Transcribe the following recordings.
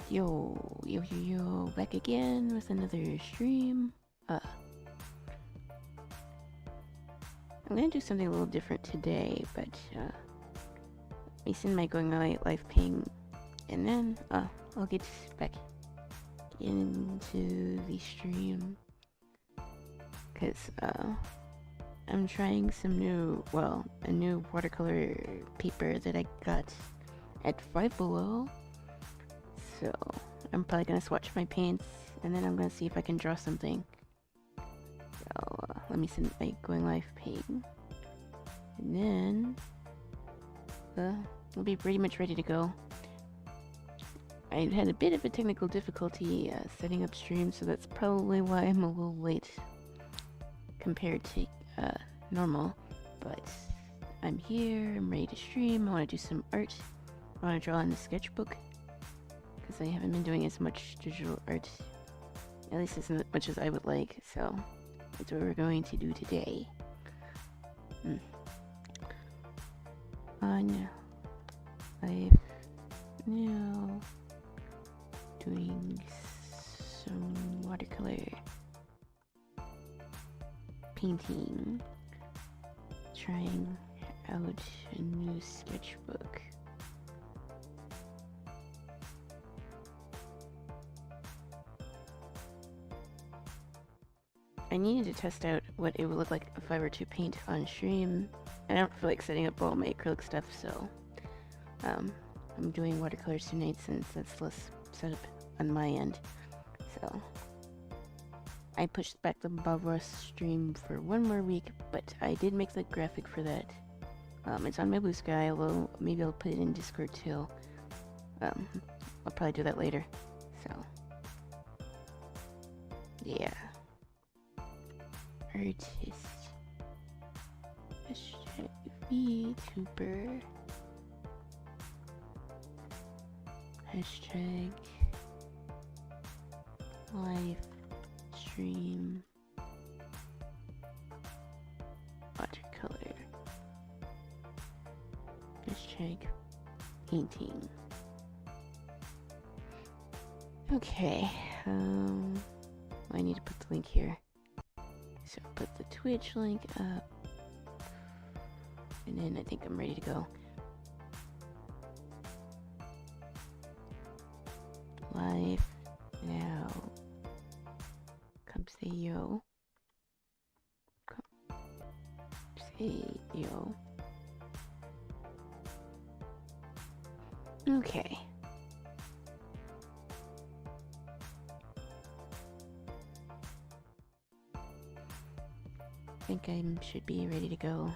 Yo, back again with another stream. I'm gonna do something a little different today, but I send my going live ping, and then I'll get back into the stream, cause I'm trying some a new watercolor paper that I got at Five Below. So I'm probably gonna swatch my paints, and then I'm gonna see if I can draw something. So let me send my going live ping, and then we'll be pretty much ready to go. I had a bit of a technical difficulty setting up stream, so that's probably why I'm a little late compared to normal. But I'm here, I'm ready to stream. I want to do some art. I want to draw in the sketchbook, because I haven't been doing as much digital art, at least as much as I would like, so that's what we're going to do today. On live now, doing some watercolor painting, trying out a new sketchbook. I needed to test out what it would look like if I were to paint on stream. I don't feel like setting up all my acrylic stuff, so I'm doing watercolors tonight since that's less setup on my end. So I pushed back the Bob Ross stream for one more week, but I did make the graphic for that. It's on my bluesky, although maybe I'll put it in Discord too. I'll probably do that later. So yeah. Artist. Hashtag VTuber. Hashtag live stream watercolor. Hashtag painting. Okay, I need to put the link here. So I'll put the Twitch link up, and then I think I'm ready to go. Live now. Come say yo. Come say yo. Okay. I think I should be ready to go.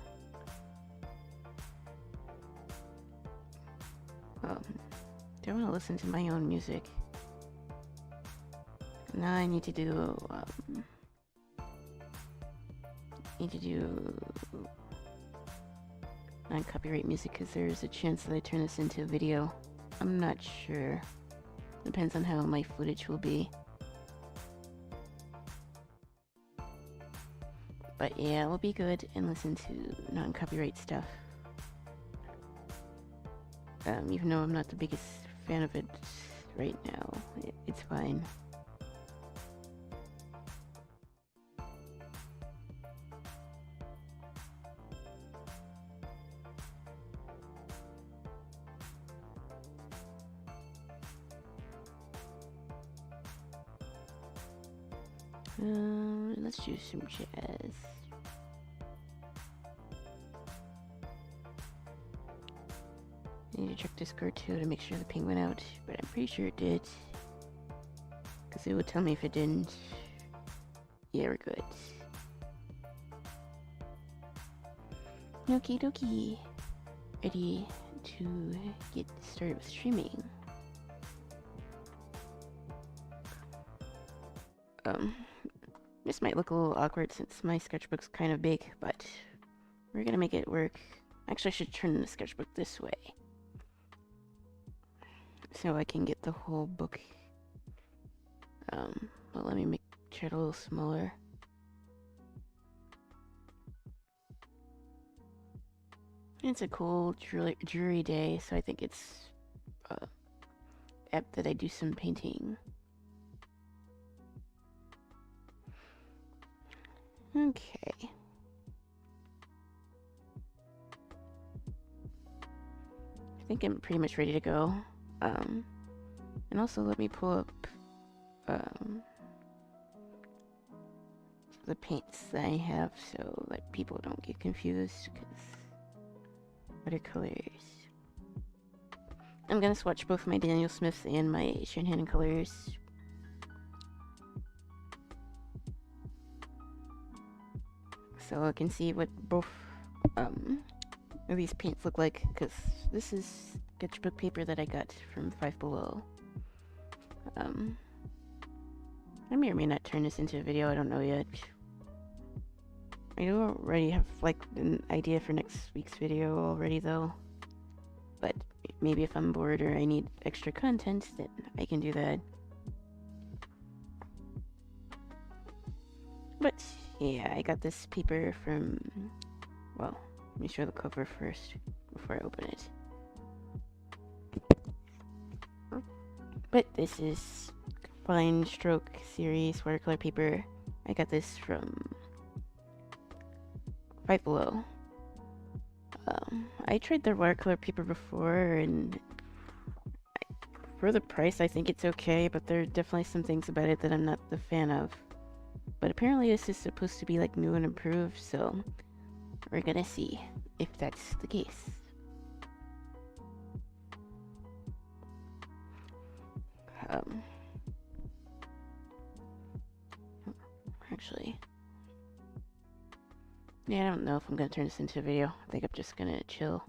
Do I want to listen to my own music? Now I need to do non-copyright music, because there's a chance that I turn this into a video. I'm not sure. Depends on how my footage will be. But yeah, we'll be good and listen to non-copyright stuff. Even though I'm not the biggest fan of it right now, it's fine. Let's do some jazz. I need to check Discord too to make sure the ping went out, but I'm pretty sure it did, because it would tell me if it didn't. Yeah, we're good. Okie dokie. Ready to get started with streaming. This might look a little awkward since my sketchbook's kind of big, but we're gonna make it work. Actually, I should turn the sketchbook this way, so I can get the whole book. Well, let me make it a little smaller. It's a cool, dreary day, so I think it's app that I do some painting. Okay. I think I'm pretty much ready to go. And also let me pull up the paints that I have so that people don't get confused, because watercolors. I'm gonna swatch both my Daniel Smiths and my Shanhan colors. So I can see what both of these paints look like, because this is sketchbook paper that I got from Five Below. I may or may not turn this into a video, I don't know yet. I do already have like an idea for next week's video already though. But maybe if I'm bored or I need extra content, then I can do that. But yeah, I got this paper from, well, let me show the cover first before I open it. But this is Fine Stroke Series watercolor paper. I got this from Five Below. I tried their watercolor paper before, and for the price I think it's okay, but there are definitely some things about it that I'm not the fan of. But apparently this is supposed to be like new and improved, so we're gonna see if that's the case. Actually, yeah, I don't know if I'm gonna turn this into a video. I think I'm just gonna chill.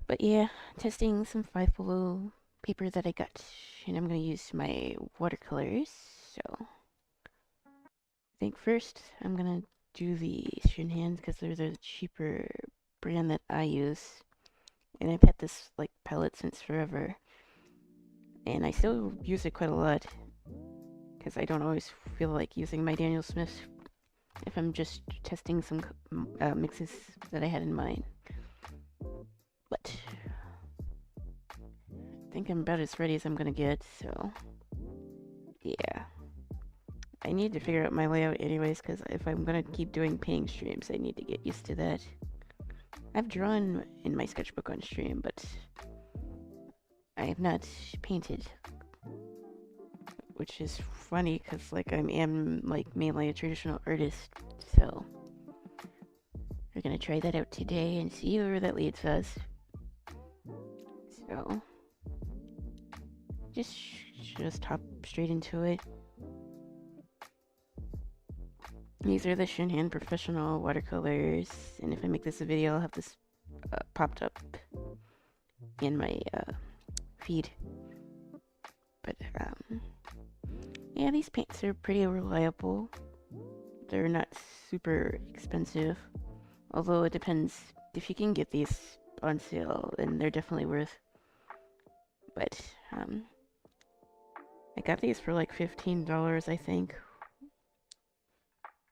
But yeah, testing some Five Below paper that I got, and I'm gonna use my watercolors. So I think first I'm gonna do the Shanhan because they're the cheaper brand that I use, and I've had this like palette since forever, and I still use it quite a lot because I don't always feel like using my Daniel Smith if I'm just testing some mixes that I had in mind. But I think I'm about as ready as I'm gonna get, so yeah. I need to figure out my layout anyways, because if I'm gonna keep doing painting streams, I need to get used to that. I've drawn in my sketchbook on stream, but I have not painted. Which is funny, because like I am like mainly a traditional artist, so we're gonna try that out today and see where that leads us. So just hop straight into it. These are the Shanhan Professional watercolors, and if I make this a video, I'll have this popped up in my feed. But yeah, these paints are pretty reliable. They're not super expensive, although it depends. If you can get these on sale, then they're definitely worth. But I got these for like $15, I think,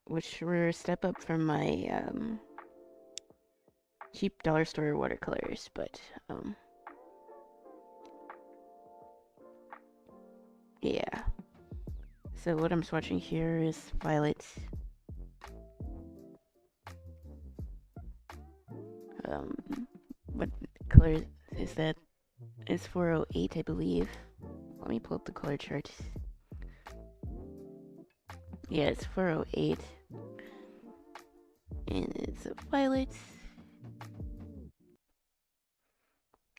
which were a step up from my cheap dollar store watercolors. But yeah. So what I'm swatching here is Violet. What color is that? It's 408, I believe. Let me pull up the color chart. Yeah, it's 408. And it's a violet.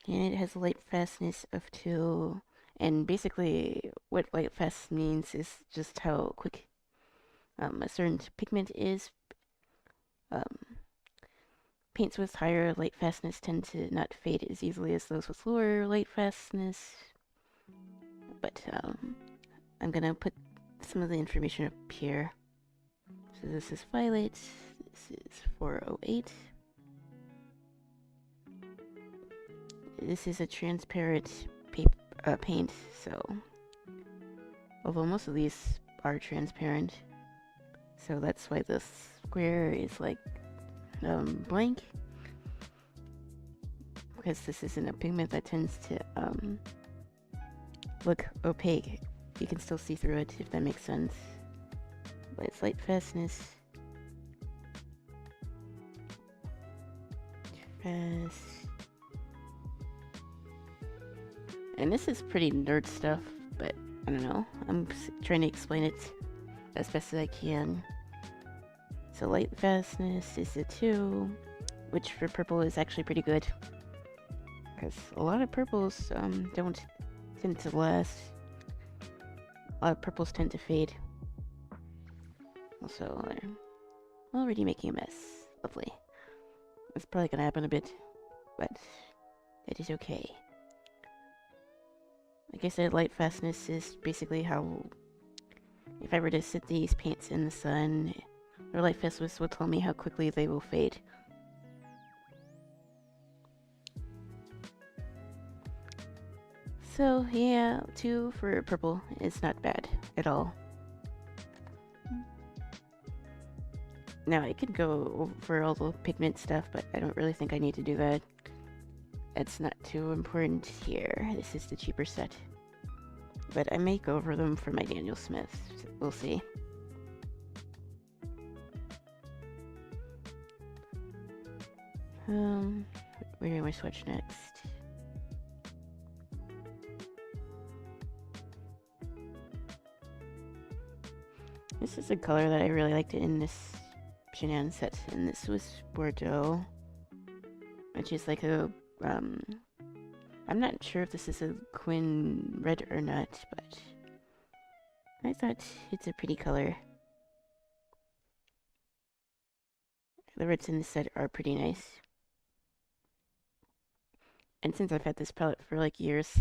And it has a light fastness of 2. And basically, what light fast means is just how quick a certain pigment is. Paints with higher light fastness tend to not fade as easily as those with lower light fastness. But I'm gonna put some of the information up here. So this is Violet. This is 408. This is a transparent paint, so although most of these are transparent, so that's why this square is like blank, because this isn't a pigment that tends to look opaque. You can still see through it, if that makes sense. But it's light fastness. Fast. And this is pretty nerd stuff, but I don't know. I'm trying to explain it as best as I can. So light fastness is a 2, which for purple is actually pretty good. Because a lot of purples don't tend to last. A lot of purples tend to fade. Also, I'm already making a mess. Lovely. It's probably gonna happen a bit, but it is okay. Like I said, light fastness is basically how, if I were to sit these paints in the sun, their light fastness will tell me how quickly they will fade. So yeah, 2 for purple is not bad at all. Now I could go over all the pigment stuff, but I don't really think I need to do that. It's not too important here. This is the cheaper set. But I may go over them for my Daniel Smith. So we'll see. Where do I switch next? This is a color that I really liked in this Shannon set, and this was Bordeaux, which is like a, I'm not sure if this is a Quinn red or not, but I thought it's a pretty color. The reds in this set are pretty nice. And since I've had this palette for like years,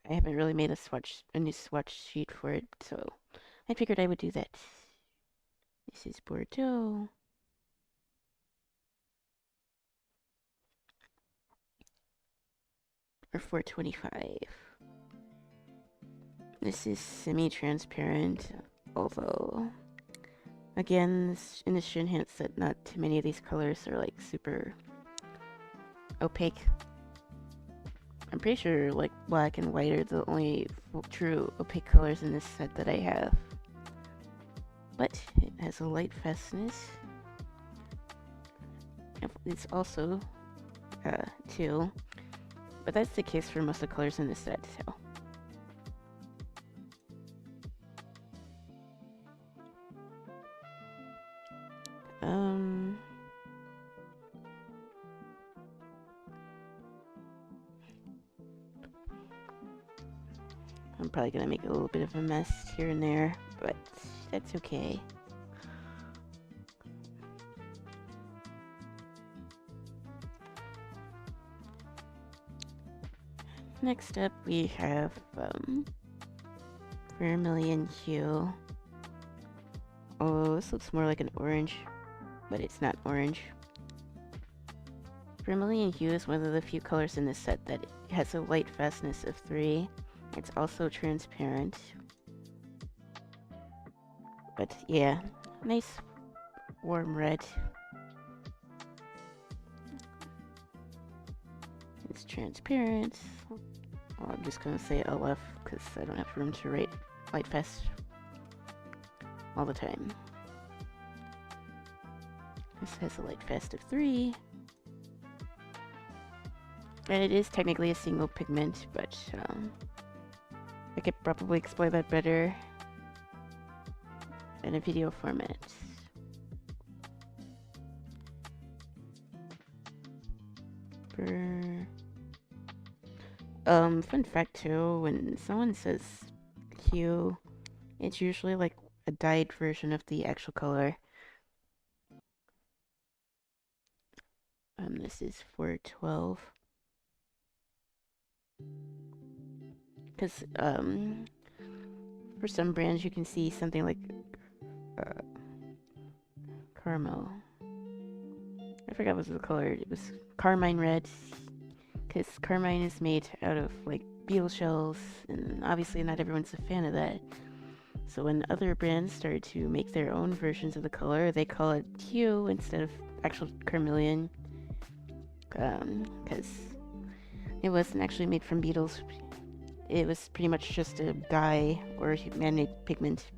I haven't really made a new swatch sheet for it, so I figured I would do that. This is Bordeaux. Or 425. This is semi-transparent, although, again, in the Shin hints that not too many of these colors are like super opaque. I'm pretty sure like black and white are the only true opaque colors in this set that I have. But it has a light fastness. It's also 2. But that's the case for most of the colors in this set, so. I'm probably gonna make a little bit of a mess here and there, but that's okay. Next up, we have Vermilion Hue. Oh, this looks more like an orange, but it's not orange. Vermilion Hue is one of the few colors in this set that has a light fastness of 3. It's also transparent. But yeah, nice warm red. It's transparent. Well, I'm just gonna say LF because I don't have room to write light fast all the time. This has a light fast of 3. And it is technically a single pigment, but I could probably explain that better in a video format. Fun fact too, when someone says hue, it's usually like a dyed version of the actual color. This is 412. Because, for some brands you can see something like, caramel. I forgot what the color. It was carmine red. Because carmine is made out of, like, beetle shells, and obviously not everyone's a fan of that. So when other brands started to make their own versions of the color, they call it hue instead of actual carmelian. Because It wasn't actually made from beetles. It was pretty much just a dye or man-made pigment.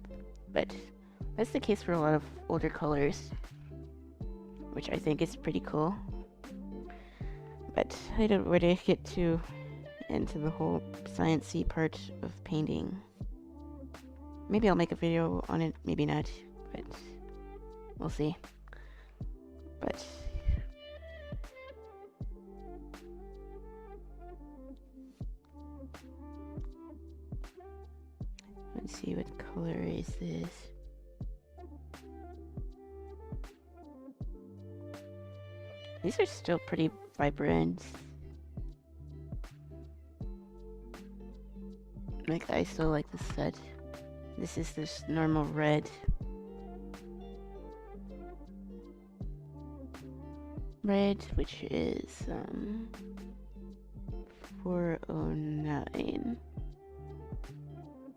But that's the case for a lot of older colors, which I think is pretty cool. But I don't want to get too into the whole sciencey part of painting. Maybe I'll make a video on it, maybe not, but we'll see. But let's see, what color is this? These are still pretty vibrant. Like, I still like this set. This is this normal red. Red, which is 409.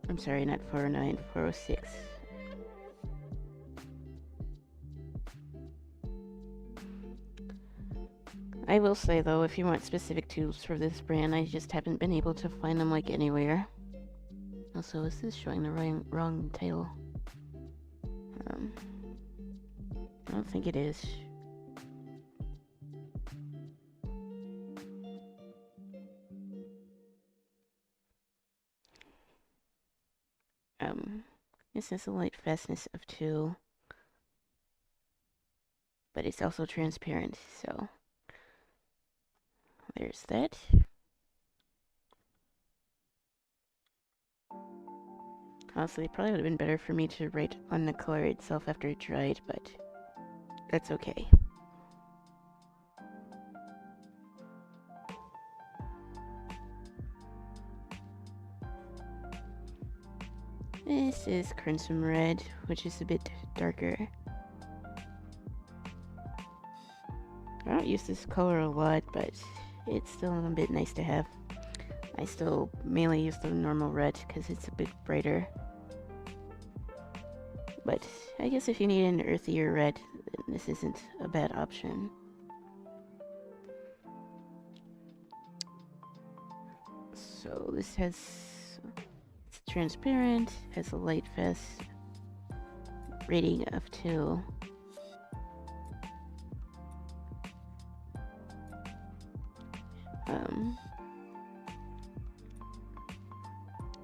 I'm sorry, not 409, 406. I will say though, if you want specific tubes for this brand, I just haven't been able to find them like anywhere. Also, is this showing the wrong title? I don't think it is. This has a light fastness of 2, but it's also transparent, so there's that. Honestly, it probably would have been better for me to write on the color itself after it dried, but that's okay. This is Crimson Red, which is a bit darker. I don't use this color a lot, but it's still a bit nice to have. I still mainly use the normal red because it's a bit brighter. But I guess if you need an earthier red, then this isn't a bad option. So this has... it's transparent, has a light fast rating of 2.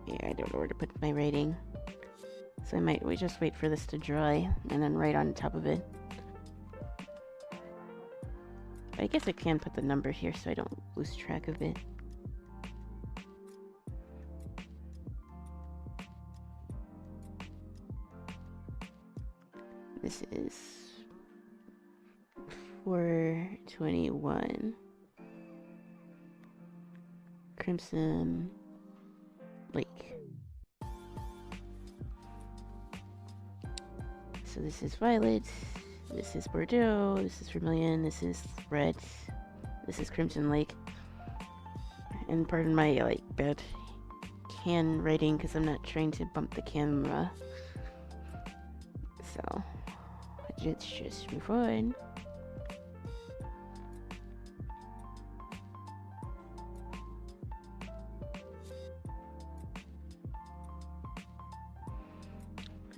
Yeah, I don't know where to put my rating. So we just wait for this to dry and then write on top of it. I guess I can put the number here so I don't lose track of it. This is 421. Crimson Lake. So this is violet, this is Bordeaux, this is vermilion, this is red, this is Crimson Lake. And pardon my bad can writing because I'm not trying to bump the camera. So let's just move on.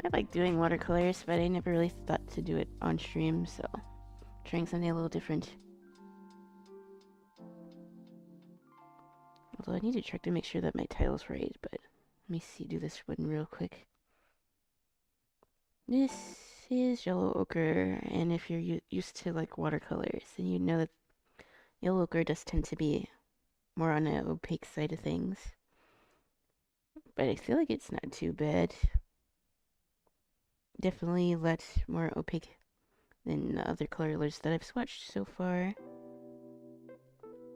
I like doing watercolors, but I never really thought to do it on stream, so trying something a little different. Although I need to check to make sure that my title's right, but let me do this one real quick. This is yellow ochre, and if you're used to watercolors, then you know that yellow ochre does tend to be more on the opaque side of things. But I feel like it's not too bad. Definitely a lot more opaque than the other colors that I've swatched so far.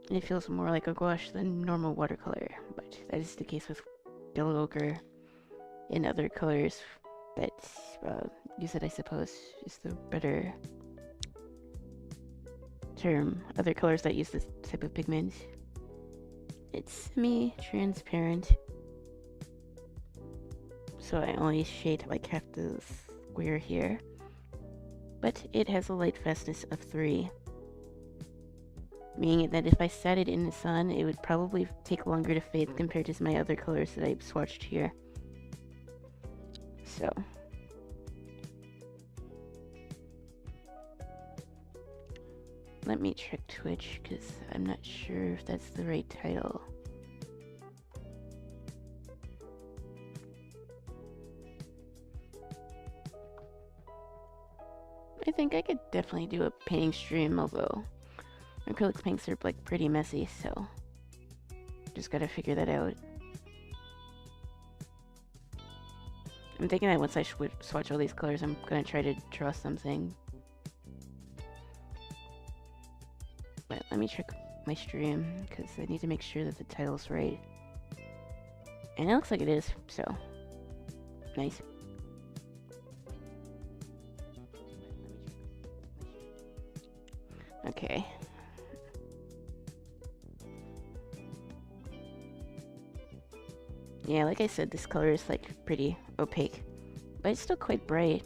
And it feels more like a gouache than normal watercolor, but that is the case with yellow ochre and other colors that use it, I suppose, is the better term. Other colors that use this type of pigment. It's semi-transparent, so I only shade half the square here, but it has a light fastness of 3. meaning that if I set it in the sun, it would probably take longer to fade compared to my other colors that I've swatched here. So. Let me check Twitch, because I'm not sure if that's the right title. I think I could definitely do a painting stream, although acrylic paints are like pretty messy, so just gotta figure that out. I'm thinking that once I swatch all these colors, I'm gonna try to draw something. But let me check my stream, because I need to make sure that the title's right. And it looks like it is, so nice. Okay. Yeah, like I said, this color is like pretty opaque, but it's still quite bright.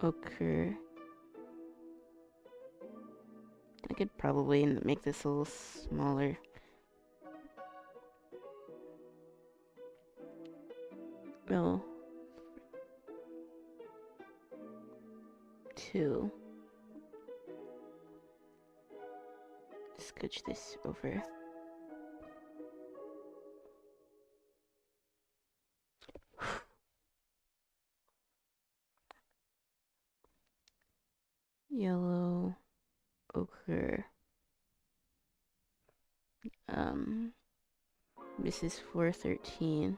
Ochre. I could probably make this a little smaller. No. 2. Scooch this over. Yellow, ochre. This is 413.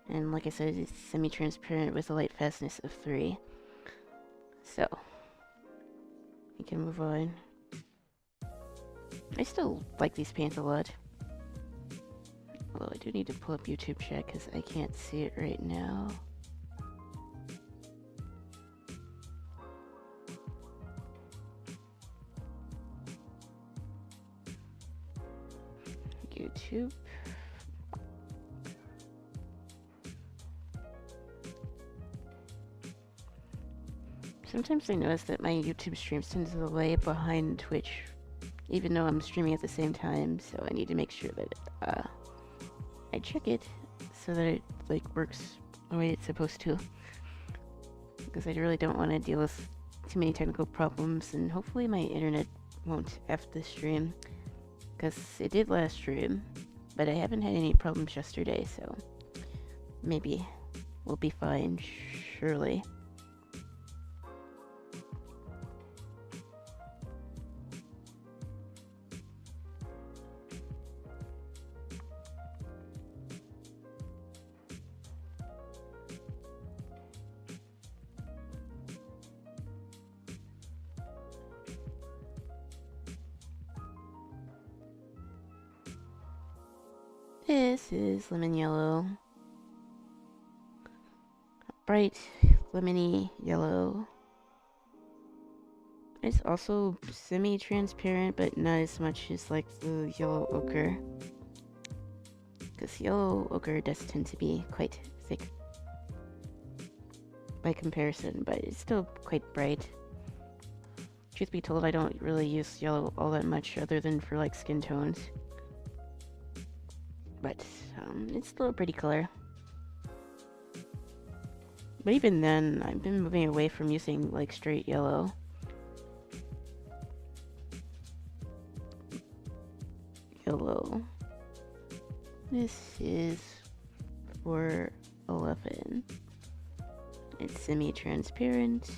And like I said, it's semi-transparent with a light fastness of 3. So, we can move on. I still like these paints a lot. Although I do need to pull up YouTube chat because I can't see it right now. YouTube. Sometimes I notice that my YouTube stream sends a delay behind Twitch, even though I'm streaming at the same time, so I need to make sure that I check it so that it like works the way it's supposed to. Because I really don't want to deal with too many technical problems, and hopefully my internet won't F the stream. Because it did last stream, but I haven't had any problems yesterday, so maybe we'll be fine, surely. This is lemon yellow. Bright lemony yellow. It's also semi-transparent, but not as much as like the yellow ochre. Because yellow ochre does tend to be quite thick by comparison, but it's still quite bright. Truth be told, I don't really use yellow all that much other than for like skin tones. But it's still a pretty color. But even then, I've been moving away from using like straight yellow. Yellow. This is 411. It's semi-transparent.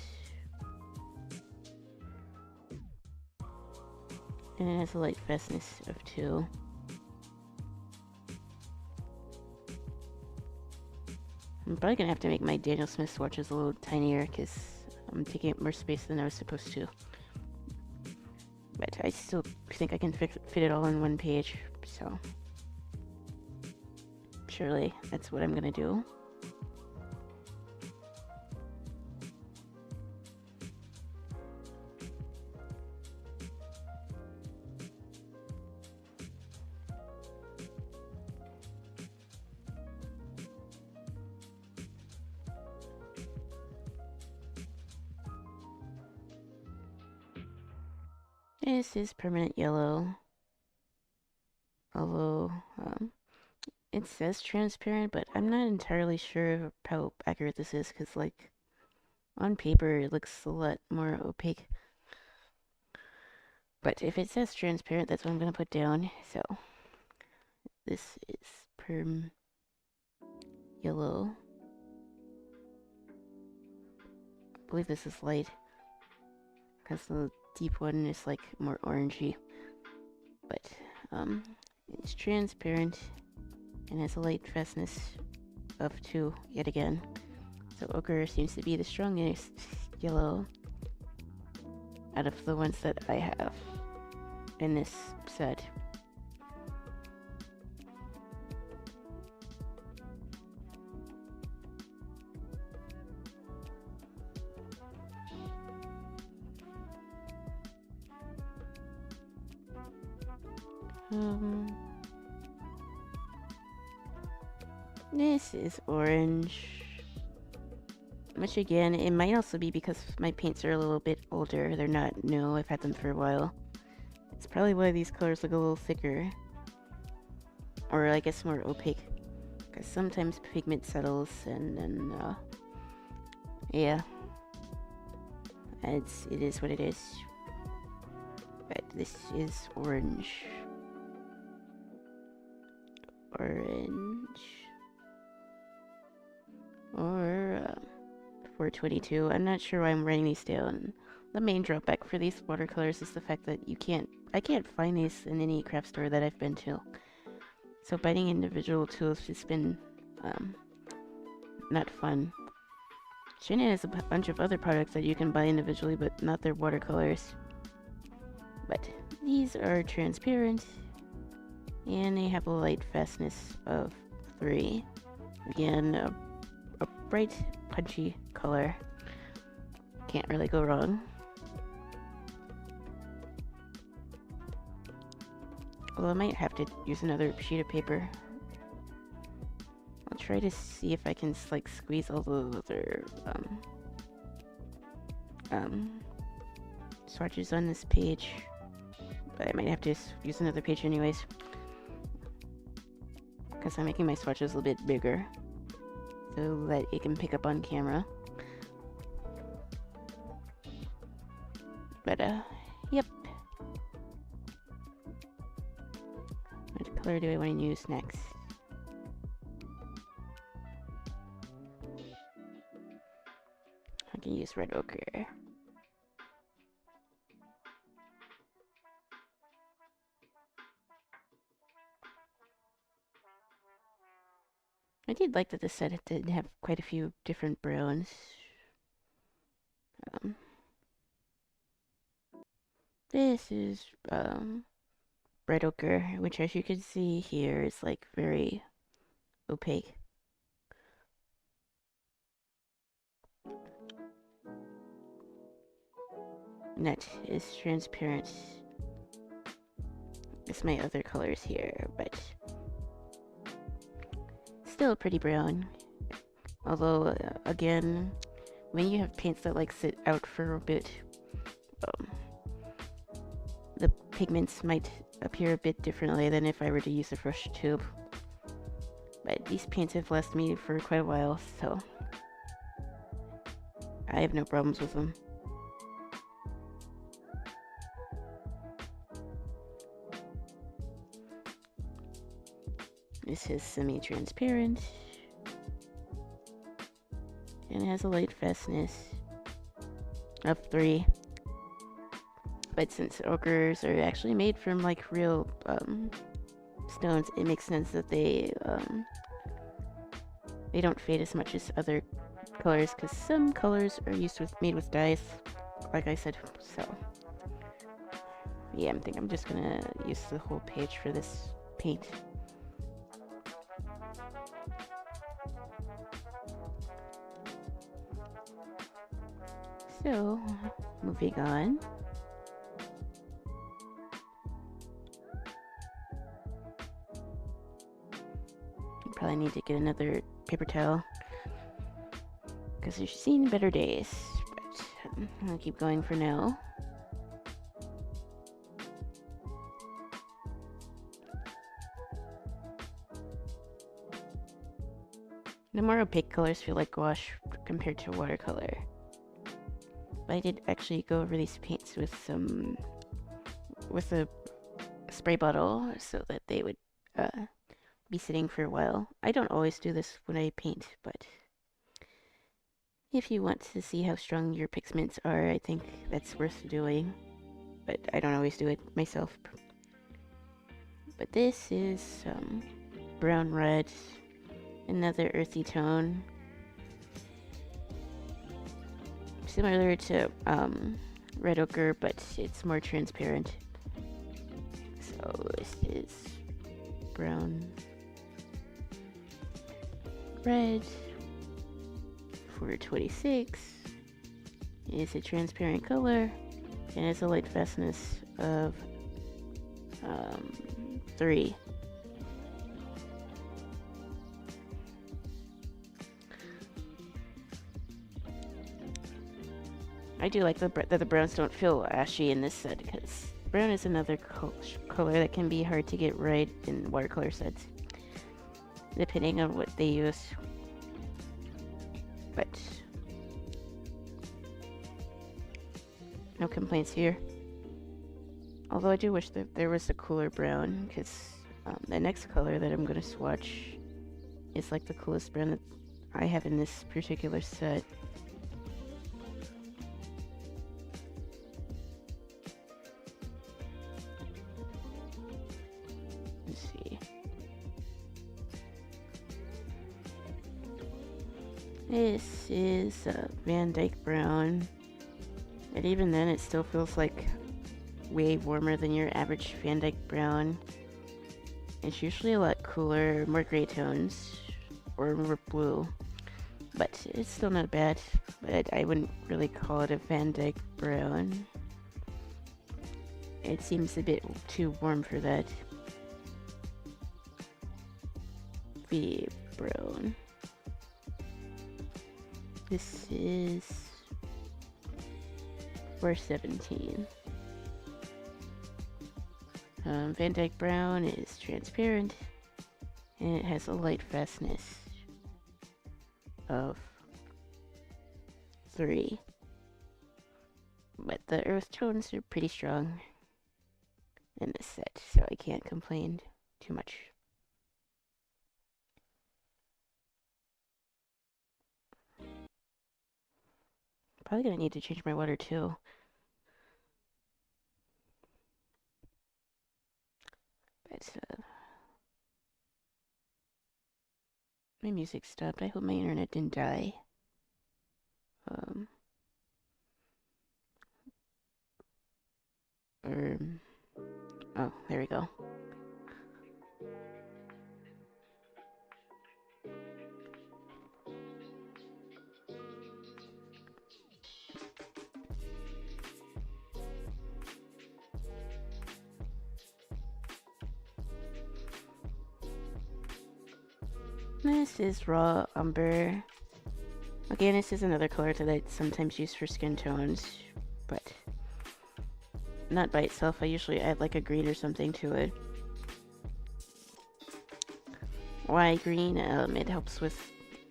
And it has a light fastness of 2. I'm probably gonna have to make my Daniel Smith swatches a little tinier because I'm taking up more space than I was supposed to. But I still think I can fit it all in one page, so surely that's what I'm gonna do. This is permanent yellow. Although, it says transparent, but I'm not entirely sure how accurate this is, because, like, on paper it looks a lot more opaque. But if it says transparent, that's what I'm gonna put down. So, this is perm yellow. I believe this is light, because the deep one is, like, more orangey. But, it's transparent and has a light fastness of 2 yet again. So ochre seems to be the strongest yellow out of the ones that I have in this set. This is orange. Which again, it might also be because my paints are a little bit older. They're not new. I've had them for a while. It's probably why these colors look a little thicker. Or I guess more opaque. Because sometimes pigment settles and then, yeah. It is what it is. But this is orange. Orange. Or, 422. I'm not sure why I'm writing these down. The main drawback for these watercolors is the fact that I can't find these in any craft store that I've been to. So buying individual tools has been, not fun. Shannon has a bunch of other products that you can buy individually, but not their watercolors. But these are transparent, and they have a light fastness of 3. Again, a bright, punchy color. Can't really go wrong. Although I might have to use another sheet of paper. I'll try to see if I can, like, squeeze all the other, swatches on this page. But I might have to use another page anyways. Because I'm making my swatches a little bit bigger. So that it can pick up on camera. But, yep. What color do I want to use next? I can use red ochre. I did like that this set did have quite a few different browns. This is, red ochre, which as you can see here is, like, very opaque. And that is transparent. It's my other colors here, but still pretty brown. Although, again, when you have paints that, like, sit out for a bit, the pigments might appear a bit differently than if I were to use a fresh tube. But these paints have lasted me for quite a while, so I have no problems with them. This is semi-transparent. And it has a light fastness of 3. But since ochres are actually made from, like, real stones, it makes sense that they don't fade as much as other colors, because some colors are made with dyes, like I said. So yeah, I think I'm just gonna use the whole page for this paint. So, moving on. Probably need to get another paper towel, because you've seen better days, but I'll keep going for now. The more opaque colors feel like gouache compared to watercolor. But I did actually go over these paints with a spray bottle so that they would be sitting for a while. I don't always do this when I paint, but if you want to see how strong your pigments are, I think that's worth doing. But I don't always do it myself. But this is brown red, another earthy tone. Similar to red ochre, but it's more transparent. So this is brown red for 26. It's a transparent color and it's a light fastness of 3. I do like that the browns don't feel ashy in this set, because brown is another color that can be hard to get right in watercolor sets, depending on what they use. But no complaints here. Although I do wish that there was a cooler brown, because the next color that I'm going to swatch is like the coolest brown that I have in this particular set. Let's see. This is Van Dyke brown, and even then it still feels like way warmer than your average Van Dyke brown. It's usually a lot cooler, more gray tones, or more blue, but it's still not bad. But I wouldn't really call it a Van Dyke brown. It seems a bit too warm for that. V brown. This is 417. Van Dyke brown is transparent and it has a light fastness of 3. But the earth tones are pretty strong in this set, so I can't complain too much. Probably gonna need to change my water too. But my music stopped. I hope my internet didn't die. Oh, there we go. This is raw umber. Again, this is another color that I sometimes use for skin tones, but not by itself. I usually add like a green or something to it. Why green? It helps with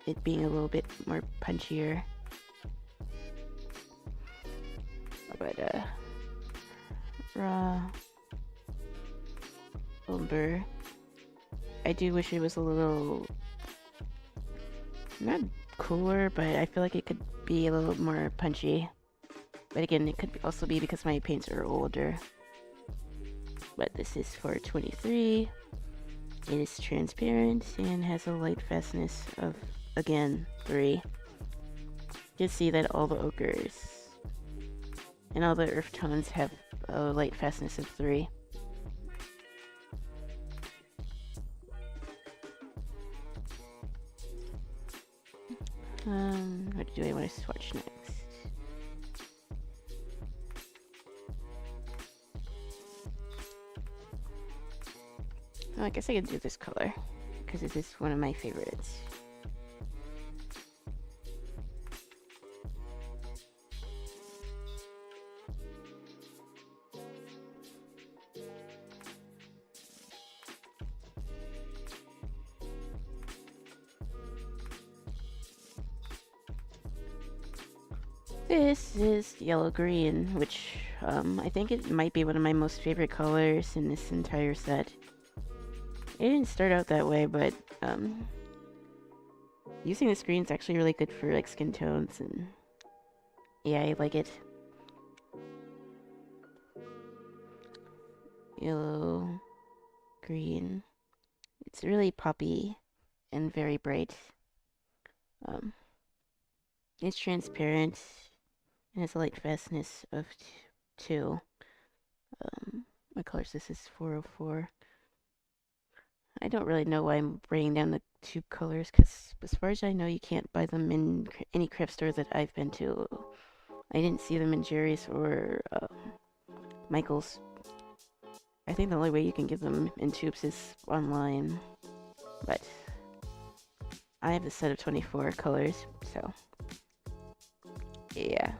it being a little bit more punchier. But raw umber. I do wish it was a little, not cooler, but I feel like it could be a little more punchy. But again, it could also be because my paints are older. But this is for 23. It is transparent and has a light fastness of, again, 3. You can see that all the ochres and all the earth tones have a light fastness of 3. What do I want to swatch next? Oh, I guess I can do this color, because this is one of my favorites. This is yellow-green, which I think it might be one of my most favorite colors in this entire set. It didn't start out that way, but using this green is actually really good for like skin tones, and yeah, I like it. Yellow, green. It's really poppy and very bright. It's transparent and has a light fastness of 2. What color is this? Is 404. I don't really know why I'm bringing down the 2 colors, because as far as I know, you can't buy them in any craft store that I've been to. I didn't see them in Jerry's or Michael's. I think the only way you can get them in tubes is online. But I have a set of 24 colors, so yeah.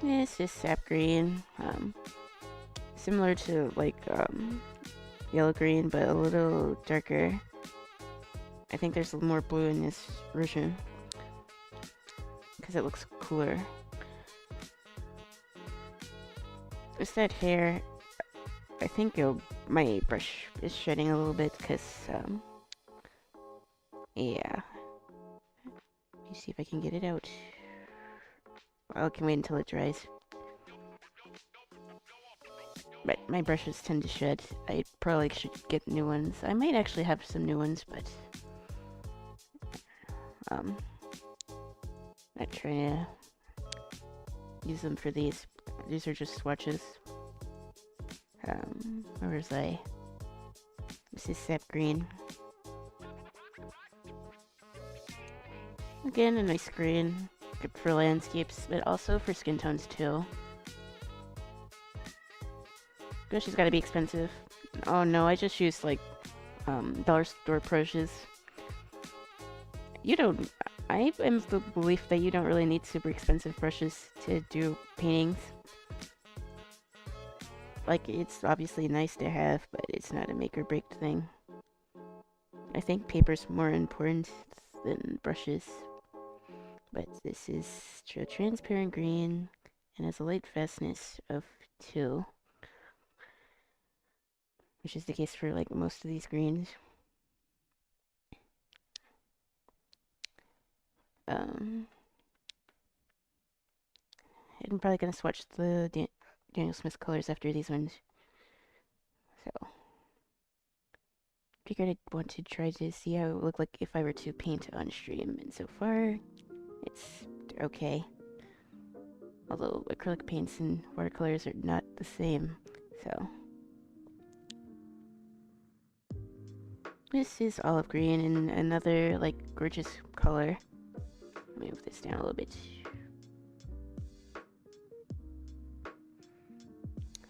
This is sap green, similar to like yellow green, but a little darker. I think there's more blue in this version because it looks cooler. Just that hair, I think my brush is shedding a little bit because yeah. Let me see if I can get it out. I can wait until it dries. But my brushes tend to shed. I probably should get new ones. I might actually have some new ones, but not trying to use them for these. These are just swatches. Where was I? This is sap green. Again, a nice green. Good for landscapes, but also for skin tones too. Brushes gotta be expensive. Oh no, I just used like dollar store brushes. I am of the belief that you don't really need super expensive brushes to do paintings. Like, it's obviously nice to have, but it's not a make or break thing. I think paper's more important than brushes. But this is transparent green and has a light fastness of 2. Which is the case for like most of these greens. I'm probably gonna swatch the Daniel Smith colors after these ones. So, figured I'd want to try to see how it would look like if I were to paint on stream. And so far, it's okay. Although acrylic paints and watercolors are not the same, so. This is olive green and another like gorgeous color. Let me move this down a little bit.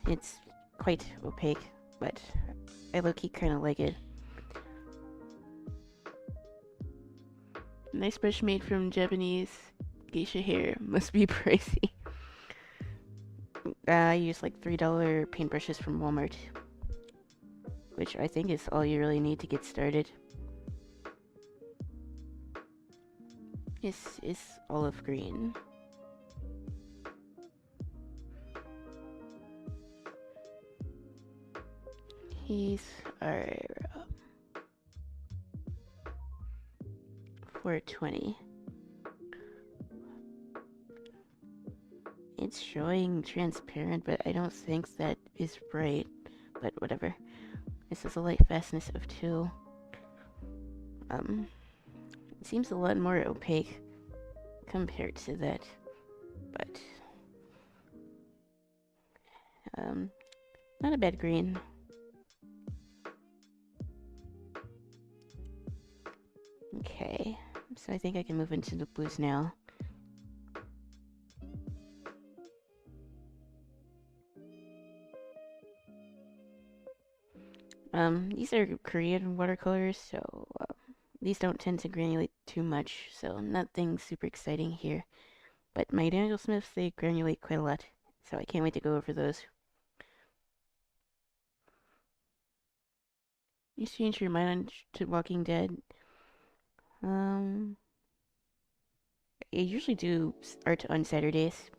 It's quite opaque, but I low-key kind of like it. Nice brush made from Japanese geisha hair. Must be pricey. I use like $3 paintbrushes from Walmart, which I think is all you really need to get started. This is olive green. These are $4.20. It's showing transparent, but I don't think that is right. But whatever. This is a light fastness of 2. It seems a lot more opaque compared to that, but not a bad green. Okay, so I think I can move into the blues now. These are Korean watercolors, so these don't tend to granulate too much, so nothing super exciting here. But my Daniel Smiths, they granulate quite a lot, so I can't wait to go over those. You changed your mind on to Walking Dead. I usually do art on Saturdays.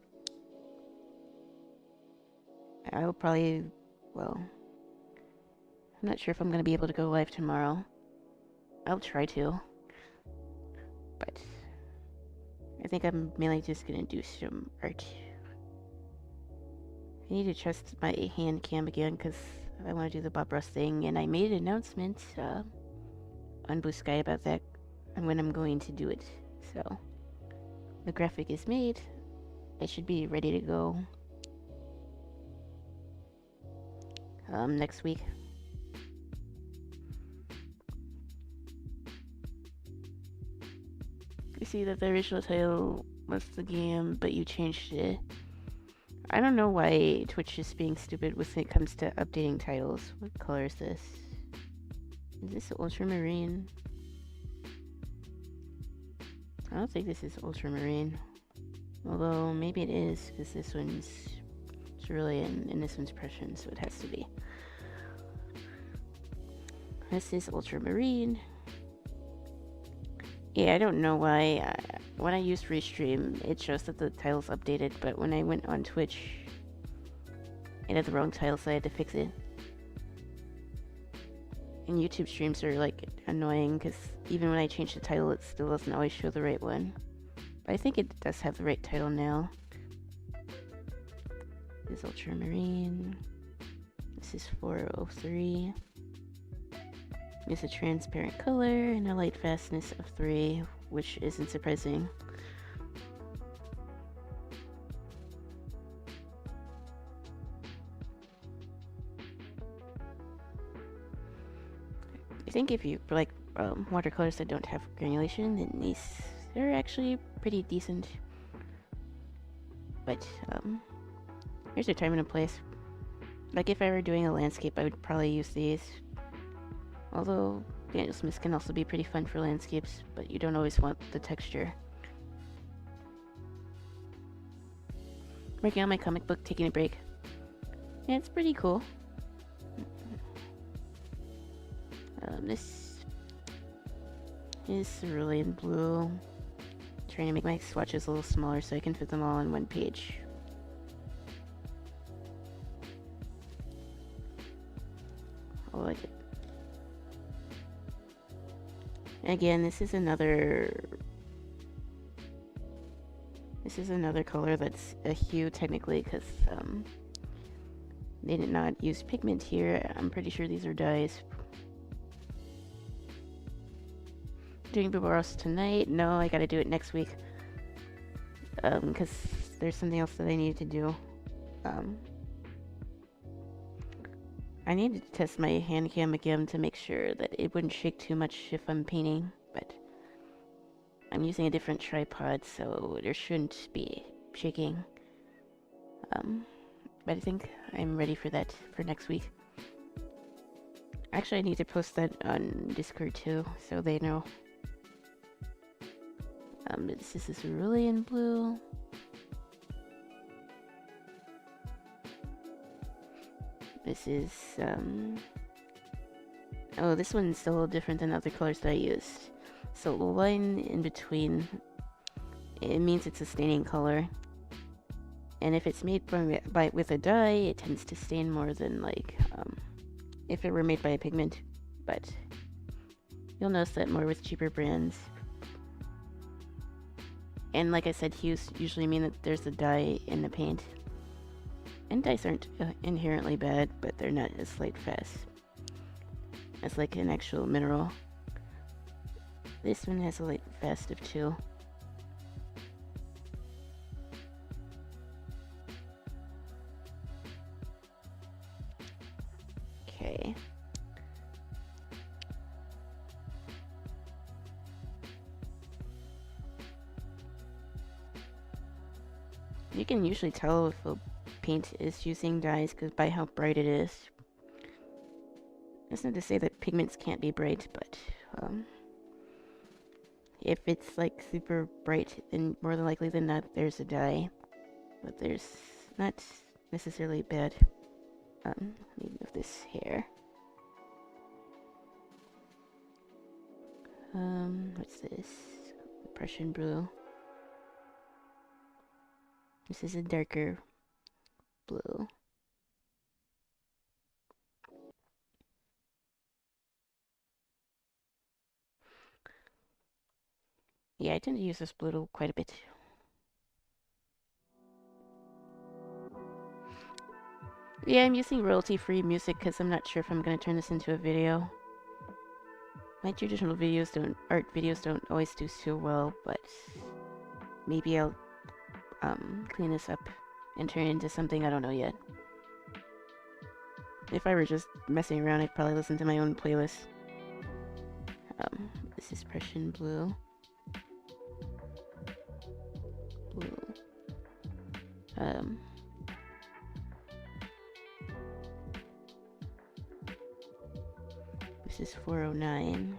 I'll probably, well, I'm not sure if I'm going to be able to go live tomorrow. I'll try to. But I think I'm mainly just going to do some art. I need to trust my hand cam again because I want to do the Bob Ross thing. And I made an announcement on Blue Sky about that and when I'm going to do it. So the graphic is made. I should be ready to go next week. You see that the original title was the game, but you changed it. I don't know why Twitch is being stupid when it comes to updating titles. What color is this? Is this ultramarine? I don't think this is ultramarine. Although, maybe it is, because this one's cerulean and this one's Prussian, so it has to be. This is ultramarine. Yeah, I don't know why. When I used Restream, it shows that the title's updated, but when I went on Twitch, it had the wrong title, so I had to fix it. And YouTube streams are, like, annoying, because even when I change the title, it still doesn't always show the right one. But I think it does have the right title now. This is ultramarine. This is 403. It's a transparent color and a light fastness of 3, which isn't surprising. I think if you like watercolors that don't have granulation, then they're actually pretty decent. But here's a time and a place. Like if I were doing a landscape, I would probably use these. Although Daniel Smith can also be pretty fun for landscapes, but you don't always want the texture. Working on my comic book, taking a break. Yeah, it's pretty cool. This is cerulean blue. I'm trying to make my swatches a little smaller so I can fit them all on one page. I like it. Again, this is another color that's a hue technically because they did not use pigment here. I'm pretty sure these are dyes. Doing Bob Ross tonight? No, I gotta do it next week. Because there's something else that I need to do. I need to test my hand cam again to make sure that it wouldn't shake too much if I'm painting, but I'm using a different tripod, so there shouldn't be shaking. But I think I'm ready for that for next week. Actually, I need to post that on Discord too, so they know. This is cerulean blue. This is, oh, this one's a little different than other colors that I used. So the line in between, it means it's a staining color. And if it's made with a dye, it tends to stain more than, like, if it were made by a pigment. But you'll notice that more with cheaper brands. And like I said, hues usually mean that there's a dye in the paint. And dyes aren't inherently bad, but they're not as light fast as like an actual mineral. This one has a light fast of 2. Okay. You can usually tell if a paint is using dyes by how bright it is. That's not to say that pigments can't be bright, but if it's like super bright, then more than likely than not there's a dye. But there's not necessarily bad. Let me move this here. What's this? Prussian blue. This is a darker blue. Yeah, I tend to use this blue quite a bit. Yeah, I'm using royalty-free music because I'm not sure if I'm going to turn this into a video. My traditional art videos don't always do so well, but maybe I'll clean this up and turn it into something, I don't know yet. If I were just messing around, I'd probably listen to my own playlist. This is Prussian blue. This is 409.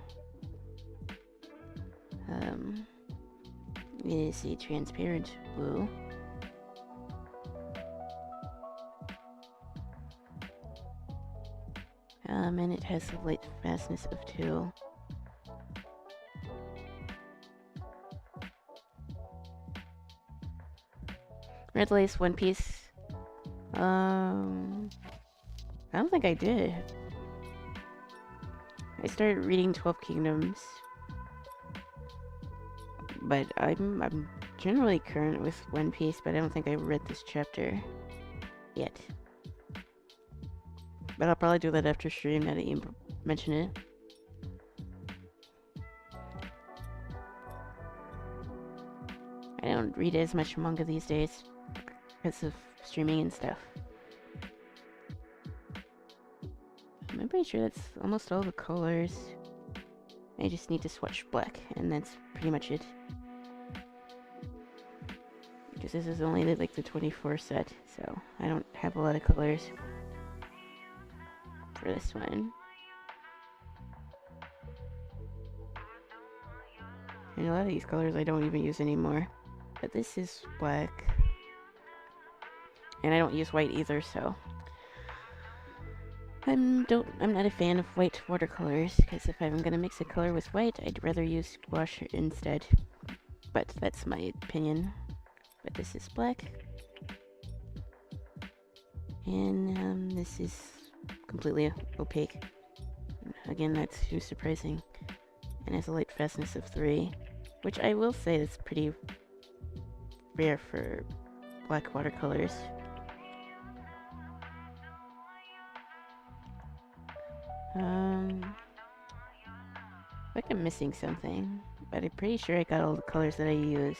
It is a transparent blue. And it has a light fastness of 2. Red Lace One Piece. I don't think I did. I started reading 12 Kingdoms, but I'm generally current with One Piece, but I don't think I read this chapter yet. But I'll probably do that after stream now that you mention it. I don't read as much manga these days because of streaming and stuff. I'm pretty sure that's almost all the colors. I just need to swatch black, and that's pretty much it. Because this is only like the 24 set, so I don't have a lot of colors for this one. And a lot of these colors I don't even use anymore. But this is black. And I don't use white either, so I'm not a fan of white watercolors, because if I'm gonna mix a color with white, I'd rather use gouache instead. But that's my opinion. But this is black. And this is completely opaque. Again, that's too surprising. And has a light fastness of 3, which I will say is pretty rare for black watercolors. Like I'm missing something, but I'm pretty sure I got all the colors that I use.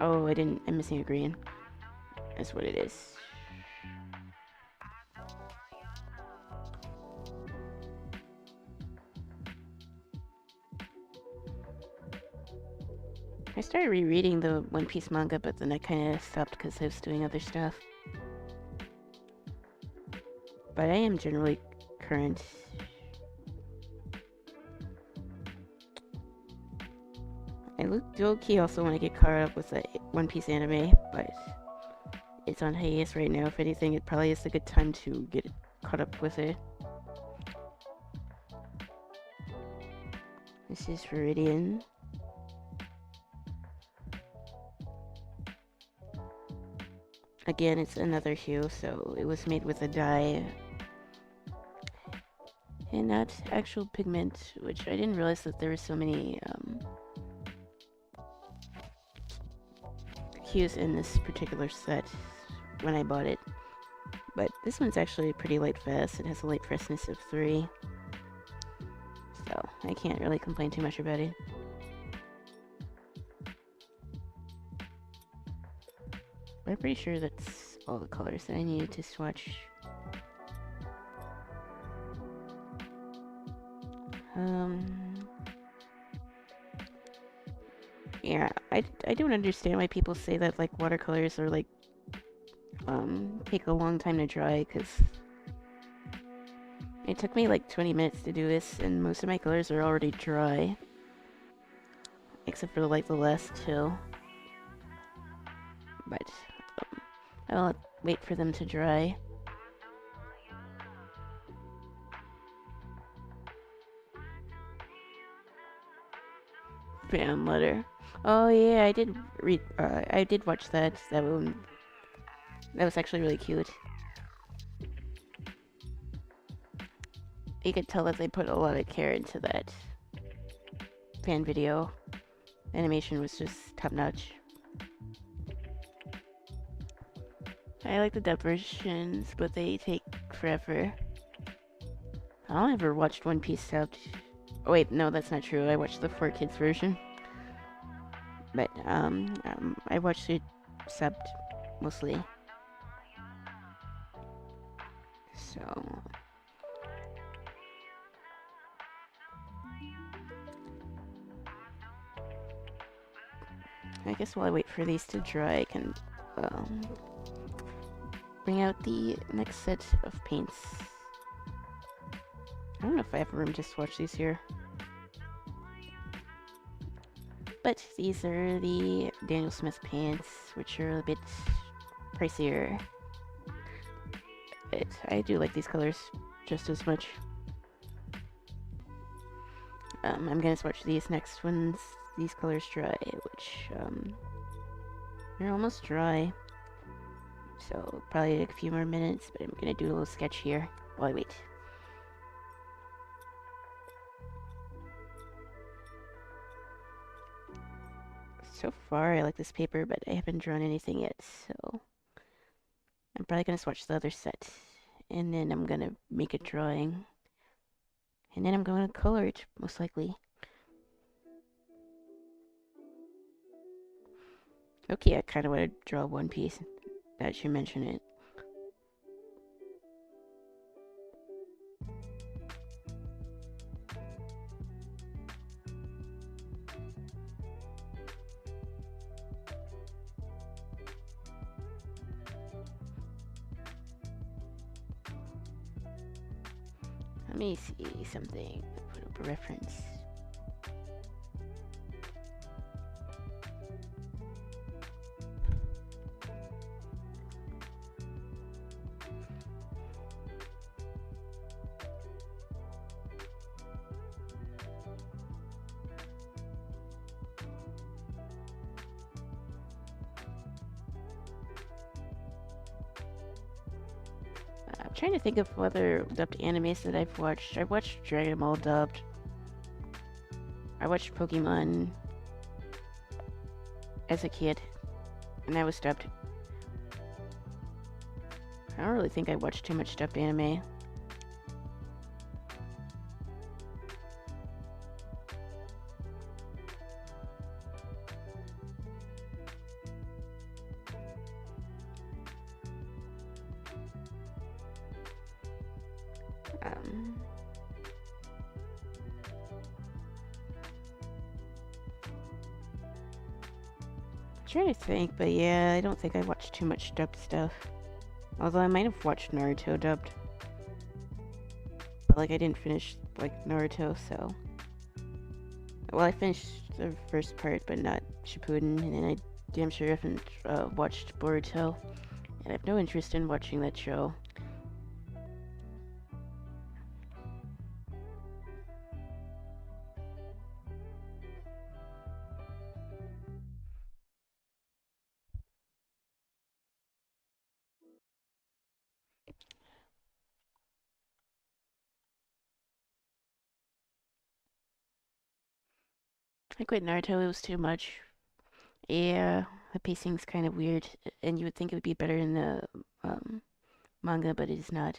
Oh, I'm missing a green. That's what it is. I started rereading the One Piece manga, but then I kind of stopped because I was doing other stuff. But I am generally current. I low-key also want to get caught up with the One Piece anime, but it's on hiatus right now. If anything, it probably is a good time to get caught up with it. This is Viridian. Again, it's another hue, so it was made with a dye and not actual pigment, which I didn't realize that there were so many hues in this particular set when I bought it. But this one's actually pretty light fast. It has a light fastness of 3, so I can't really complain too much about it. I'm pretty sure that's all the colors that I needed to swatch. Yeah, I don't understand why people say that like watercolors are like take a long time to dry, because it took me like 20 minutes to do this and most of my colors are already dry. except for like the last two. But I'll wait for them to dry. Fan letter. Oh yeah, I did read. I did watch that. That one. That was actually really cute. You could tell that they put a lot of care into that fan video. Animation was just top notch. I like the dub versions, but they take forever. I don't ever watched One Piece subbed. Oh wait, no, that's not true. I watched the 4Kids version. But I watched it subbed mostly. So I guess while I wait for these to dry, I can bring out the next set of paints. I don't know if I have room to swatch these here. But these are the Daniel Smith paints, which are a bit pricier. But I do like these colors just as much. I'm gonna swatch these next ones. These colors dry, which they're almost dry. So probably take a few more minutes, but I'm gonna do a little sketch here while I wait. So far, I like this paper, but I haven't drawn anything yet, so I'm probably gonna swatch the other set, and then I'm gonna make a drawing, and then I'm going to color it, most likely. Okay, I kind of want to draw One Piece, now that you mention it. Let me see something, put up a reference. I'm trying to think of other dubbed animes that I've watched. I watched Dragon Ball dubbed. I watched Pokemon as a kid, and that was dubbed. I don't really think I watched too much dubbed anime. Trying to think, but yeah, I don't think I watched too much dubbed stuff. Although I might have watched Naruto dubbed. But like I didn't finish like Naruto, so. Well, I finished the first part, but not Shippuden, and then I damn sure haven't watched Boruto. And I have no interest in watching that show. I quit Naruto, it was too much. Yeah, the pacing's kind of weird, and you would think it would be better in the manga, but it is not.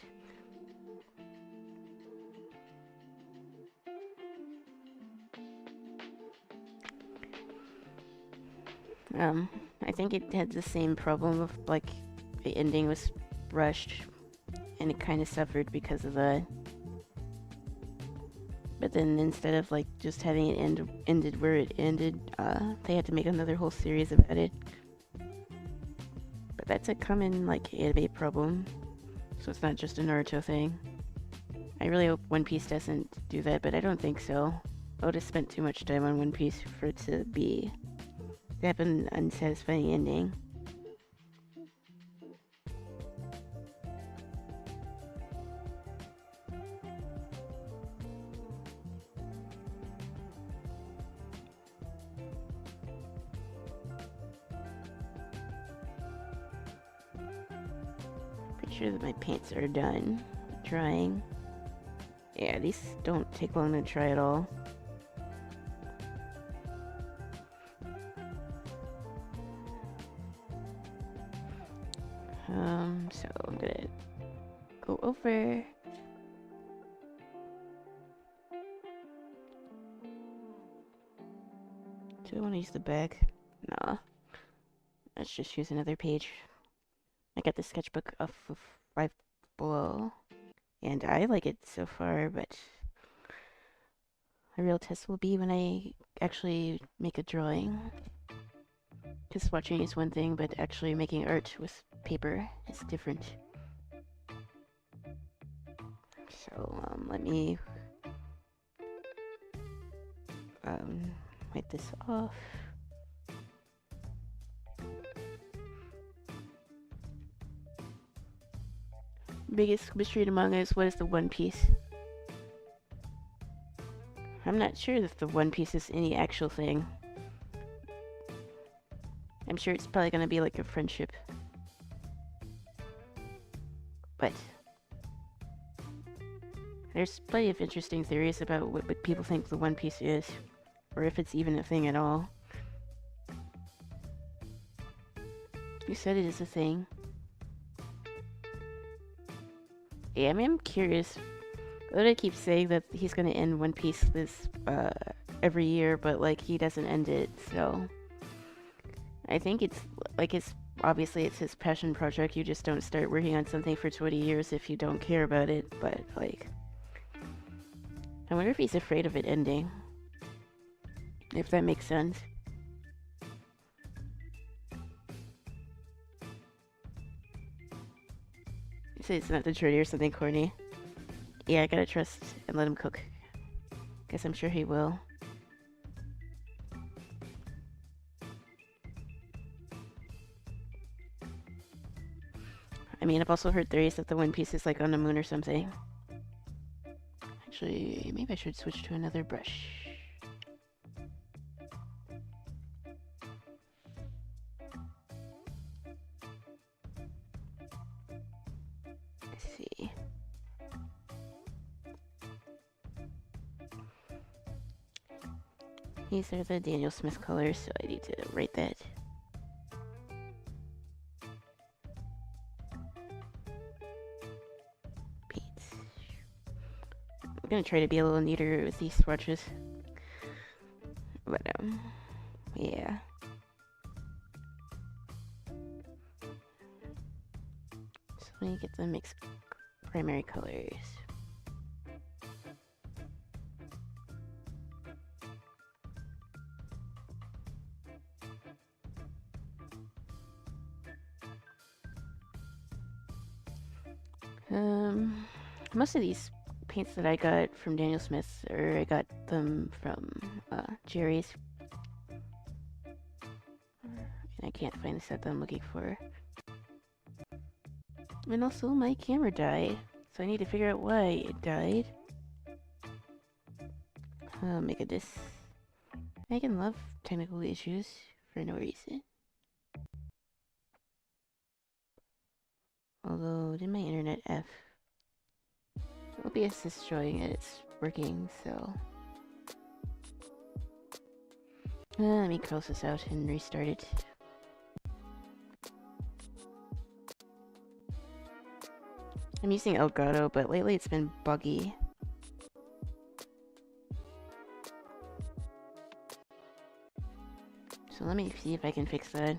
I think it had the same problem of like the ending was rushed, and it kind of suffered because of that. But then instead of like just having it ended where it ended, they had to make another whole series about it. But that's a common like anime problem, so it's not just a Naruto thing. I really hope One Piece doesn't do that, but I don't think so. I would have spent too much time on One Piece for it to have an unsatisfying ending. Pretty sure that my paints are done drying. Yeah, these don't take long to dry at all. So I'm gonna go over. Do I want to use the back? Nah. Let's just use another page. I got the sketchbook off of Five Below, and I like it so far, but a real test will be when I actually make a drawing. Because watching is one thing, but actually making art with paper is different. So, let me wipe this off. Biggest mystery among us, what is the One Piece? I'm not sure if the One Piece is any actual thing. I'm sure it's probably gonna be like a friendship. But there's plenty of interesting theories about what people think the One Piece is, or if it's even a thing at all. You said it is a thing. Yeah, I mean, I'm curious. Oda keeps saying that he's gonna end One Piece this, every year, but, like, he doesn't end it, so... I think it's, like, obviously it's his passion project. You just don't start working on something for 20 years if you don't care about it, but, like... I wonder if he's afraid of it ending. If that makes sense. You say it's not the journey or something corny. Yeah, I gotta trust and let him cook. Guess I'm sure he will. I mean, I've also heard theories that the One Piece is like on the moon or something. Actually, maybe I should switch to another brush. Let's see. These are the Daniel Smith colors, so I need to write that. Paints. I'm gonna try to be a little neater with these swatches. But, yeah. So let me get the mixed primary colors. Most of these paints that I got from Daniel Smith, or I got them from Jerry's. And I can't find the set that I'm looking for. And also my camera died, so I need to figure out why it died. Oh my goodness. I can love technical issues for no reason. Although, did my internet F? OBS is showing it, it's working, so... let me close this out and restart it. I'm using Elgato, but lately it's been buggy. So let me see if I can fix that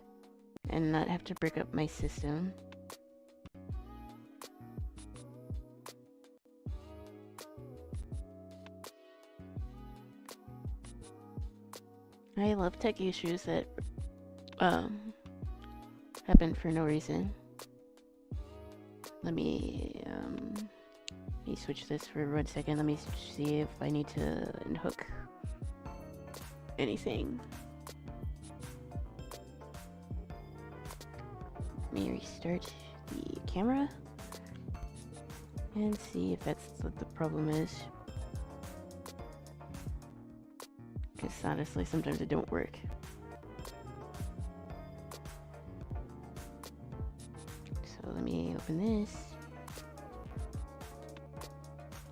and not have to break up my system. I love tech issues that happen for no reason. Let me Let me switch this for 1 second. Let me see if I need to unhook anything. Let me restart the camera and see if that's what the problem is. Because honestly, sometimes it don't work. So let me open this.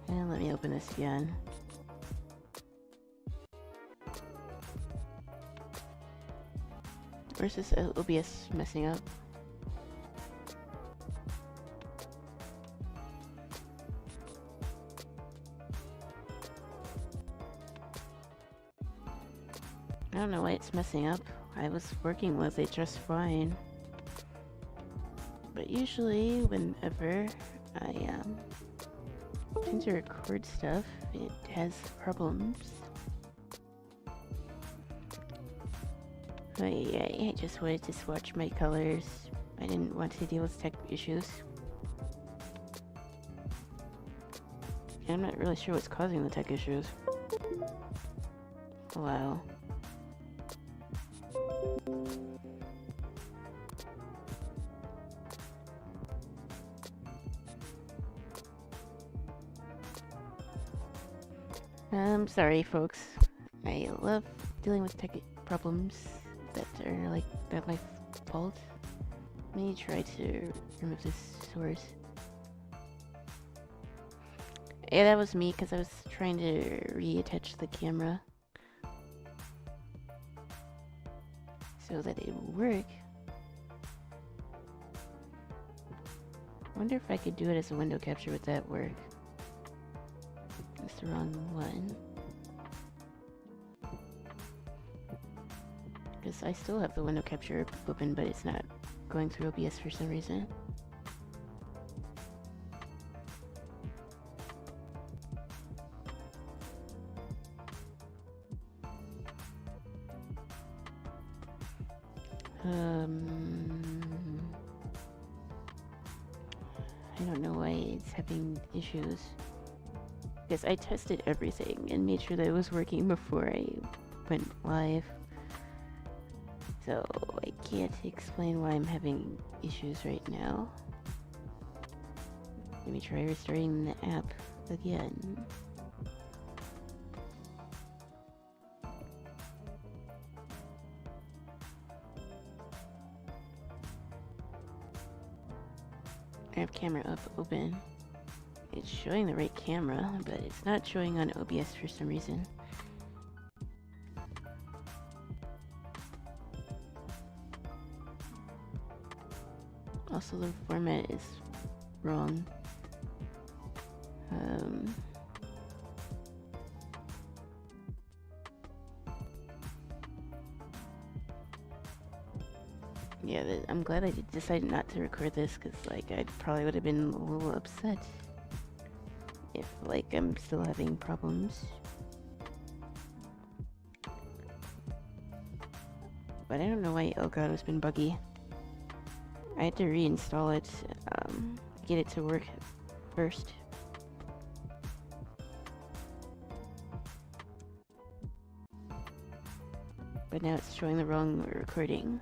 And let me open this again. Where's this OBS messing up? I don't know why it's messing up. I was working with it just fine. But usually, whenever I tend to record stuff, it has problems. I just wanted to swatch my colors. I didn't want to deal with tech issues. I'm not really sure what's causing the tech issues. Wow. I'm sorry, folks. I love dealing with tech problems that are like not my fault. Let me try to remove this source. Yeah, that was me because I was trying to reattach the camera so that it would work. I wonder if I could do it as a window capture. Would that work? That's the wrong one. Because I still have the window capture open, but it's not going through OBS for some reason. I don't know why it's having issues. Because I tested everything and made sure that it was working before I went live. So I can't explain why I'm having issues right now. Let me try restarting the app again. I have camera up open. It's showing the right camera, but it's not showing on OBS for some reason. Also, the format is wrong. Yeah, I'm glad I decided not to record this, because like I probably would have been a little upset if like I'm still having problems. But I don't know why Elgato's been buggy. I had to reinstall it, get it to work first. But now it's showing the wrong recording.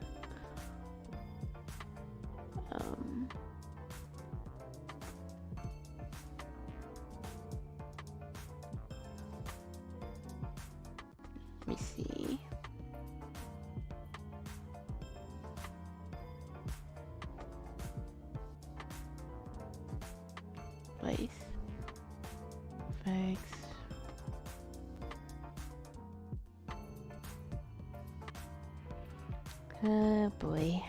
Let me see. Place. Effects. Boy.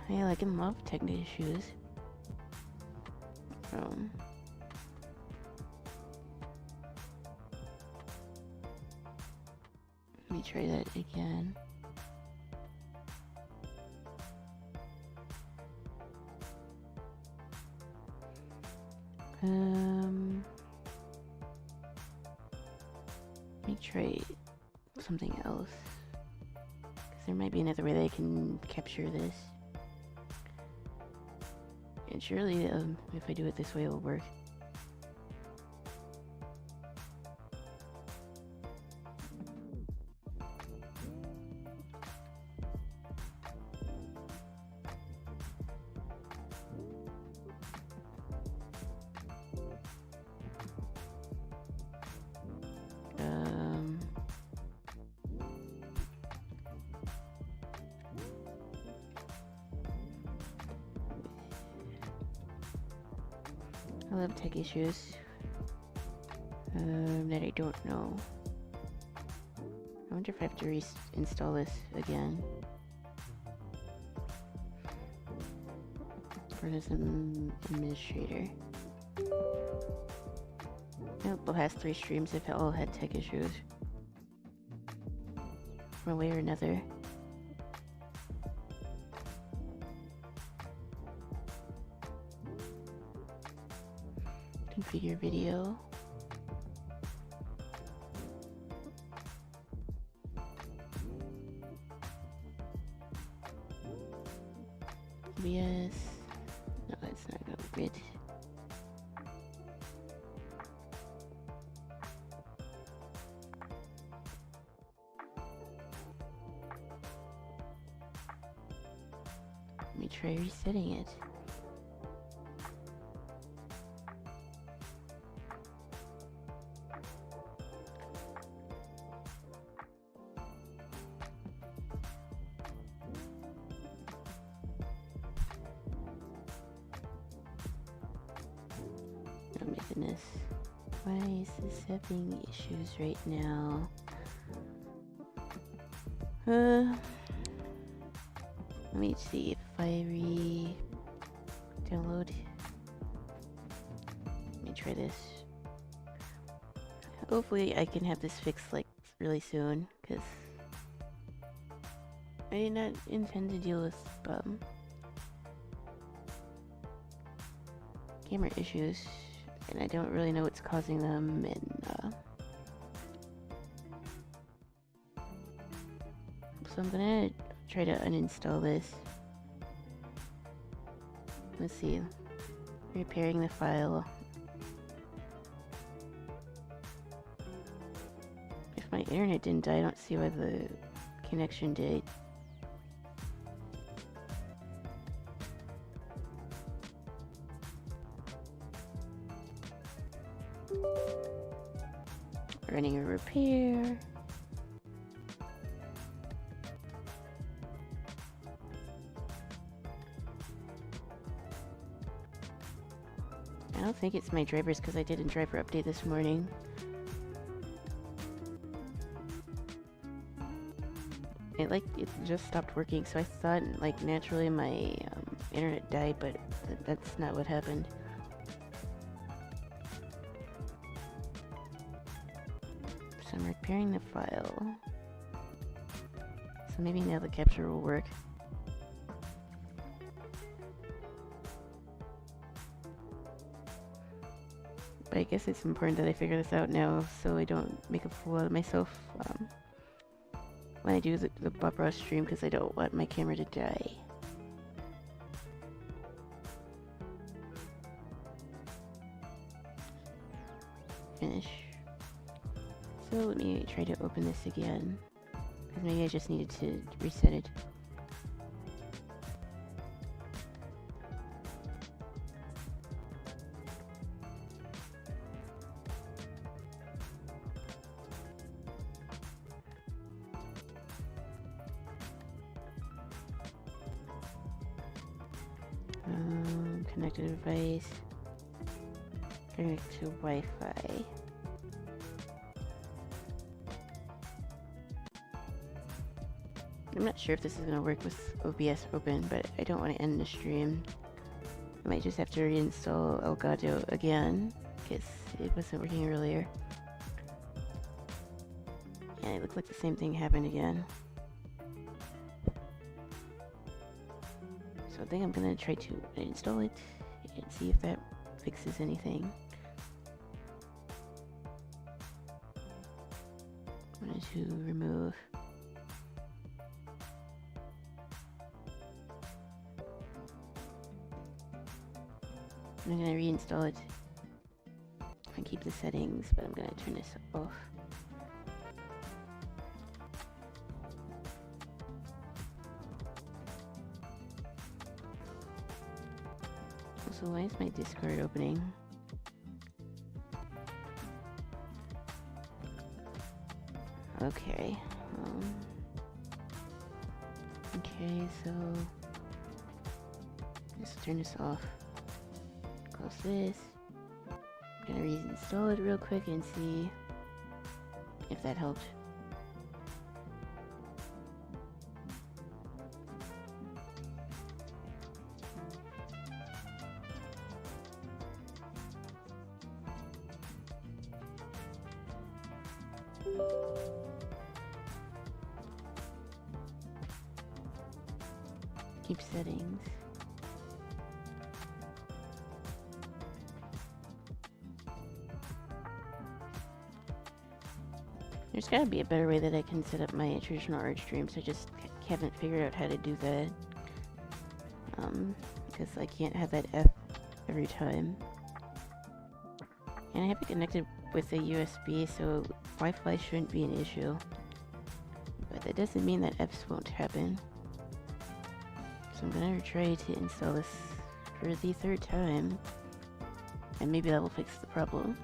I like and love technical issues. Let me try that again. Let me try something else. Because there might be another way that I can capture this. And surely, if I do it this way, it'll work. I'll have tech issues that I don't know. I wonder if I have to reinstall this again. For this administrator. Nope, the past 3 streams have all had tech issues. One way or another. Configure video. OBS. No, that's not gonna be it. Let me try resetting it. Oh my goodness. Why is this having issues right now? Let me see if I download. Let me try this. Hopefully I can have this fixed like really soon, because I did not intend to deal with camera issues, and I don't really know what's causing them, and so I'm gonna try to uninstall this. Let's see. Repairing the file. If my internet didn't die, I don't see why the connection did. Running a repair. I don't think it's my drivers because I did a driver update this morning. It just stopped working, so I thought like naturally my internet died, but that's not what happened. So I'm repairing the file. So maybe now the capture will work. But I guess it's important that I figure this out now so I don't make a fool out of myself when I do the Bob Ross stream, because I don't want my camera to die. Finish. So let me try to open this again, because maybe I just needed to reset it. Connected device. Connect to Wi-Fi. I'm not sure if this is going to work with OBS open, but I don't want to end the stream. I might just have to reinstall Elgato again, because it wasn't working earlier. Yeah, it looked like the same thing happened again. So I think I'm going to try to install it and see if that fixes anything. I'm going to remove. I'm going to reinstall it and keep the settings, but I'm going to turn this off. So why is my Discord opening? Okay. Okay, so let's turn this off. Close this. gonna reinstall it real quick and see if that helped. Keep settings. There's gotta be a better way that I can set up my traditional Restreams. I just haven't figured out how to do that. Because I can't have that F every time. And I have it connected with a USB, so Wi-Fi shouldn't be an issue. But that doesn't mean that Fs won't happen. So I'm gonna try to install this for the third time. And maybe that will fix the problem.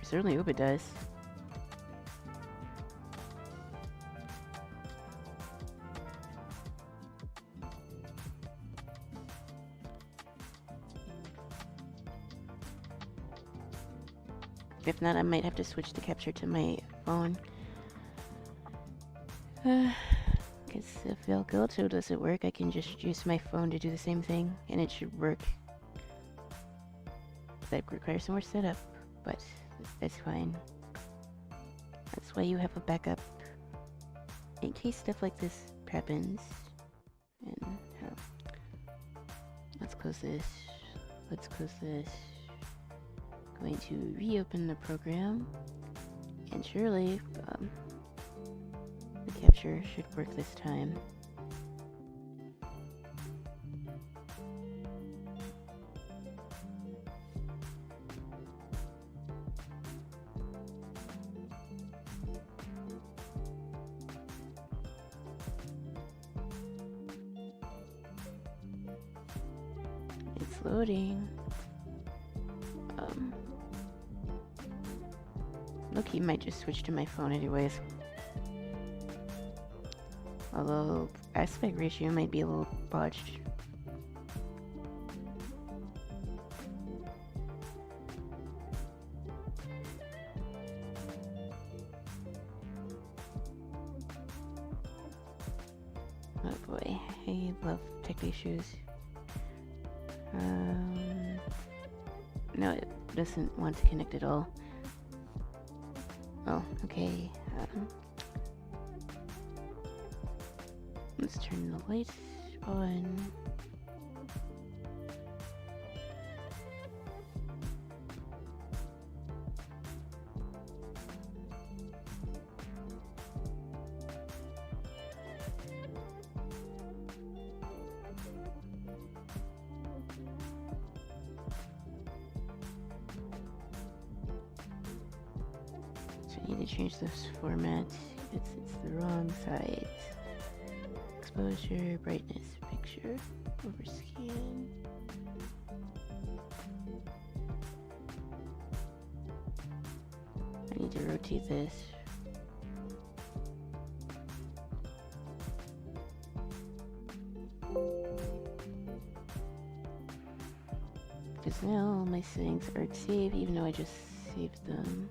I certainly hope it does. If not, I might have to switch the capture to my phone. Because if Elgato doesn't work, I can just use my phone to do the same thing, and it should work. That requires some more setup, but that's fine. That's why you have a backup, in case stuff like this happens. And let's close this. Let's close this. Going to reopen the program, and surely the capture should work this time. It's loading. Loki might just switch to my phone anyways. Although aspect ratio might be a little botched. Oh boy, I love tech issues. No, it doesn't want to connect at all. Oh, okay. Let's turn the lights on. I need to change this format because it's the wrong side. Exposure, brightness, picture, overscan. I need to rotate this. Because now my settings aren't saved even though I just saved them.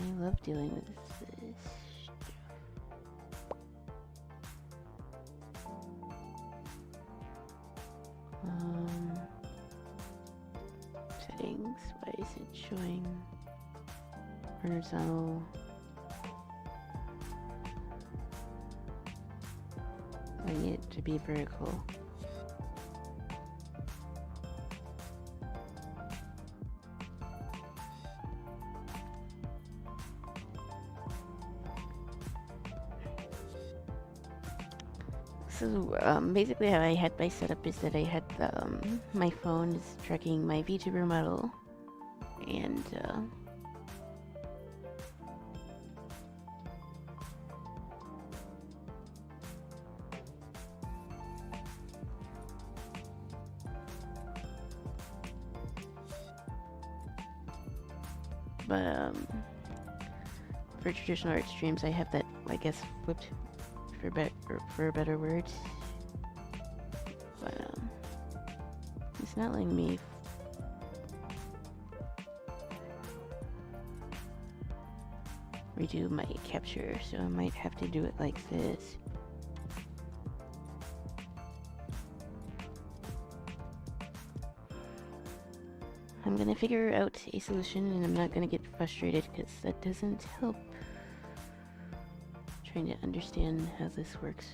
I love dealing with this stuff. Settings, why is it showing horizontal? I need it to be vertical. So basically how I had my setup is that I had my phone is tracking my VTuber model, and But for traditional art streams, I have that, I guess, flipped for better words. But it's not letting me redo my capture, so I might have to do it like this. I'm gonna figure out a solution, and I'm not gonna get frustrated because that doesn't help. Trying to understand how this works.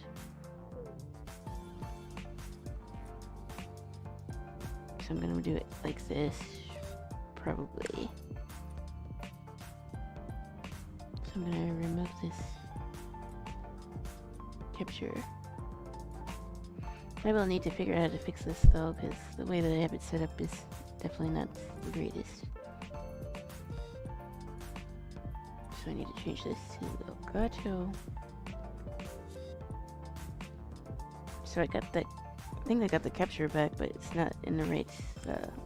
So I'm gonna do it like this, probably. So I'm gonna remove this capture. I will need to figure out how to fix this though, because the way that I have it set up is definitely not the greatest. So I need to change this to Elgato. So I got that, I think I got the capture back, but it's not in the right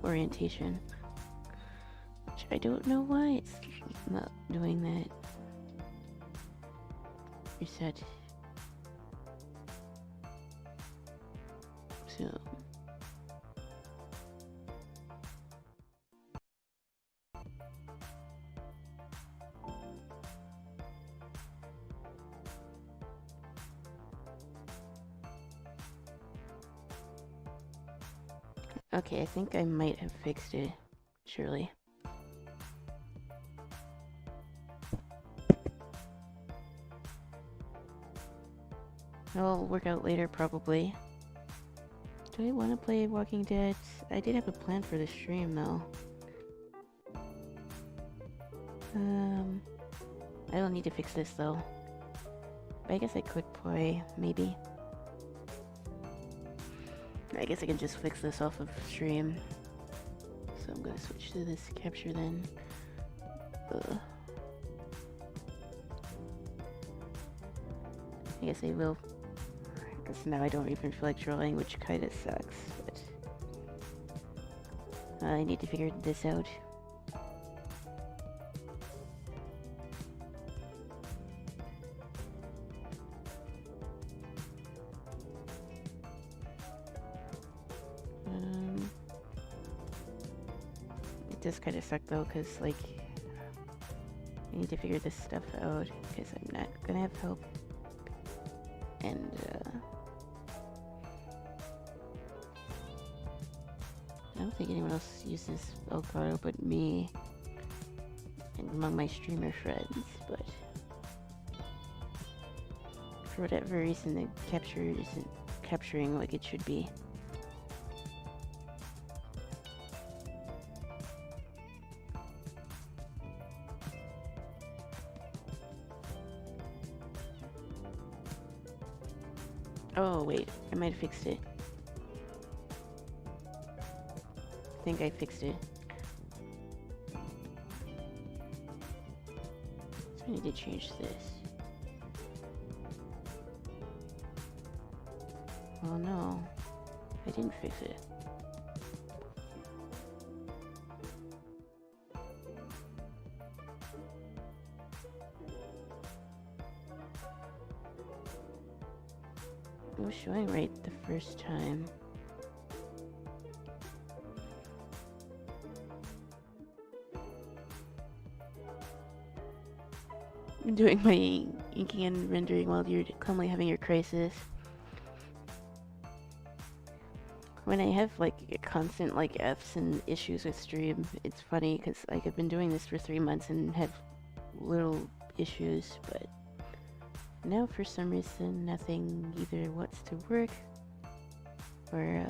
orientation. Which I don't know why it's not doing that. Reset. So okay, I think I might have fixed it, surely. It'll work out later, probably. Do I want to play Walking Dead? I did have a plan for the stream, though. I will need to fix this, though. But I guess I could play, maybe. I guess I can just fix this off of stream. So I'm gonna switch to this capture then. I guess I will. Because now I don't even feel like drawing, which kind of sucks. But I need to figure this out. It does kind of suck though, because like I need to figure this stuff out because I'm not gonna have help. And I don't think anyone else uses Elgato but me and among my streamer friends, but for whatever reason the capture isn't capturing like it should be. Oh wait, I might have fixed it. I think I fixed it. So I need to change this. Oh no, I didn't fix it. It was showing right the first time. I'm doing my inking and rendering while you're calmly having your crisis. When I have like a constant like F's and issues with stream, it's funny because like I've been doing this for 3 months and have little issues, but now for some reason nothing either wants to work or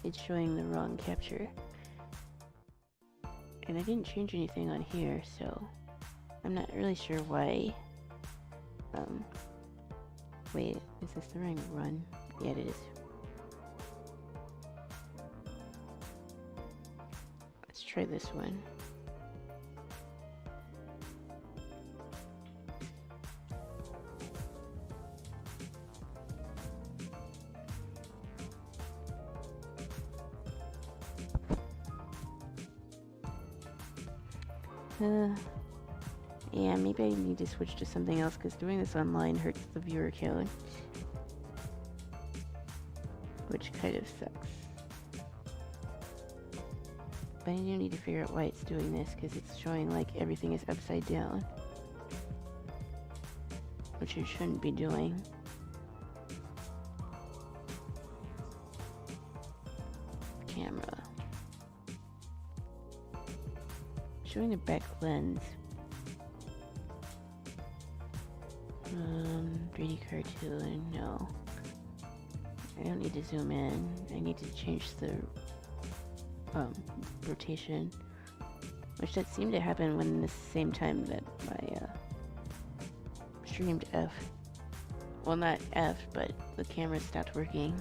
it's showing the wrong capture. And I didn't change anything on here, so I'm not really sure why. Wait, is this the right run? Yeah, it is. Let's try this one. Yeah, maybe I need to switch to something else because doing this online hurts the viewer count, which kind of sucks. But I do need to figure out why it's doing this because it's showing like everything is upside down, which it shouldn't be doing. Camera. Showing the back lens. 3D cartoon, no. I don't need to zoom in. I need to change the rotation, which that seemed to happen when the same time that my streamed F. Well, not F, but the camera stopped working.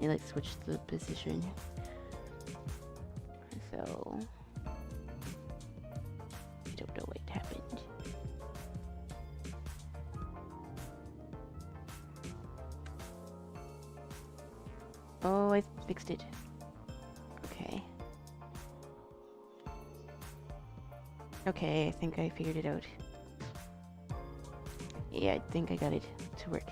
It like switched the position. So I don't know what happened. Oh, I fixed it. Okay. Okay, I think I figured it out. Yeah, I think I got it to work.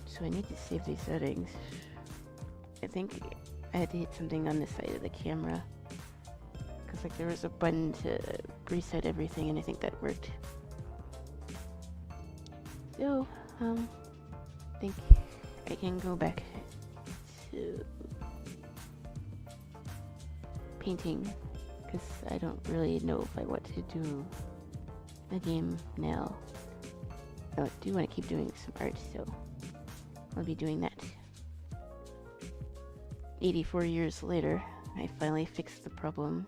So I need to save these settings. I think I had to hit something on the side of the camera. Because like there was a button to reset everything and I think that worked. So, I think I can go back to painting because I don't really know if I want to do the game now. I do want to keep doing some art, so I'll be doing that. 84 years later, I finally fixed the problem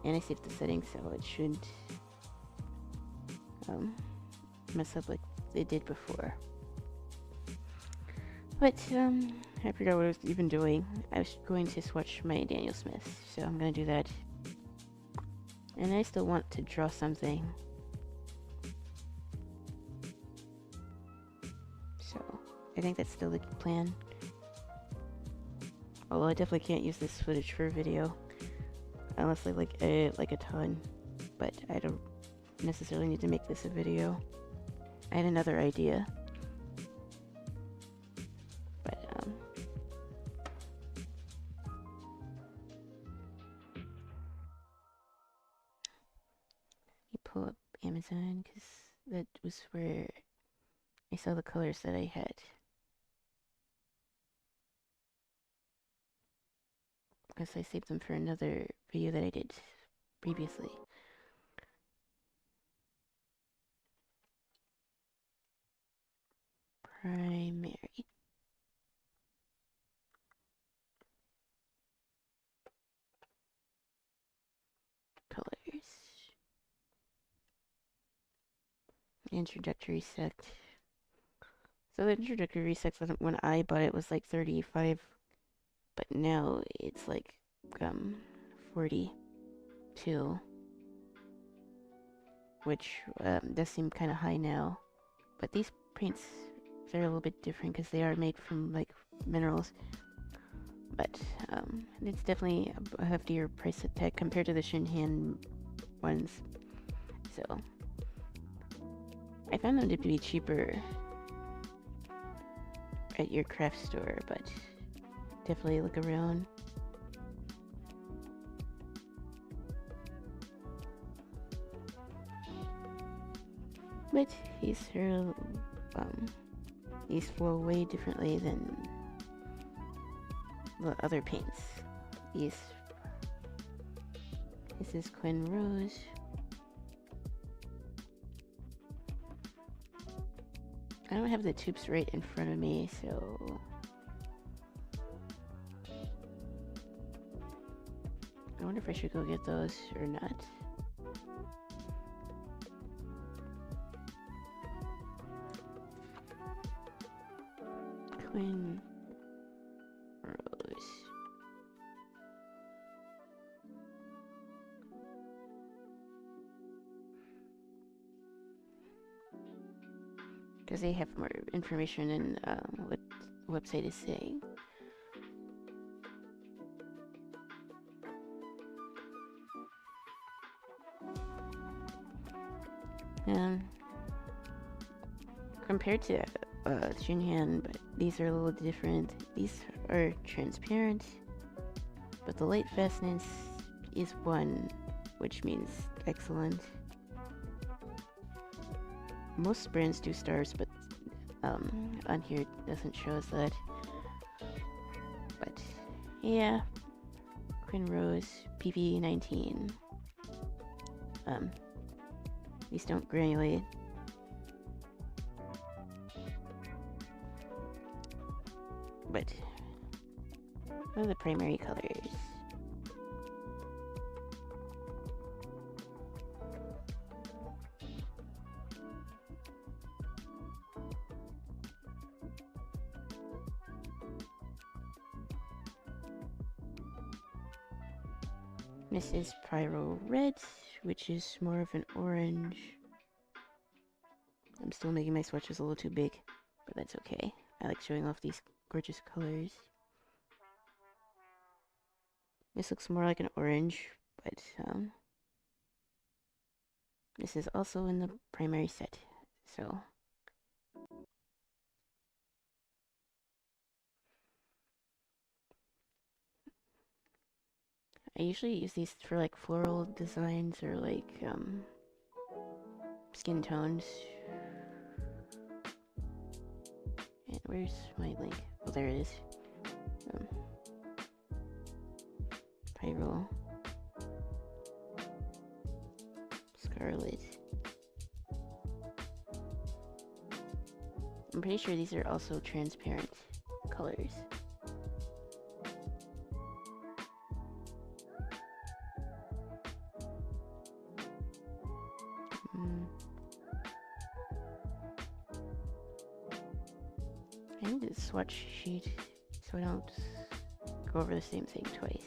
and I saved the settings so it shouldn't mess up like they did before. But I forgot what I was even doing. I was going to swatch my Daniel Smith, so I'm gonna do that. And I still want to draw something. So I think that's still the plan. Although I definitely can't use this footage for a video unless I like a ton. But I don't necessarily need to make this a video. I had another idea. But you pull up Amazon because that was where I saw the colors that I had. Because I saved them for another video that I did previously. Primary. Colors. Introductory set. So the introductory set when I bought it was like 35, but now it's like 42, which does seem kind of high now. But these paints, they're a little bit different because they are made from like minerals. But it's definitely a heftier price tag compared to the Shinhan ones. So I found them to be cheaper at your craft store, but definitely look around. But these flow way differently than the other paints. This is Quinn Rose. I don't have the tubes right in front of me, so I wonder if I should go get those or not. Quinn Rose. Because they have more information in what the website is saying. Um, compared to Xinjiang, but these are a little different. These are transparent, but the light fastness is 1, which means excellent. Most brands do stars, but on here it doesn't show us that. But yeah, Quinn Rose PP19. These don't granulate. But what are the primary colors? This is Pyro Red, which is more of an orange. I'm still making my swatches a little too big, but that's okay. I like showing off these gorgeous colors. This looks more like an orange, but this is also in the primary set, so. I usually use these for like floral designs or like skin tones. And where's my link? Oh, there it is. Pyro. Scarlet. I'm pretty sure these are also transparent colors. I need a swatch sheet so I don't go over the same thing twice.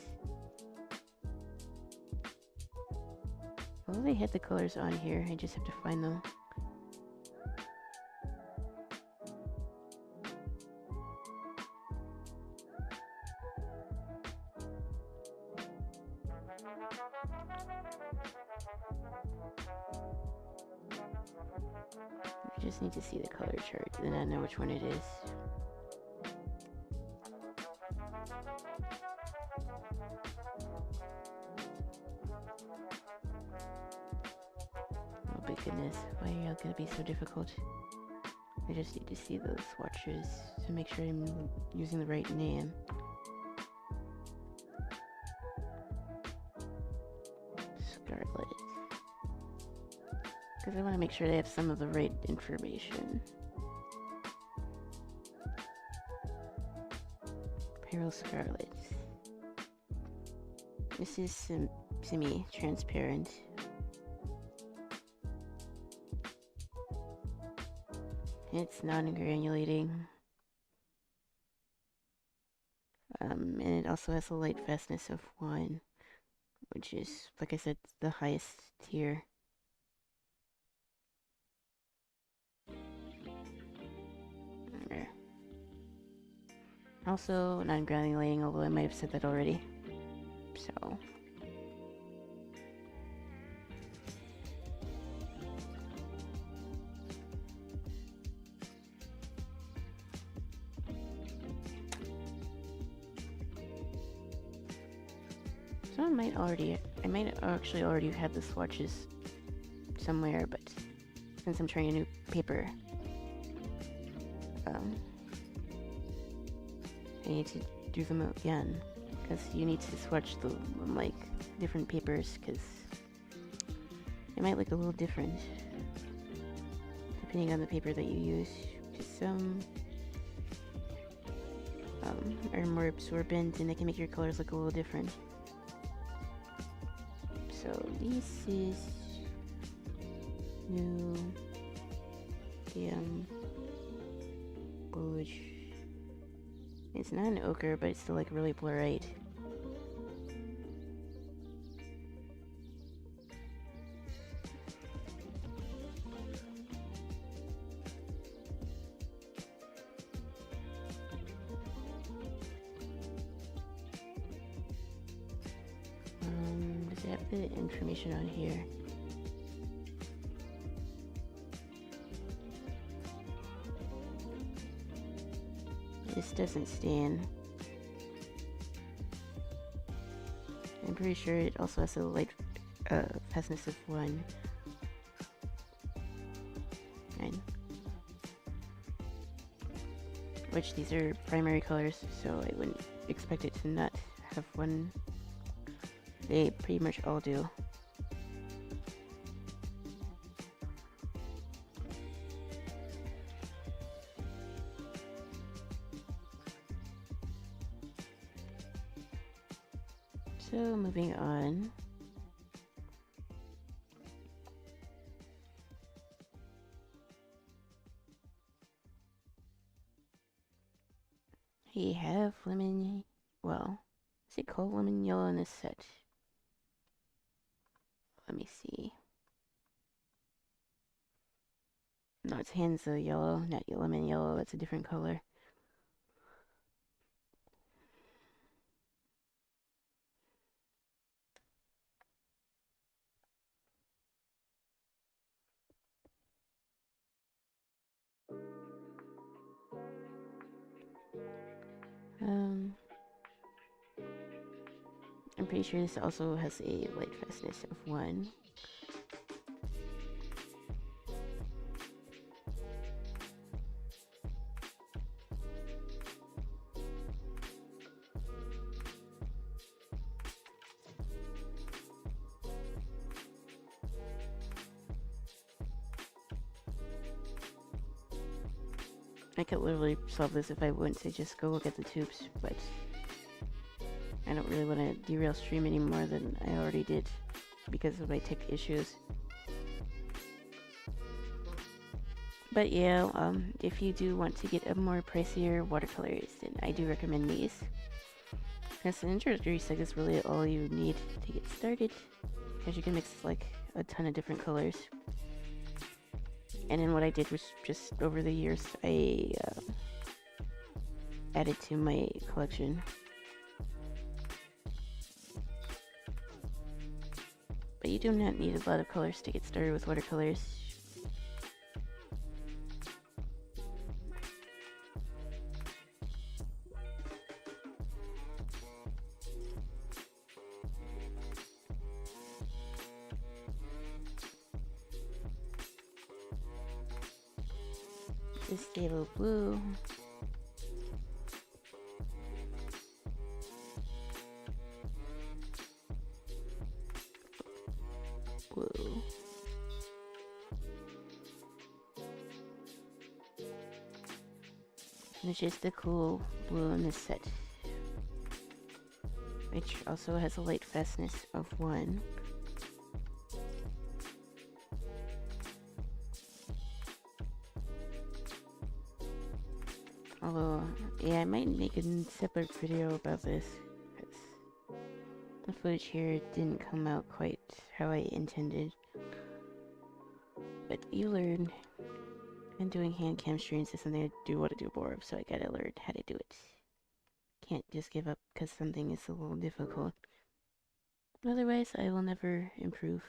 Well, they had the colors on here, I just have to find them. I just need to see the color chart, then I know which one it is. Oh big goodness, why are y'all gonna be so difficult? I just need to see those swatches to make sure I'm using the right name. Scarlet. Because I want to make sure they have some of the right information. Pearl Scarlet. This is semi-transparent. It's non-granulating. And it also has a light fastness of 1, which is, like I said, the highest tier. There. Also non-granulating, although I might have said that already. So. Someone might already, I might actually already have the swatches somewhere, but since I'm trying a new paper, I need to do them again, because you need to swatch the, like, different papers, because it might look a little different, depending on the paper that you use. Some are more absorbent, and they can make your colors look a little different. So this is new Bluish. It's not an ochre, but it's still like really blurry. Does it have the information on here? This doesn't stand. I'm pretty sure it also has a light fastness of 1. And which these are primary colors, so I wouldn't expect it to not have 1. They pretty much all do. So moving on. We have lemon, well, is it called lemon yellow in this set? Let me see. No, it's Hansa yellow, not lemon yellow, that's a different color. I'm pretty sure this also has a light fastness of 1. I could literally solve this if I went to just go look at the tubes, but I don't really want to derail stream any more than I already did because of my tech issues. But yeah, if you do want to get a more pricier watercolors, then I do recommend these. Because the introductory set is really all you need to get started, because you can mix like a ton of different colors. And then what I did was just over the years, I added to my collection. But you do not need a lot of colors to get started with watercolors. This yellow blue. Blue. Which is the cool blue in this set. Which also has a light fastness of 1. Although, yeah, I might make a separate video about this, because the footage here didn't come out quite how I intended. But you learn, and doing hand cam streams is something I do want to do more of, so I gotta learn how to do it. Can't just give up because something is a little difficult. Otherwise, I will never improve.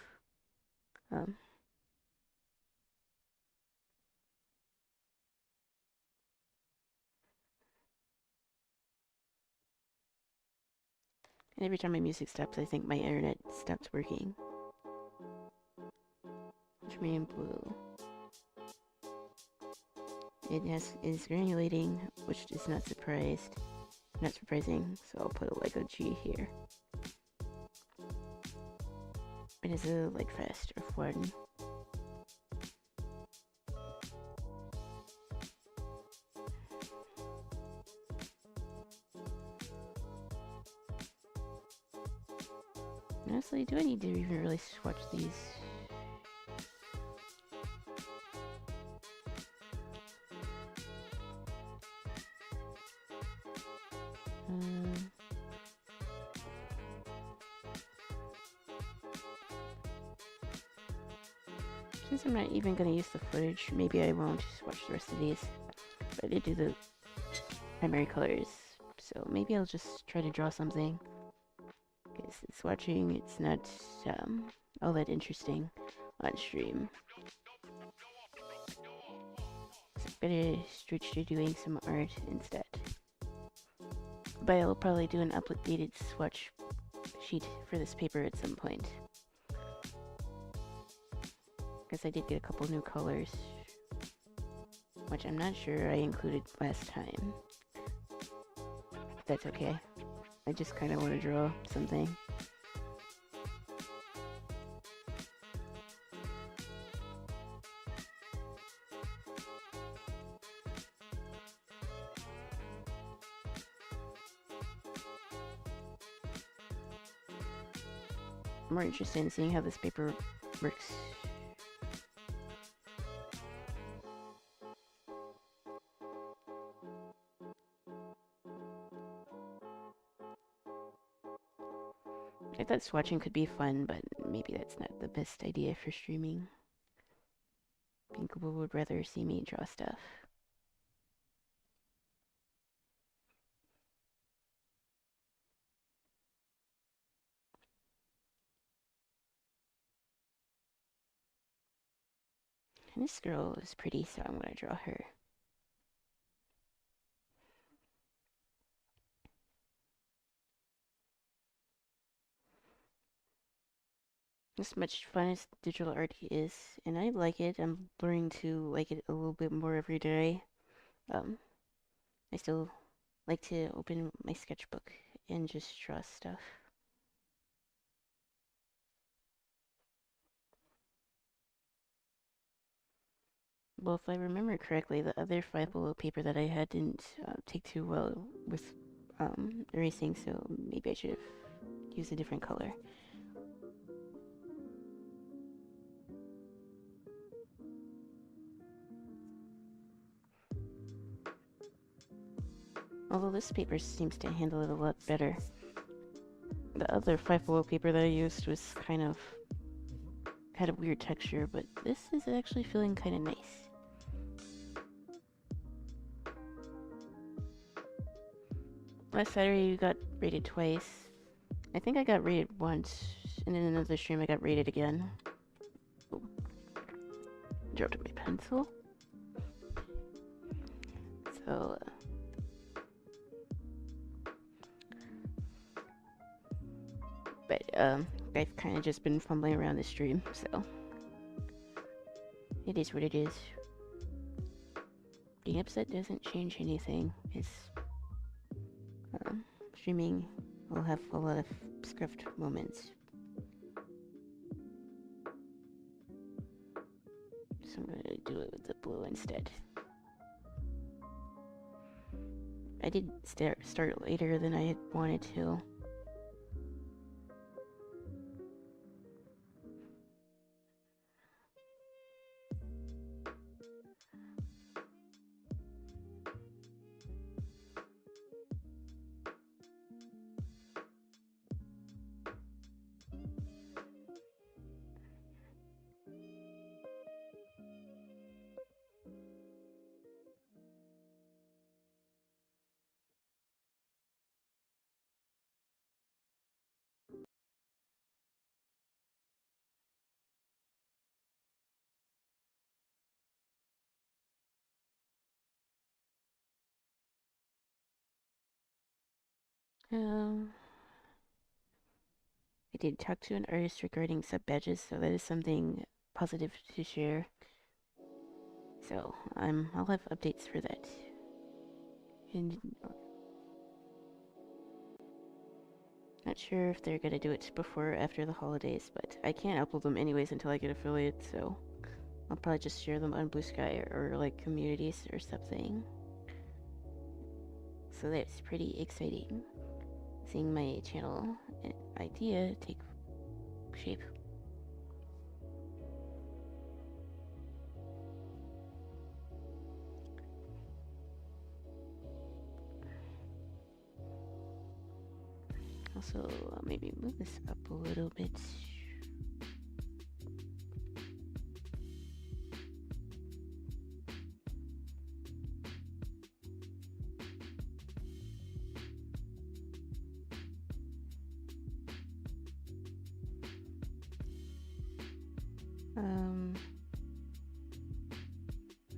And every time my music stops, I think my internet stops working. Ultramarine blue. It is granulating, which is not surprising, so I'll put like a G here. It is a light fast of 1. Honestly, do I need to even really swatch these? Since I'm not even going to use the footage, maybe I won't swatch the rest of these. But I did do the primary colors, so maybe I'll just try to draw something. Because swatching, it's not all that interesting on stream. So I'm gonna switch to doing some art instead. But I'll probably do an updated swatch sheet for this paper at some point. Because I did get a couple new colors, which I'm not sure I included last time. That's okay. I just kind of want to draw something. I'm more interested in seeing how this paper works. I thought swatching could be fun, but maybe that's not the best idea for streaming. People would rather see me draw stuff. And this girl is pretty, so I'm gonna draw her. As much fun as digital art is, and I like it. I'm learning to like it a little bit more every day. I still like to open my sketchbook and just draw stuff. Well, if I remember correctly, the other 5 below paper that I had didn't take too well with erasing, so maybe I should have used a different color. Although this paper seems to handle it a lot better. The other 5 below paper that I used was had a weird texture, but this is actually feeling kind of nice. Last Saturday you got rated twice. I think I got rated once, and in another stream I got rated again. Oh. Dropped my pencil. So, but I've kind of just been fumbling around the stream, so it is what it is. Being upset doesn't change anything. It's streaming will have a lot of scuffed moments. So I'm gonna do it with the blue instead. I did start later than I had wanted to. I did talk to an artist regarding sub badges, so that is something positive to share. So I'll have updates for that. And not sure if they're gonna do it before or after the holidays, but I can't upload them anyways until I get affiliate, so I'll probably just share them on bluesky or like communities or something. So that's pretty exciting. Seeing my channel idea take shape. Also, maybe move this up a little bit.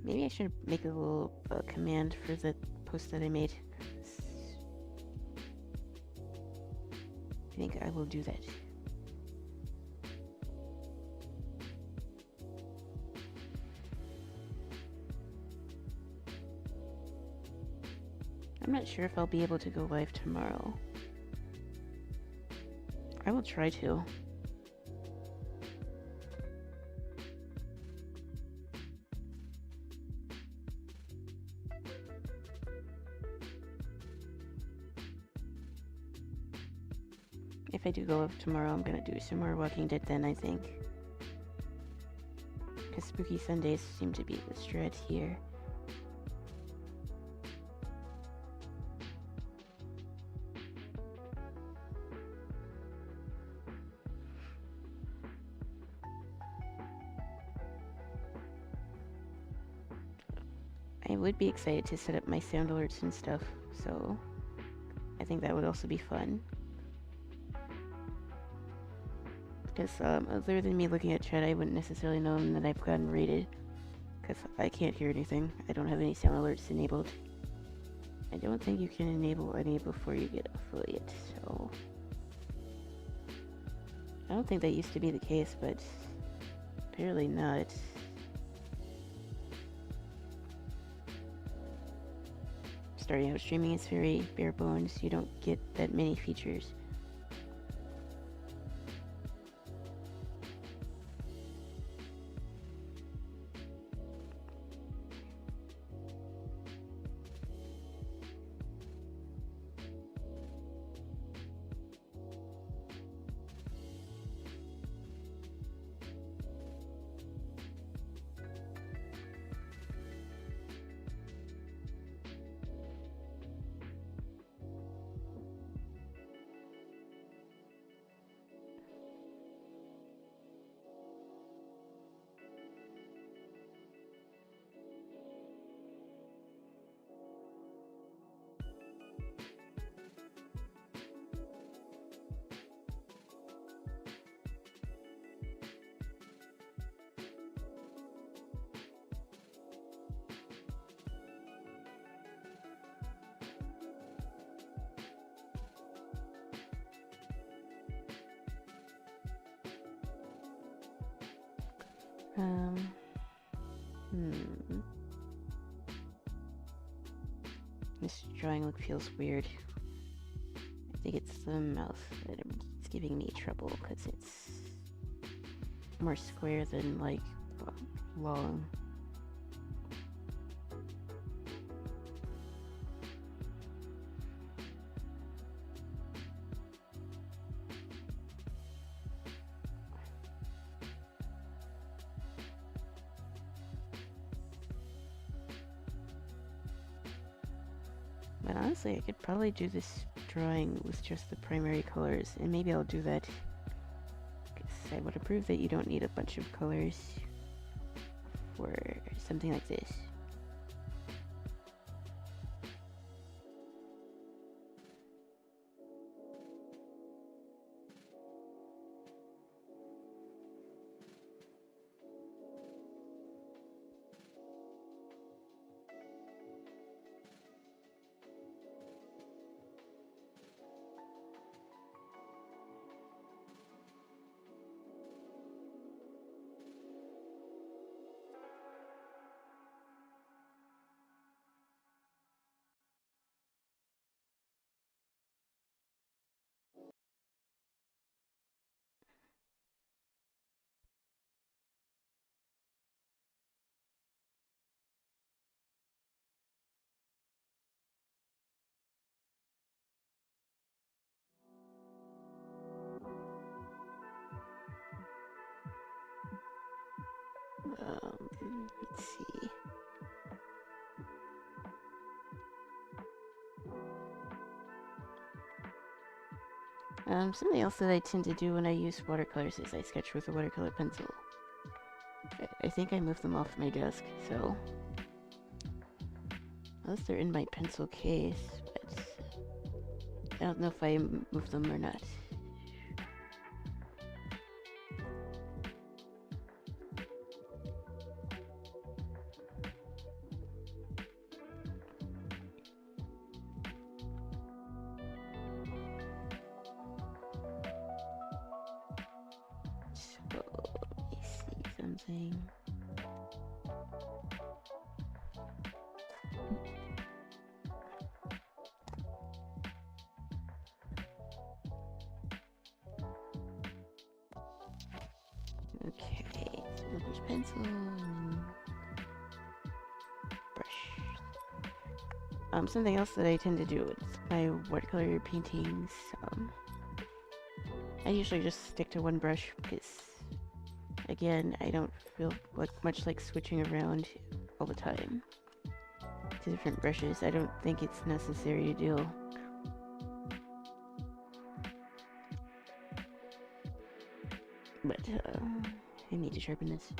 Maybe I should make a little command for the post that I made. think I will do that. I'm not sure if I'll be able to go live tomorrow. I will try to. If I do go live tomorrow, I'm gonna do some more Walking Dead then, I think. Because Spooky Sundays seem to be the strat here. I would be excited to set up my sound alerts and stuff, so I think that would also be fun. Because other than me looking at chat, I wouldn't necessarily know that I've gotten rated. Because I can't hear anything. I don't have any sound alerts enabled. I don't think you can enable any before you get affiliate, so... I don't think that used to be the case, but apparently not. Starting out streaming is very bare bones. You don't get that many features. This drawing look feels weird. I think it's the mouth that it's giving me trouble because it's more square than like long. But honestly, I could probably do this drawing with just the primary colors, and maybe I'll do that because I want to prove that you don't need a bunch of colors for something like this. Let's see. Something else that I tend to do when I use watercolors is I sketch with a watercolor pencil. I think I moved them off my desk, so... Unless they're in my pencil case, but... I don't know if I moved them or not. something. Okay, so there's pencil and brush. Something else that I tend to do with my watercolor paintings, I usually just stick to one brush because, again, I don't feel much like switching around all the time to different brushes. I don't think it's necessary to do. But, I need to sharpen this.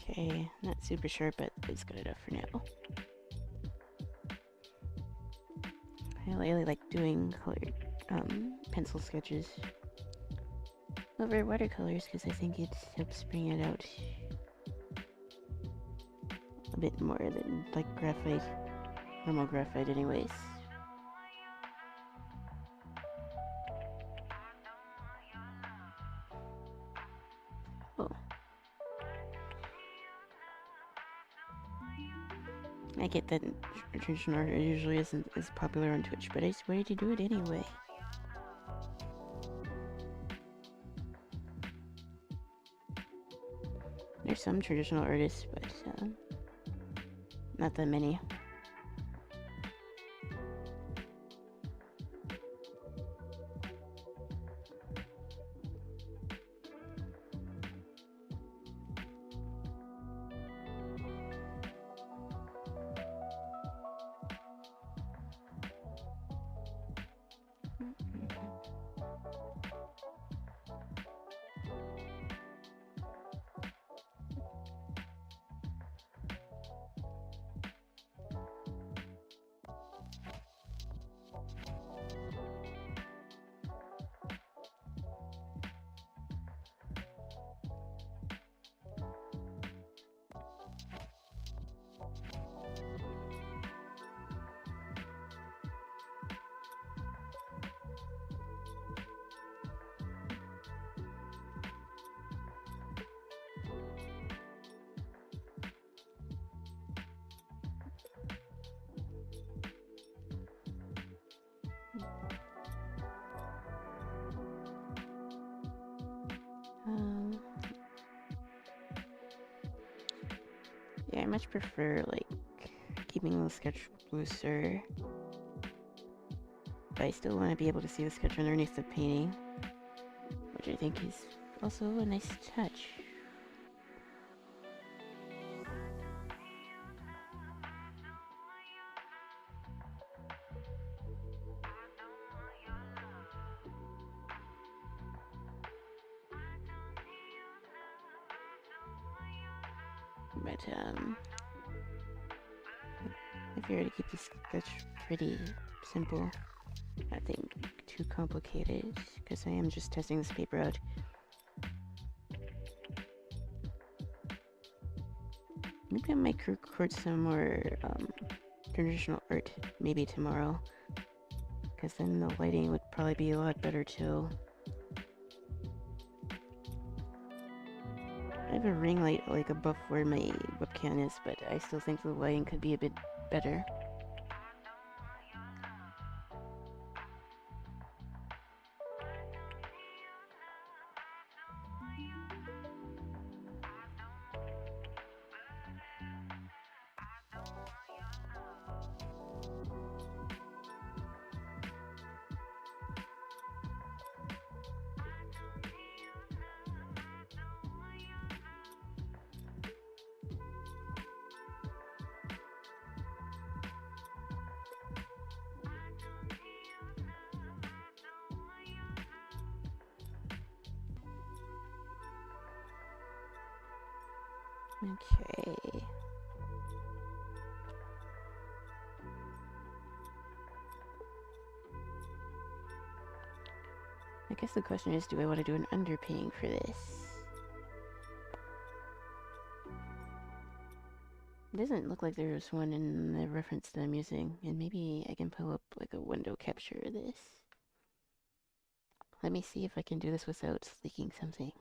Okay, not super sharp, but it's good enough for now. I really like doing colored pencil sketches over watercolors because I think it helps bring it out a bit more than like graphite, normal graphite anyways. Oh. I get that traditional art usually isn't as popular on Twitch, but I swear to do it anyway. There's some traditional artists, but not that many. Yeah, I much prefer like keeping the sketch looser, but I still want to be able to see the sketch underneath the painting, which I think is also a nice touch. But if you were to keep the sketch pretty simple, nothing too complicated, because I am just testing this paper out. Maybe I might record some more traditional art maybe tomorrow, because then the lighting would probably be a lot better too. I have a ring light like above where my webcam is, but I still think the lighting could be a bit better. Okay. I guess the question is, do I want to do an underpainting for this? It doesn't look like there's one in the reference that I'm using, and maybe I can pull up like a window capture of this. Let me see if I can do this without leaking something.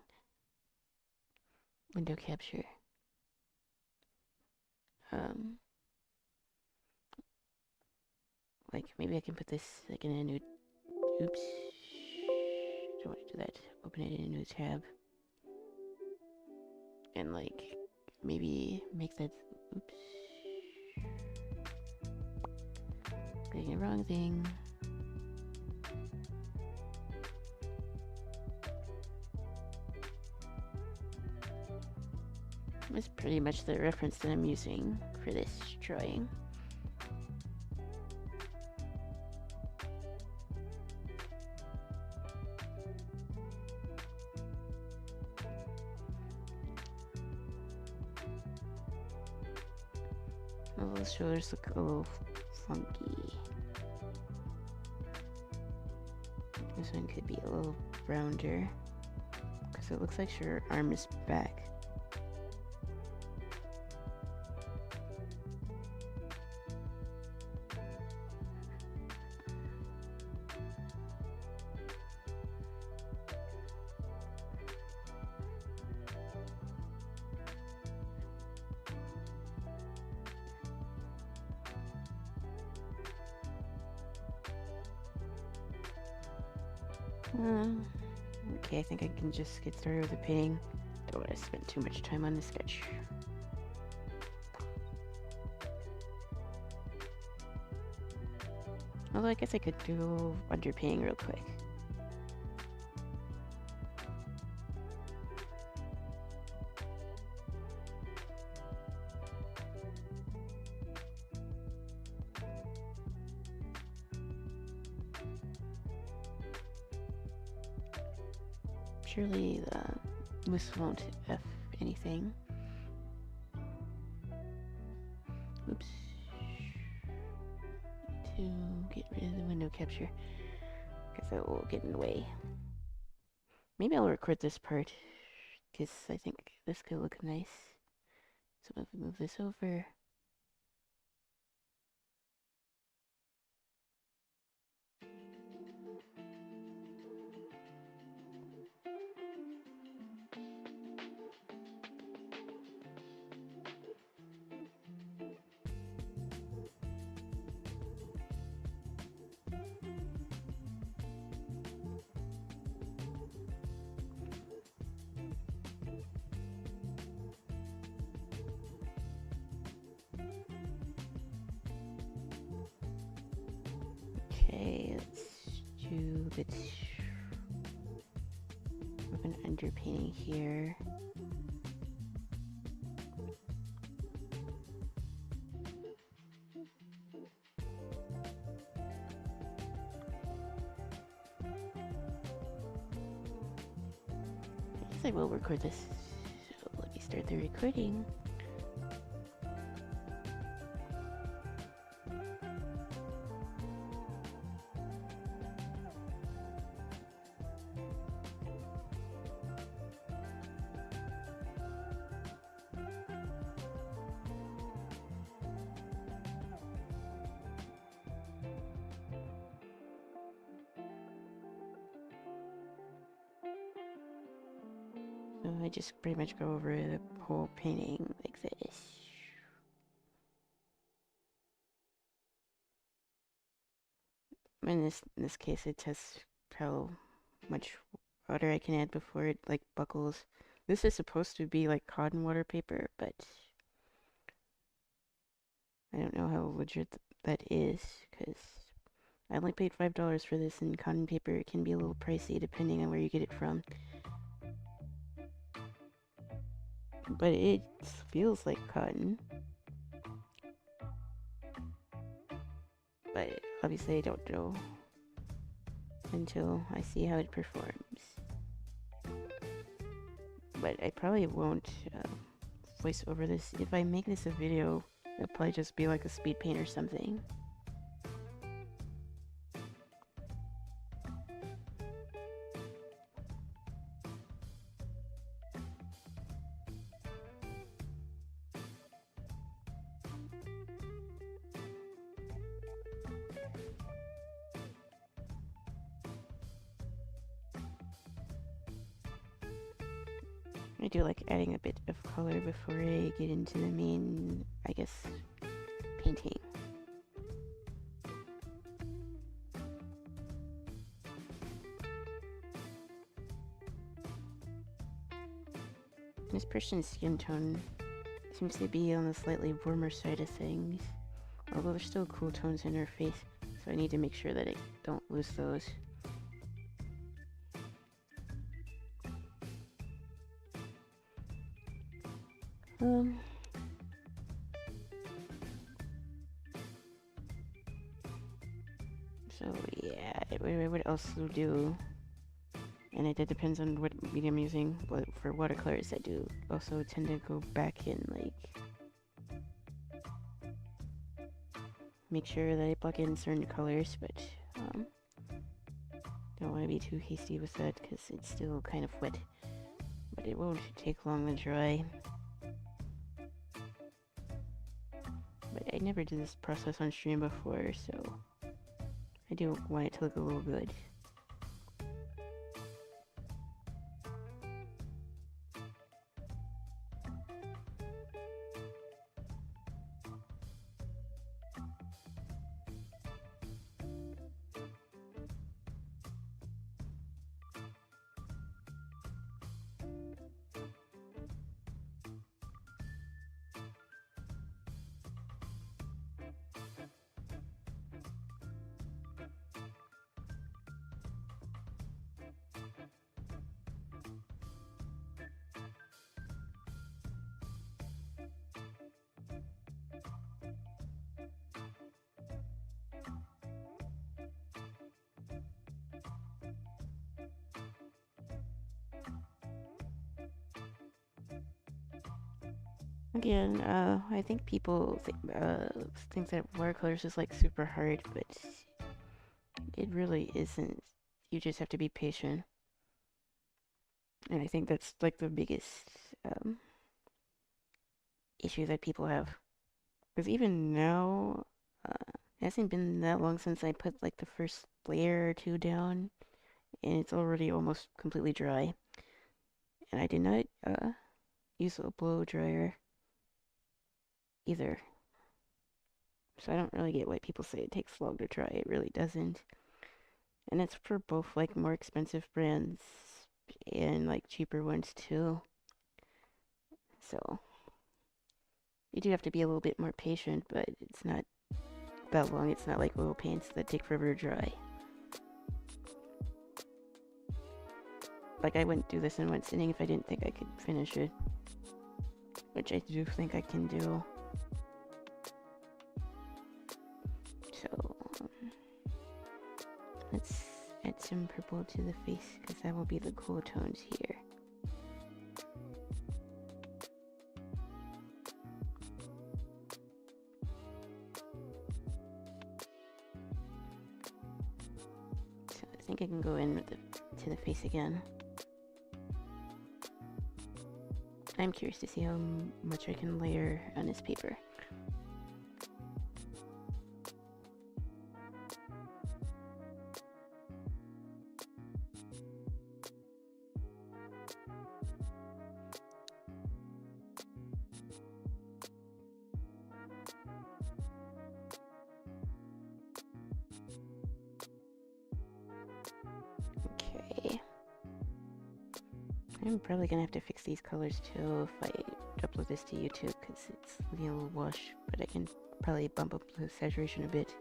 Window capture. Like maybe I can put this like in a new, oops, don't want to do that. Open it in a new tab. And like maybe make that, oops, doing the wrong thing. That's pretty much the reference that I'm using for this drawing. All those shoulders look a little funky. This one could be a little rounder, because it looks like her arm is back. Okay, I think I can just get started with the painting. Don't want to spend too much time on the sketch. Although I guess I could do underpainting real quick. Surely the moose won't F anything. Oops. To get rid of the window capture, because that will get in the way. Maybe I'll record this part, because I think this could look nice. So if we move this over. Okay, let's do a bit of an underpainting here. I guess I will record this. So let me start the recording. So I just pretty much go over the whole painting like this. In this case, it tests how much water I can add before it like buckles. This is supposed to be like cotton water paper, but I don't know how legit that is, because I only paid $5 for this, and cotton paper can be a little pricey depending on where you get it from. But it feels like cotton. But obviously I don't know until I see how it performs. But I probably won't voice over this. If I make this a video, it'll probably just be like a speed paint or something. I do like adding a bit of color before I get into the main, I guess, painting. This person's skin tone seems to be on the slightly warmer side of things, although there's still cool tones in her face, so I need to make sure that I don't lose those. So yeah, what else to do? And it depends on what medium I'm using. But for watercolors, I do also tend to go back and like make sure that I plug in certain colors, but don't want to be too hasty with that because it's still kind of wet. But it won't take long to dry. But I never did this process on stream before, so I do want it to look a little good. Again, I think people think that watercolors is like super hard, but it really isn't. You just have to be patient. And I think that's like the biggest issue that people have. Because even now, it hasn't been that long since I put like the first layer or two down, and it's already almost completely dry. And I did not use a blow dryer either. So I don't really get why people say it takes long to dry. It really doesn't. And it's for both like more expensive brands and like cheaper ones too. So you do have to be a little bit more patient, but it's not that long. It's not like oil paints that take forever to dry. Like I wouldn't do this in one sitting if I didn't think I could finish it, which I do think I can do. So let's add some purple to the face because that will be the cool tones here. So I think I can go in with to the face again. I'm curious to see how much I can layer on this paper. Okay. I'm probably gonna have to fix these colors too if I upload this to YouTube because it's looking a little wash, but I can probably bump up the saturation a bit.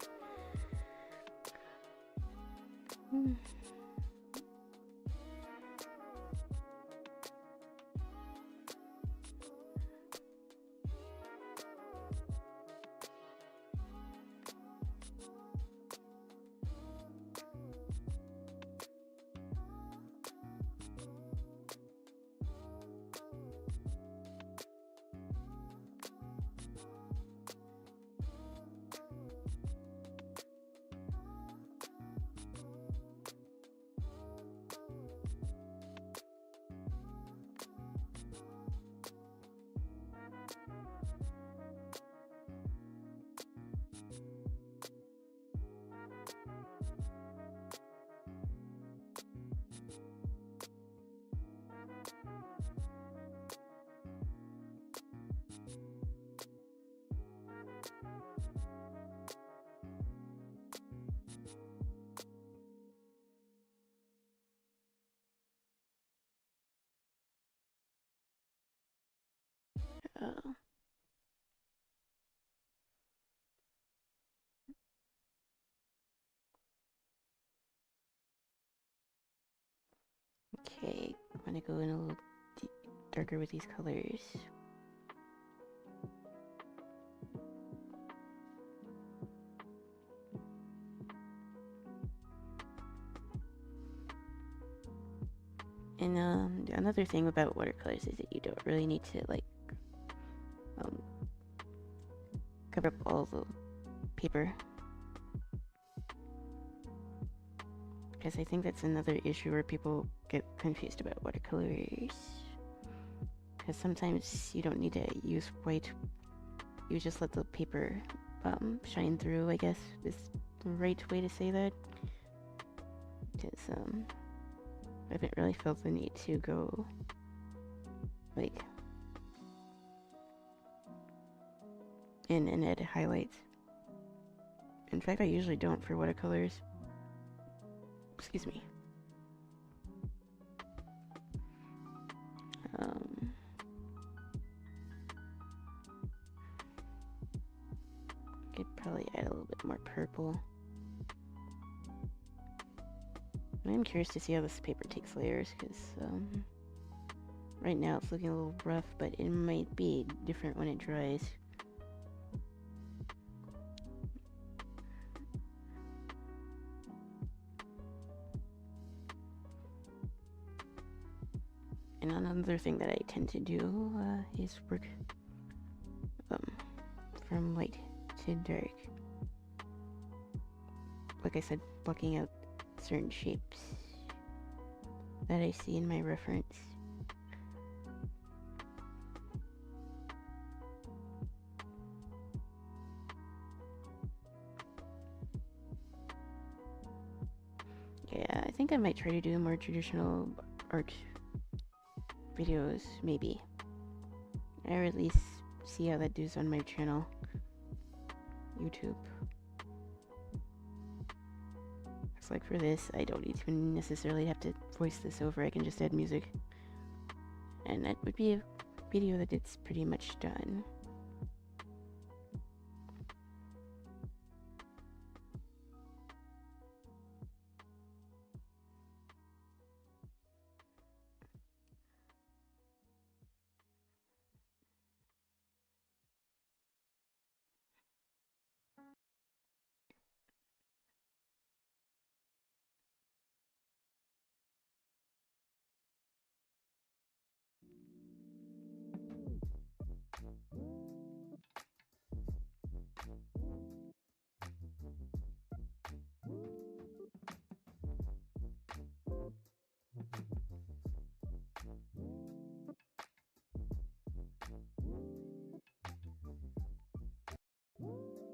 Okay, I'm gonna go in a little darker with these colors. And another thing about watercolors is that you don't really need to like cover up all the paper, because I think that's another issue where people get confused about watercolors. Because sometimes you don't need to use white, you just let the paper shine through, I guess is the right way to say that. Because I haven't really felt the need to go like in and add highlights. In fact, I usually don't for watercolors. Excuse me. Could probably add a little bit more purple. I'm curious to see how this paper takes layers, because right now it's looking a little rough, but it might be different when it dries. And another thing that I tend to do is work from light to dark. Like I said, blocking out certain shapes that I see in my reference. Yeah, I think I might try to do more traditional art videos, maybe. Or at least see how that does on my channel, YouTube. It's like for this, I don't even necessarily have to voice this over, I can just add music. And that would be a video that it's pretty much done.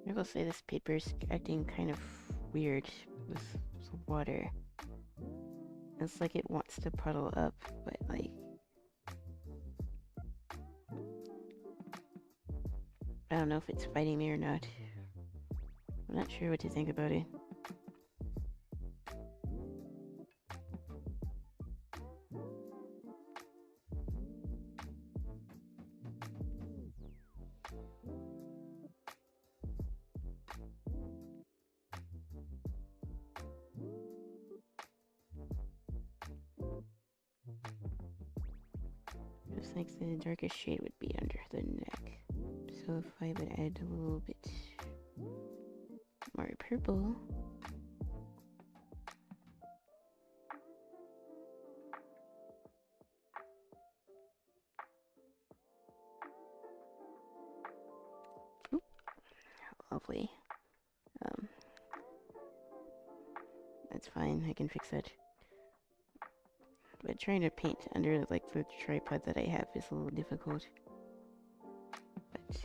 I will say this paper's acting kind of weird with the water. It's like it wants to puddle up, but like... I don't know if it's fighting me or not. I'm not sure what to think about it. Looks like the darkest shade would be under the neck. So if I would add a little bit more purple. Oop, lovely. That's fine, I can fix it. But trying to paint under like the tripod that I have is a little difficult. But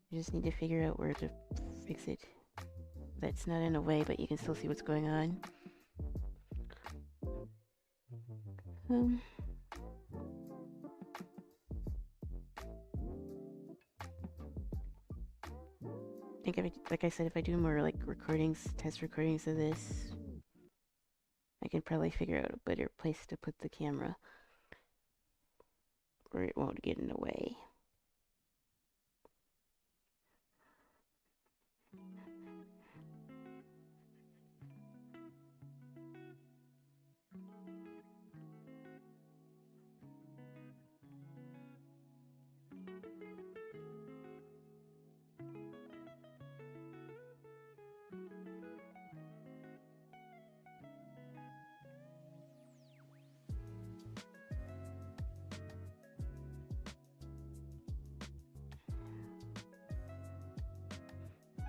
you just need to figure out where to fix it. That's not in a way, but you can still see what's going on. I think like I said, if I do more like recordings, test recordings of this, I can probably figure out a better place to put the camera. where it won't get in the way.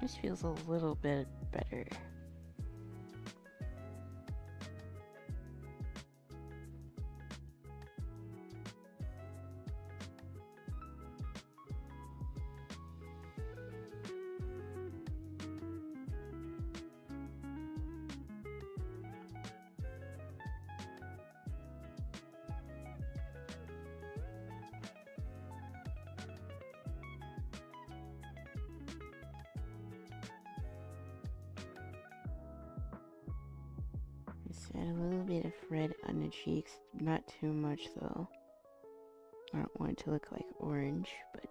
This feels a little bit better. Just add a little bit of red on the cheeks, not too much though. I don't want it to look like orange, but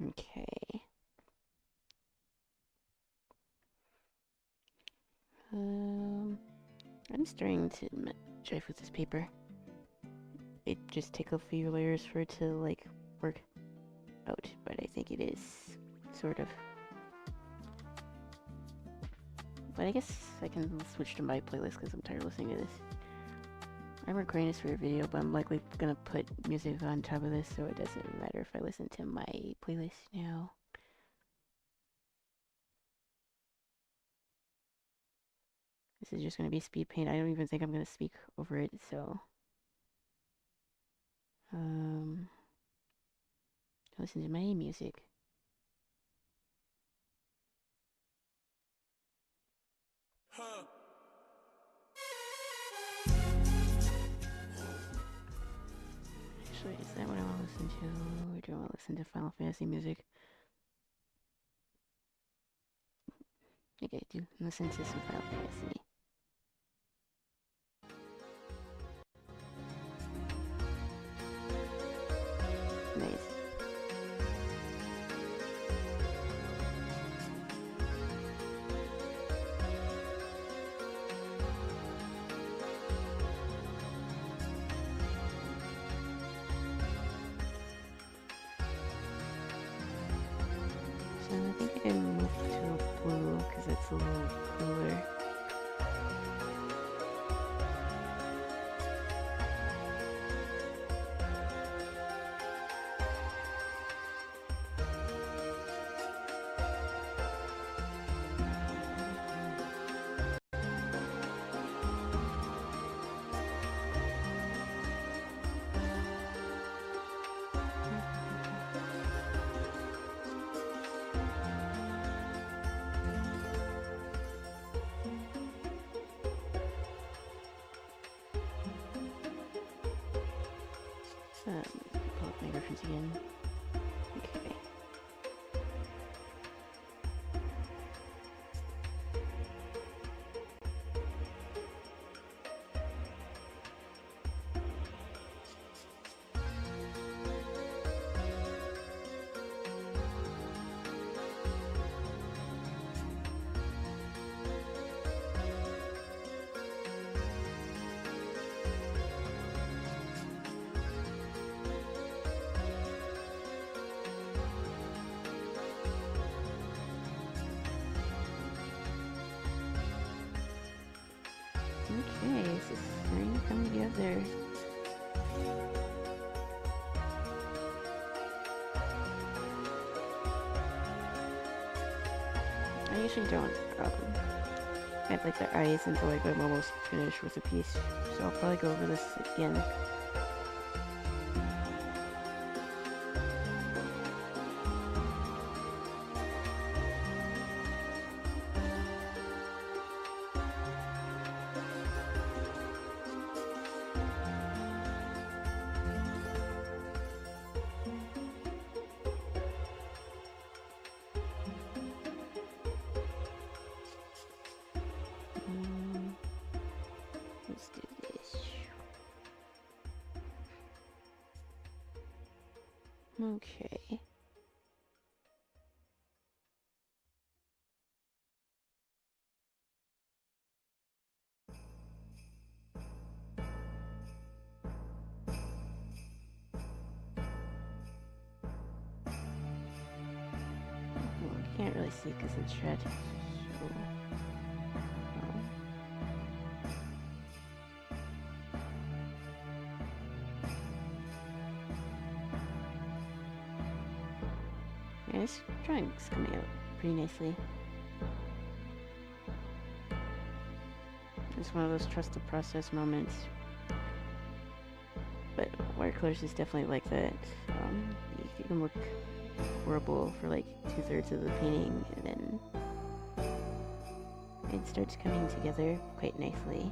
okay. I'm starting to jive with this paper. It just take a few layers for it to like work out, but I think it is sort of. But I guess I can switch to my playlist because I'm tired of listening to this. I'm recording this for a video, but I'm likely gonna put music on top of this, so it doesn't matter if I listen to my playlist now. This is just gonna be speed paint. I don't even think I'm gonna speak over it, so listen to my music. Actually, is that what I want to listen to? Or do I want to listen to Final Fantasy music? Okay, do listen to some Final Fantasy. Nice. So I think I can move to a blue because it's a little cooler. Pull up my reference again. Okay. there. I usually don't have like the eyes until like I'm almost finished with a piece, so I'll probably go over this again. Let's do this. Okay. Well, I can't really see because it's red. So, yeah, this drawing's coming out pretty nicely. It's one of those trust the process moments. But watercolors is definitely like that. You can look horrible for like 2/3 of the painting, and then it starts coming together quite nicely.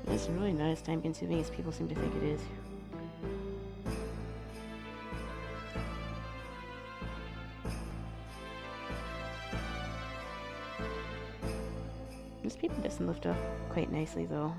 It's really not as time consuming as people seem to think it is. This paper doesn't lift up quite nicely though.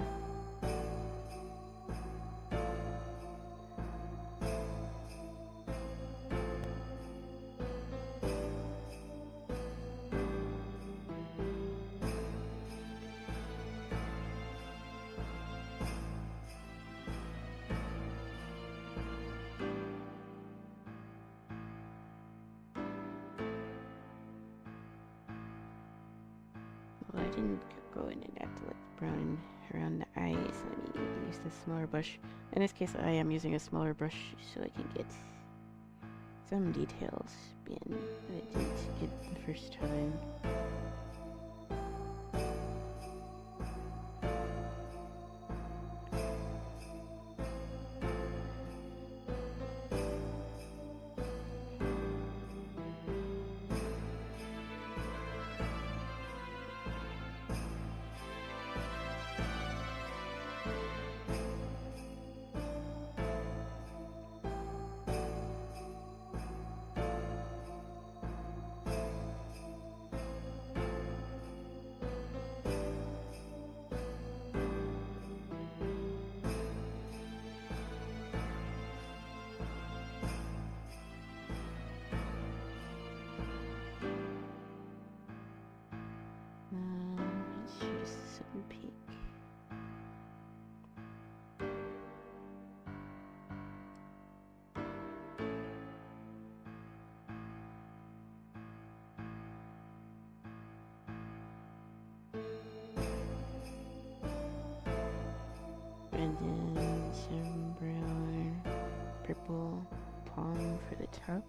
Well, I didn't go in and add the like brown around the eyes. Let me use the smaller brush. In this case, I am using a smaller brush so I can get some details in that I didn't get the first time. Let's use some pink. And then some brown, purple palm for the top.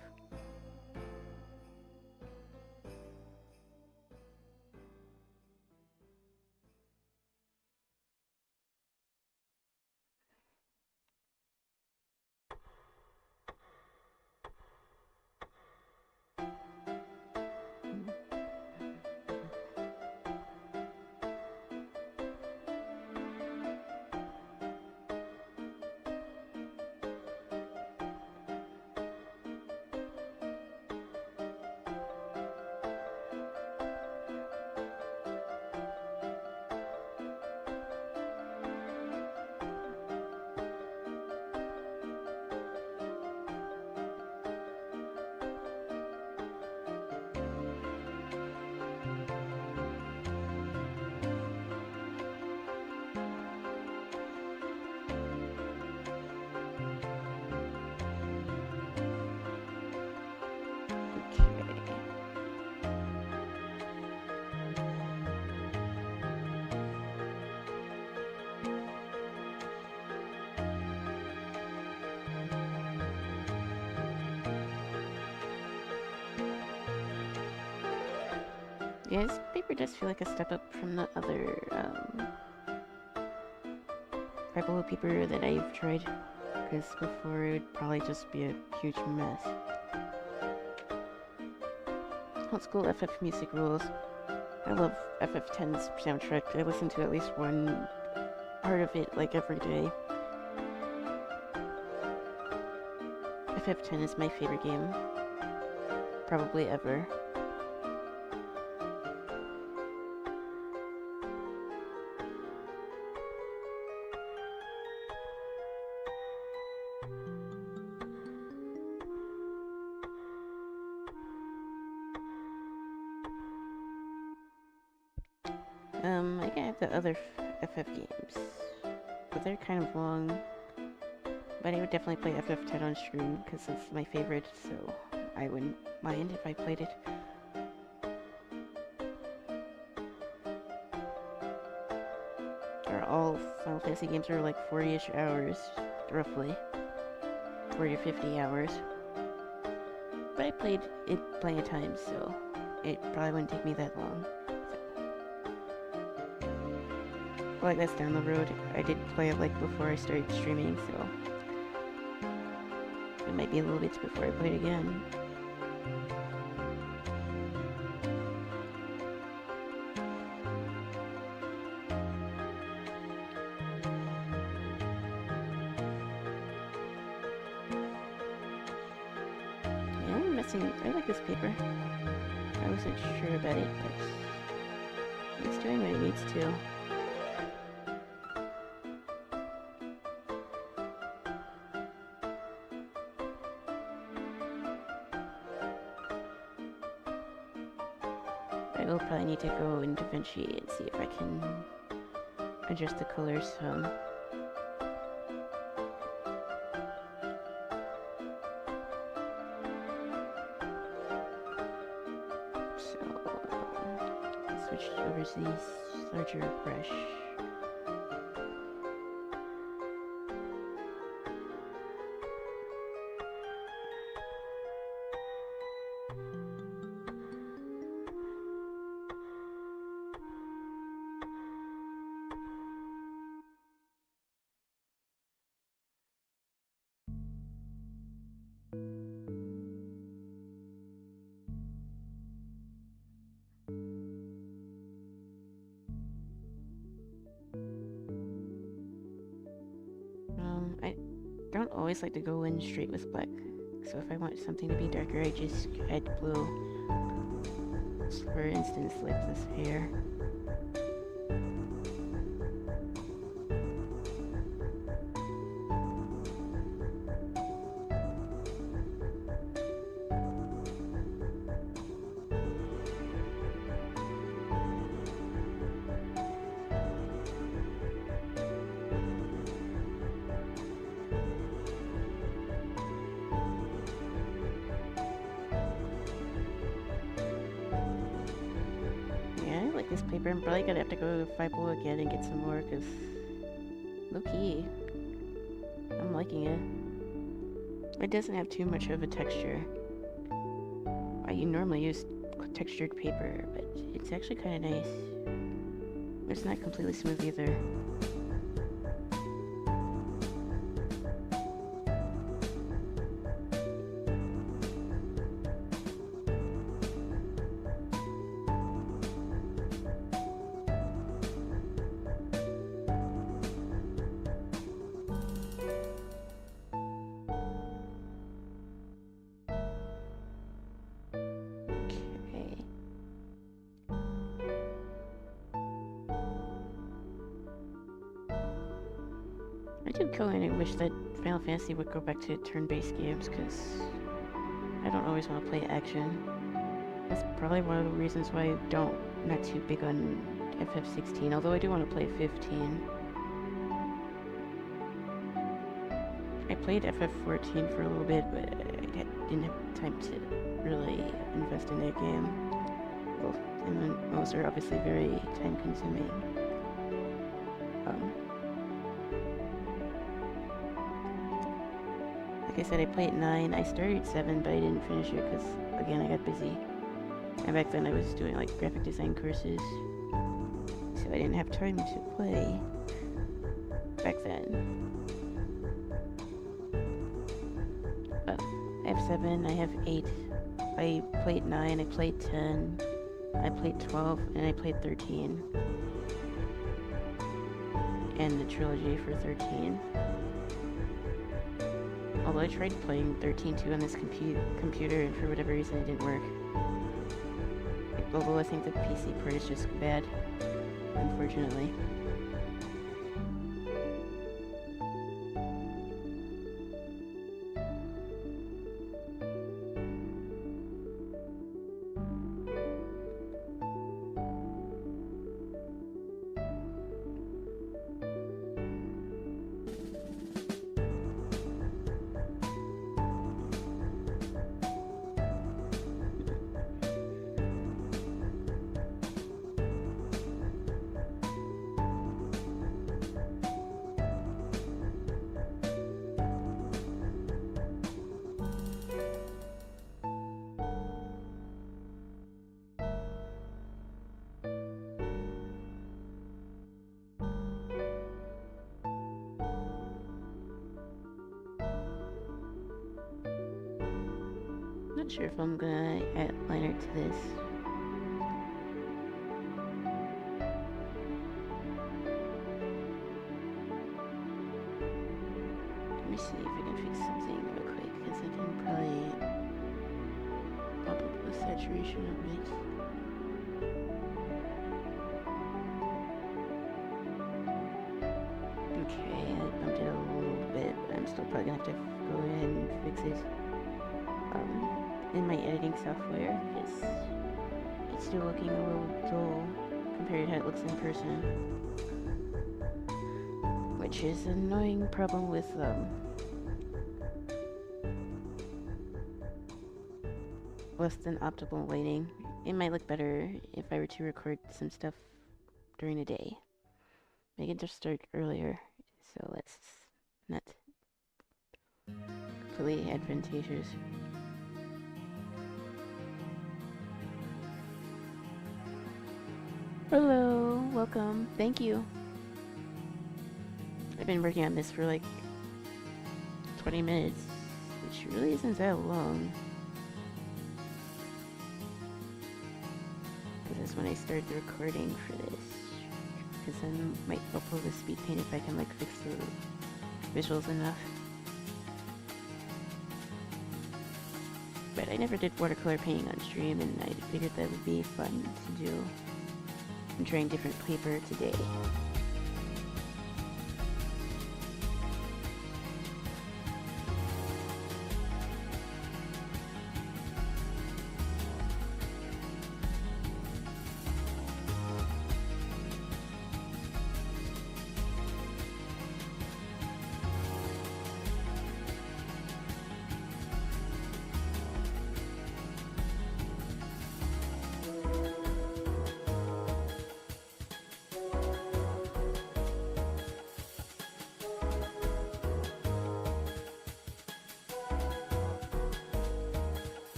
Yeah, this paper does feel like a step up from the other, Rebel paper that I've tried. Because before it would probably just be a huge mess. Old school FF music rules. I love FF10's soundtrack. I listen to at least one part of it, like, every day. FF10 is my favorite game. Probably ever. I got the other FF games, but they're kind of long. But I would definitely play FF10 on stream because it's my favorite, so I wouldn't mind if I played it. All Final Fantasy games are like 40-ish hours, roughly. 40 or 50 hours. But I played it plenty of times, so it probably wouldn't take me that long. Like, that's down the road. I did play it like before I started streaming, so it might be a little bit before I play it again. Yeah, I'm messing. I like this paper. I wasn't sure about it, but it's doing what it needs to. I will probably need to go in DaVinci and see if I can adjust the colors some. So, switch over to this larger brush. I don't always like to go in straight with black, so if I want something to be darker, I just add blue. For instance, like this hair. This paper. I'm probably gonna have to go to Fibo again and get some more, because low-key, I'm liking it. It doesn't have too much of a texture. I normally use textured paper, but it's actually kind of nice. It's not completely smooth either. I do kind of wish that Final Fantasy would go back to turn-based games, because I don't always want to play action. That's probably one of the reasons why I'm not too big on FF16, although I do want to play 15. I played FF14 for a little bit, but I didn't have time to really invest in that game. Well, MMOs are obviously very time-consuming. Like I said, I played 9. I started 7, but I didn't finish it because, again, I got busy. And back then I was doing like graphic design courses, so I didn't have time to play back then. I have 7, I have 8, I played 9, I played 10, I played 12, and I played 13. And the trilogy for 13. Although I tried playing 13 too on this computer, and for whatever reason it didn't work. Although I think the PC port is just bad, unfortunately. Not sure if I'm gonna add liner to this. Let me see if I can fix something real quick, because I can probably bump up the saturation a bit. Okay, I bumped it a little bit, but I'm still probably gonna have to go ahead and fix it in my editing software, because it's still looking a little dull compared to how it looks in person, which is an annoying problem with less than optimal lighting. It might look better if I were to record some stuff during the day. Make it just start earlier, so that's not completely advantageous. Hello, welcome, thank you. I've been working on this for like 20 minutes, which really isn't that long. Because that's when I started the recording for this. Because then I might upload the speed paint if I can like fix the visuals enough. But I never did watercolor painting on stream, and I figured that would be fun to do. I'm trying different paper today.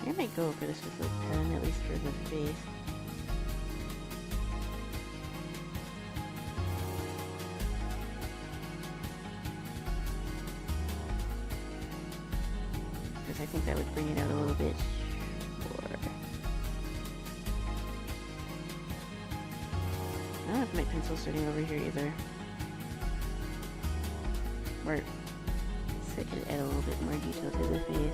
I might go over this with a pen, at least for the face. Because I think that would bring it out a little bit more. I don't have my pencil starting over here either. Or so I can add a little bit more detail to the face.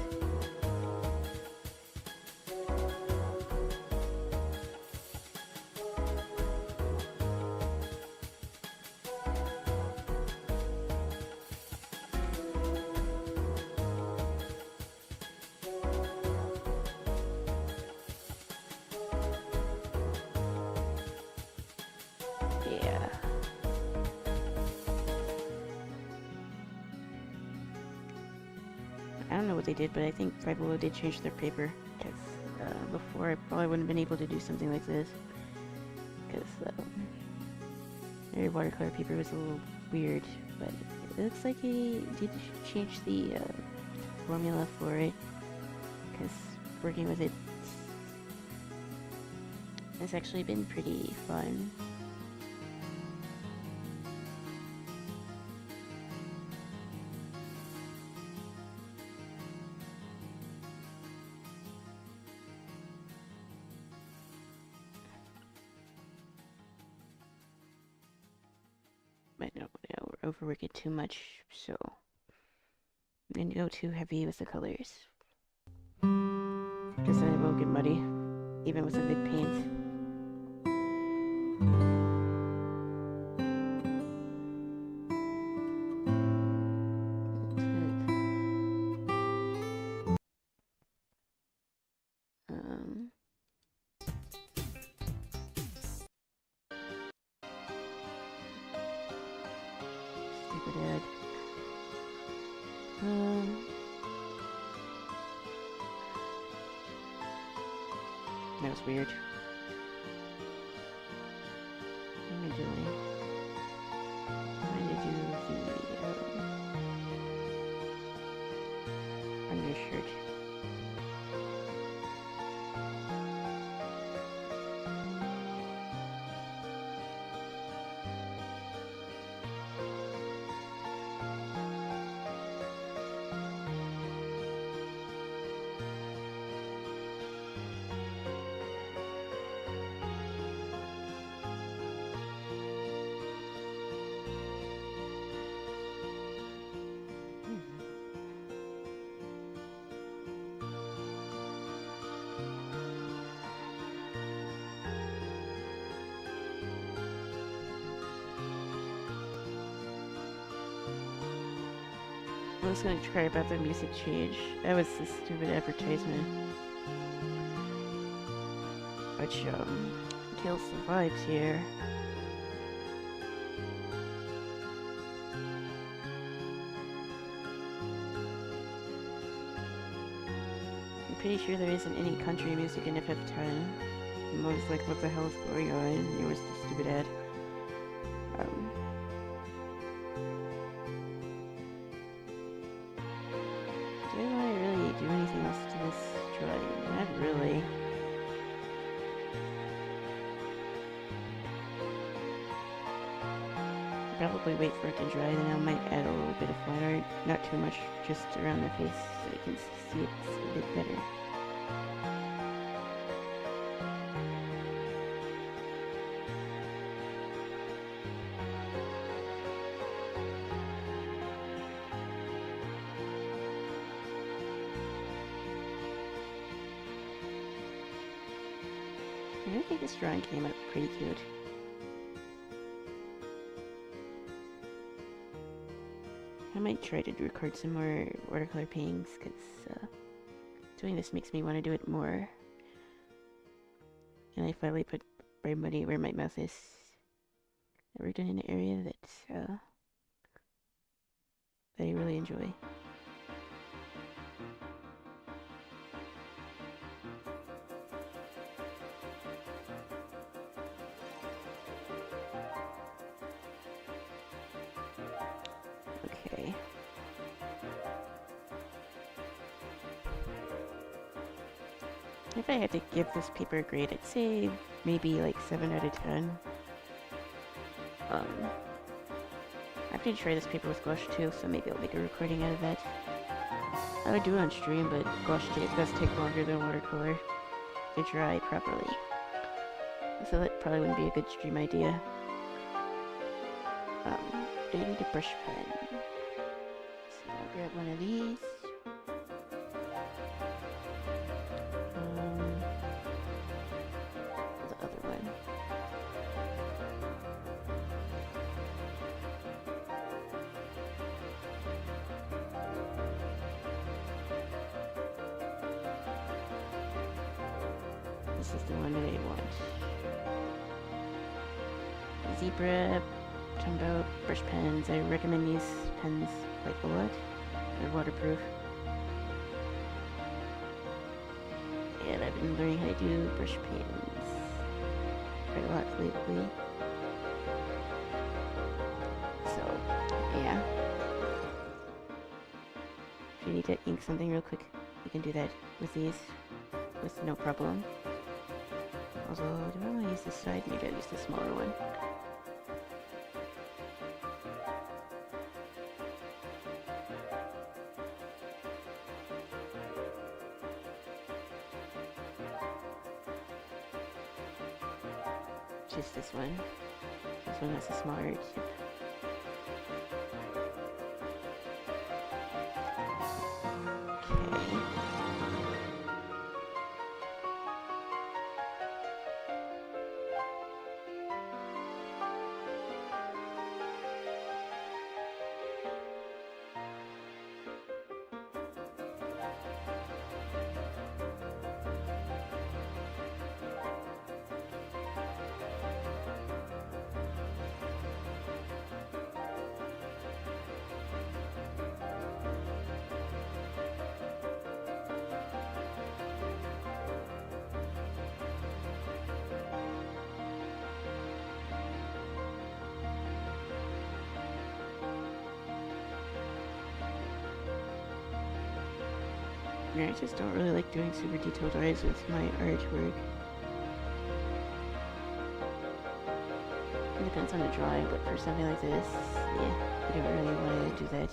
I don't know what they did, but I think Five Below did change their paper. Because before I probably wouldn't have been able to do something like this. Because their watercolor paper was a little weird, but it looks like he did change the formula for it. Because working with it has actually been pretty fun. But no, we're overworking too much, so I'm gonna go too heavy with the colors. Because then it won't get muddy, even with a big paint. Stupid ad. That was weird. What am I doing? I'm trying to do the undershirt. I was gonna try about the music change. That was the stupid advertisement. Which, kills the vibes here. I'm pretty sure there isn't any country music in FF10. I was like, what the hell is going on? It was the stupid ad. Do I really do anything else to this drawing? Not really. Probably wait for it to dry, then I might add a little bit of flat art. Not too much, just around the face so you can see it a bit better. I think this drawing came out pretty cute. I might try to record some more watercolor paintings, because doing this makes me want to do it more. And I finally put my money where my mouth is. I worked in an area that I really enjoy. Okay. If I had to give this paper a grade, I'd say maybe like 7 out of 10. I have to try this paper with gouache too, so maybe I'll make a recording out of that. I would do it on stream, but gouache does take longer than watercolor to dry properly. So that probably wouldn't be a good stream idea. Do I need a brush pen? So I'll grab one of these. The other one. This is the one that I want. Zebra Tumbo brush pens. I recommend these pens like a lot. They're waterproof. been learning how to do brush pans quite a lot lately. So, yeah. If you need to ink something real quick, you can do that with these with no problem. Although, do I want to use this side? Maybe I'll use the smaller one. Just this one. This one has a smaller tip. Okay. Yeah, I just don't really like doing super detailed eyes with my artwork. It depends on the drawing, but for something like this, yeah, I don't really want to do that.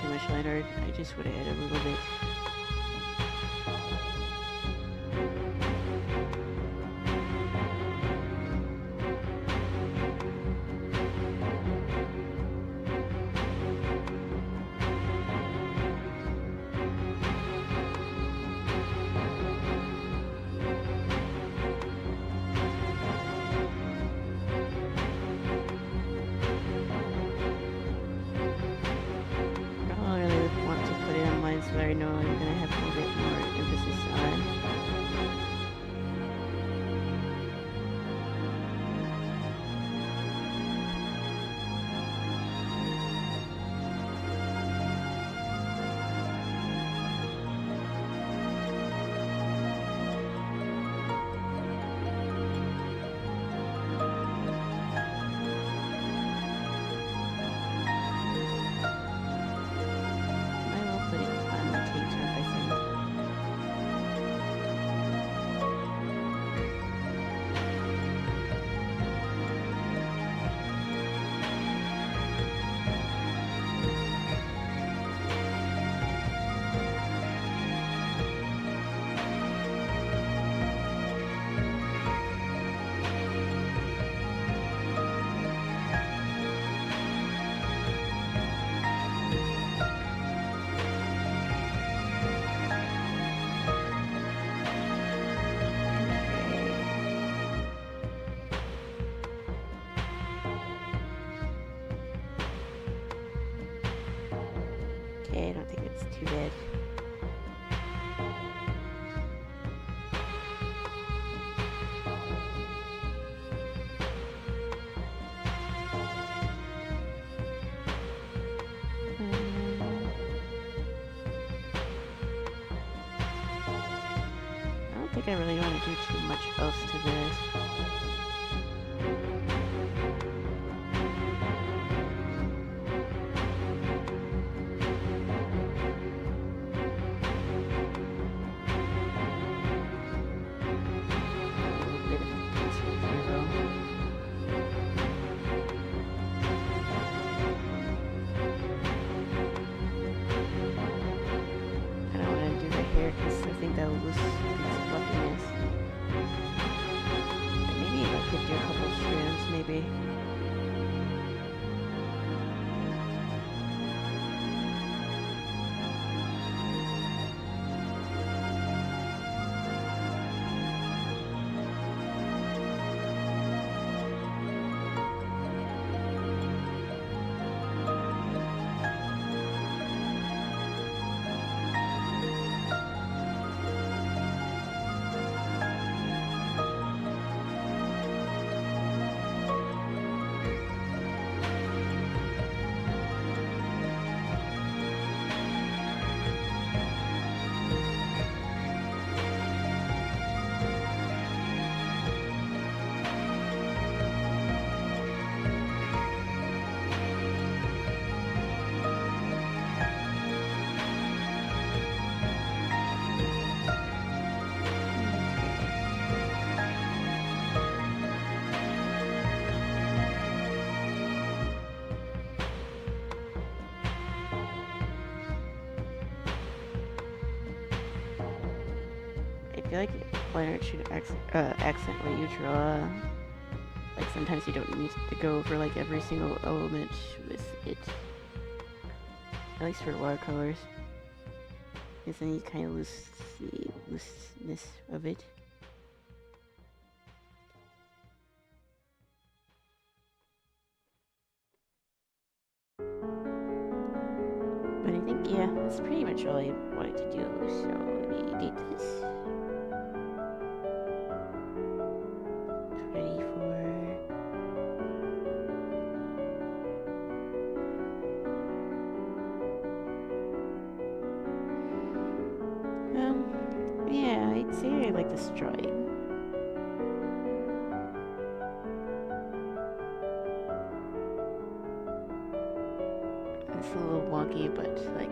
Too much light art. I just would add a little bit. So I know I'm going to have a little bit more emphasis on. Okay, I don't think it's too bad. I don't think I really want to do too much else to this. that loose fluffiness. Maybe I could do a couple strands, maybe. I feel like liner should accent what you draw. Like sometimes you don't need to go over like every single element with it. At least for watercolors. Because then you kind of lose the looseness of it. But I think, yeah, that's pretty much all I wanted to do. So let me edit this. Ready for... yeah, I'd say I like this drawing. It's a little wonky, but like,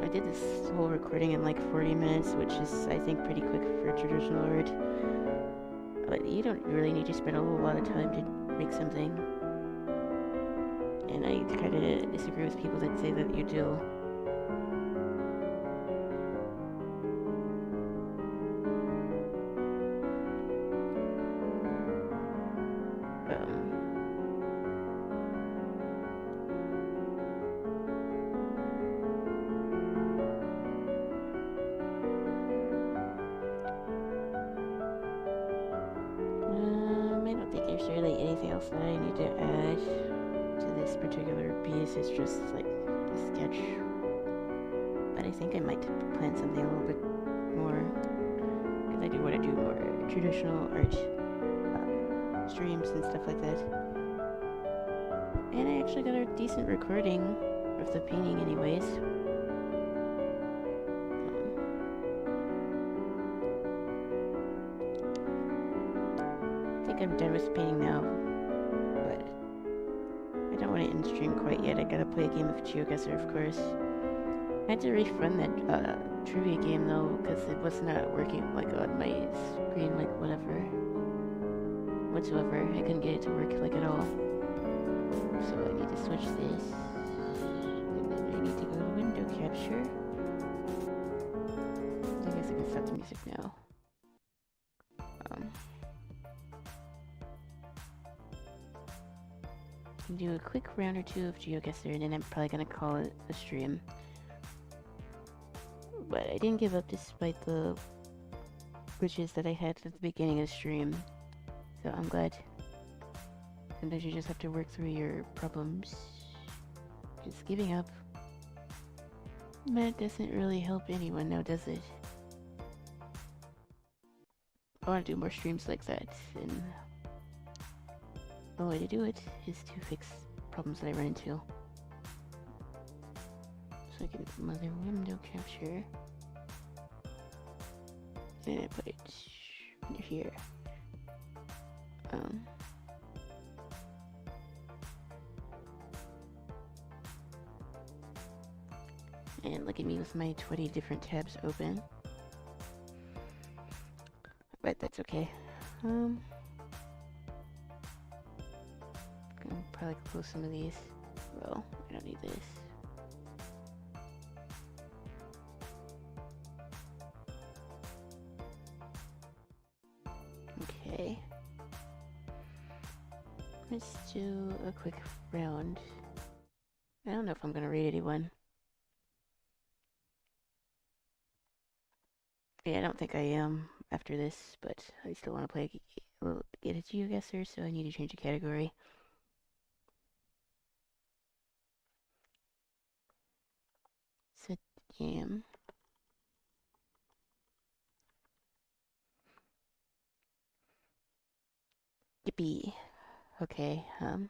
I did this whole recording in like 40 minutes, which is, I think, pretty quick for traditional art. But you don't really need to spend a whole lot of time to make something. And I kind of disagree with people that say that you do. I don't think there's really anything else that I need to add to this particular piece. It's just like a sketch. But I think I might plan something a little bit more, because I do want to do more traditional art streams and stuff like that. And I actually got a decent recording of the painting anyways. I think I'm done with painting now, but I don't want to end stream quite yet. I gotta play a game of GeoGuessr, of course. I had to refund that trivia game though, because it was not working like on my screen, like whatsoever. I couldn't get it to work like at all. So I need to switch this, and then I need to go to window capture. I guess I can stop the music now. Do a quick round or two of GeoGuessr, and then I'm probably gonna call it a stream. But I didn't give up despite the glitches that I had at the beginning of the stream, so I'm glad. Sometimes you just have to work through your problems. Just giving up, that doesn't really help anyone now, does it? I want to do more streams like that, and the way to do it is to fix problems that I run into. So I can mother window capture, and I put it under here. And look at me with my 20 different tabs open. But that's okay. I'll probably close some of these. Well, I don't need this. Let's do a quick round. I don't know if I'm gonna rate anyone. Yeah, I don't think I am after this, but I still want to play a little get a geoguesser, so I need to change the category. Set game. Yippee. Okay, I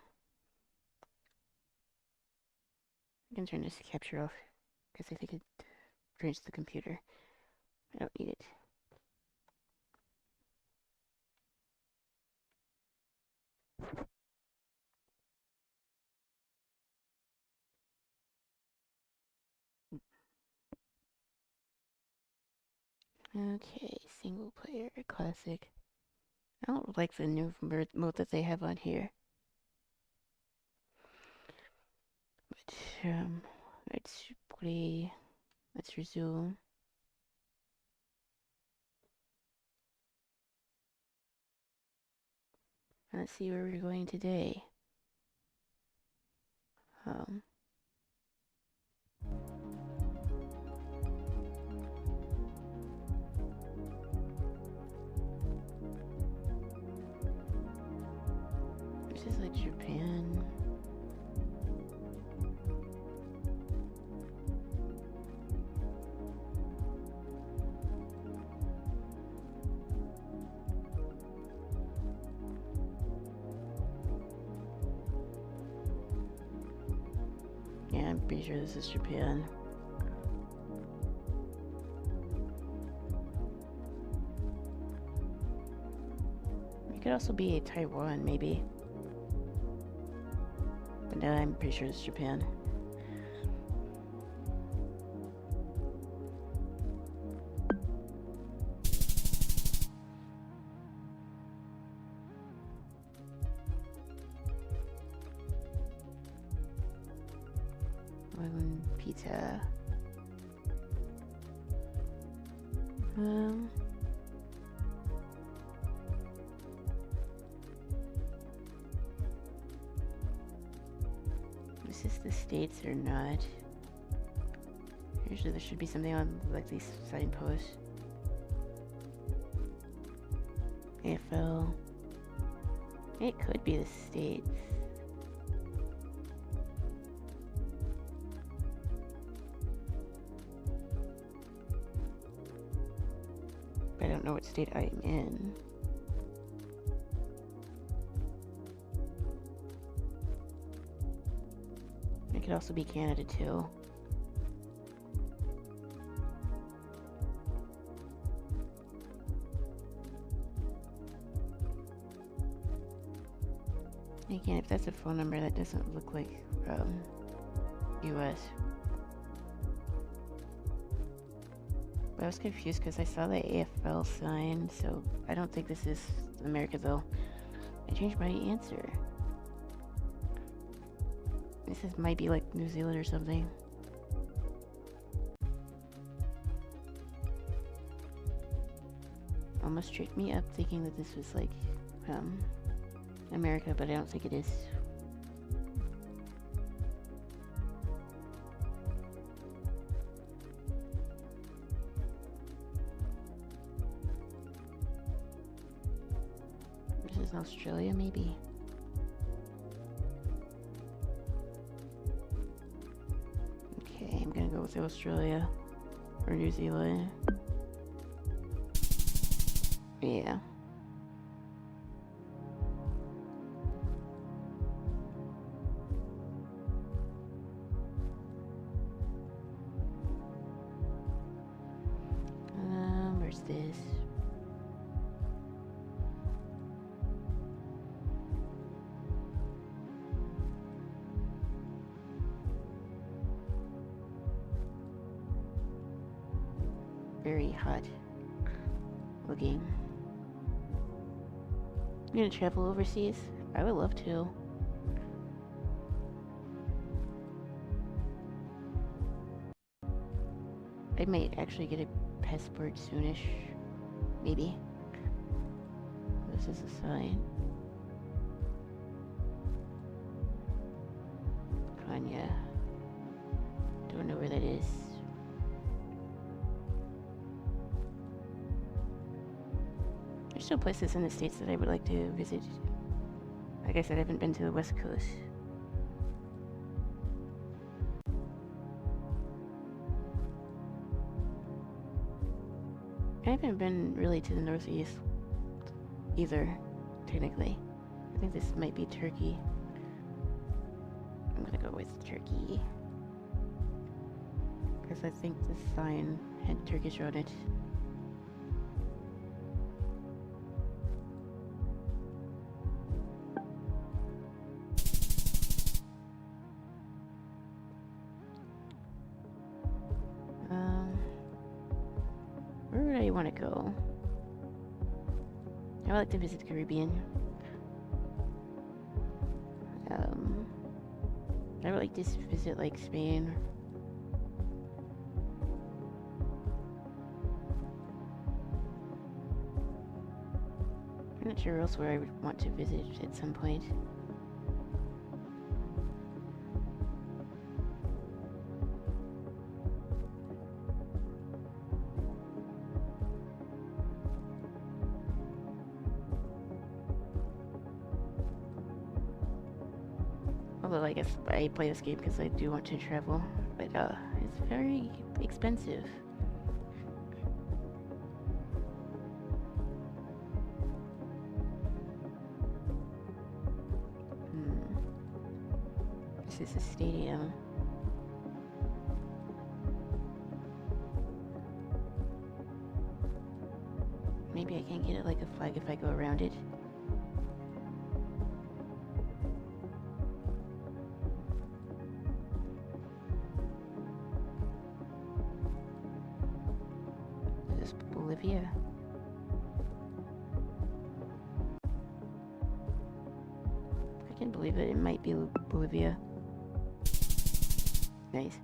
can turn this capture off, because I think it drains the computer. I don't need it. Okay, single player, classic. I don't like the new mode that they have on here. But, let's play, let's resume. Let's see where we're going today. This is like Japan. Yeah, I'm pretty sure this is Japan. It could also be Taiwan, maybe. But no, I'm pretty sure it's Japan. One pizza. Is this the States or not? Usually there should be something on like these signposts. AFL. It could be the States. But I don't know what state I'm in. It could also be Canada too. Again, if that's a phone number, that doesn't look like US. But I was confused because I saw the AFL sign, so I don't think this is America though. I changed my answer. This might be like New Zealand or something. Almost tricked me up thinking that this was like America, but I don't think it is. This is Australia, maybe. Okay, I'm gonna go with Australia or New Zealand. Yeah. Where's this? Very hot looking. You gonna travel overseas? I would love to. I might actually get a passport soonish. Maybe. This is a sign. California. Don't know where that is. There's still places in the States that I would like to visit. Like I said, I haven't been to the West Coast. I haven't been really to the Northeast either, technically. I think this might be Turkey. I'm gonna go with Turkey. Because I think the sign had Turkish on it. Where would I want to go? I would like to visit the Caribbean. I would like to visit like Spain. I'm not sure else where I would want to visit at some point. Although I guess I play this game because I do want to travel, but it's very expensive. This is a stadium. Maybe I can get it like a flag if I go around it. Bolivia. I can't believe it. It might be Bolivia. Nice.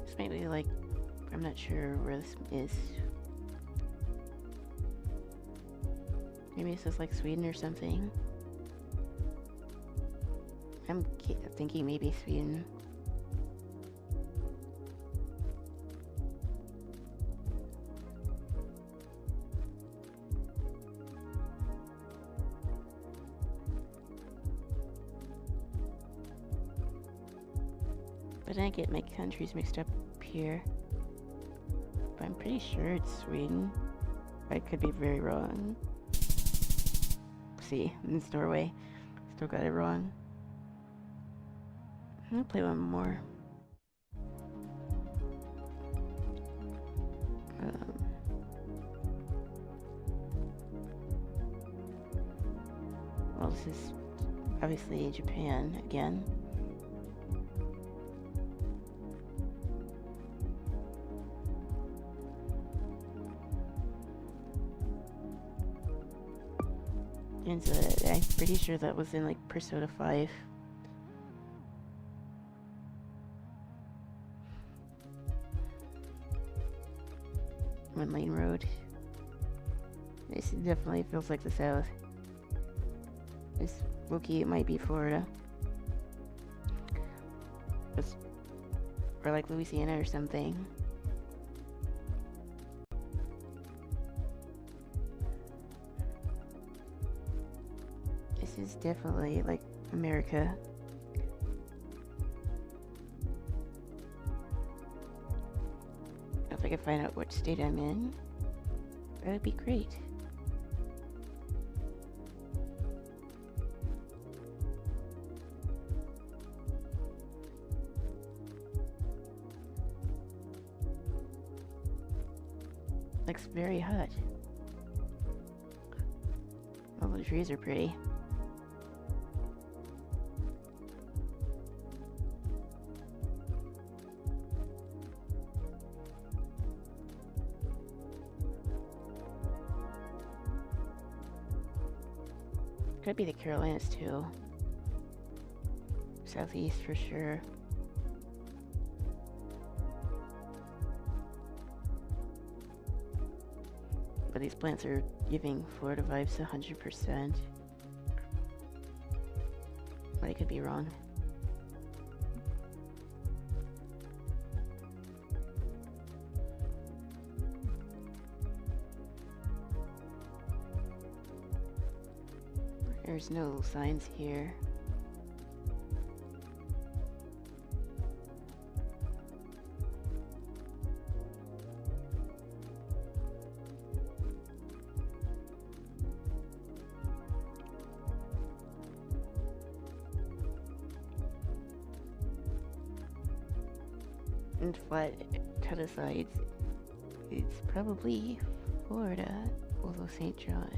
This might be like, I'm not sure where this is. Maybe this is like Sweden or something. I'm thinking maybe Sweden. But I get my countries mixed up here. But I'm pretty sure it's Sweden. I could be very wrong. See, it's Norway. Still got it wrong. I'm gonna play one more. Well, this is obviously Japan again. And I'm pretty sure that was in like Persona 5. One lane road. This definitely feels like the South. It's low-key, it might be Florida. Or like Louisiana or something. This is definitely like America. If I could find out what state I'm in, that would be great. Looks very hot. All the trees are pretty. Could be the Carolinas too. Southeast for sure. But these plants are giving Florida vibes 100%. But I could be wrong. There's no signs here. And flat cut asides, it's probably Florida, although St. John.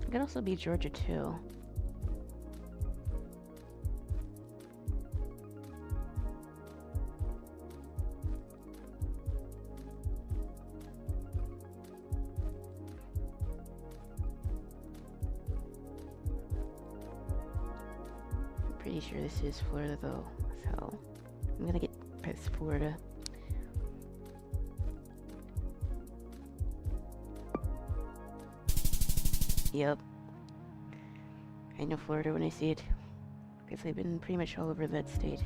It could also be Georgia too. I'm pretty sure this is Florida though, so I'm gonna get past Florida. Yep. I know Florida when I see it, because I've been pretty much all over that state.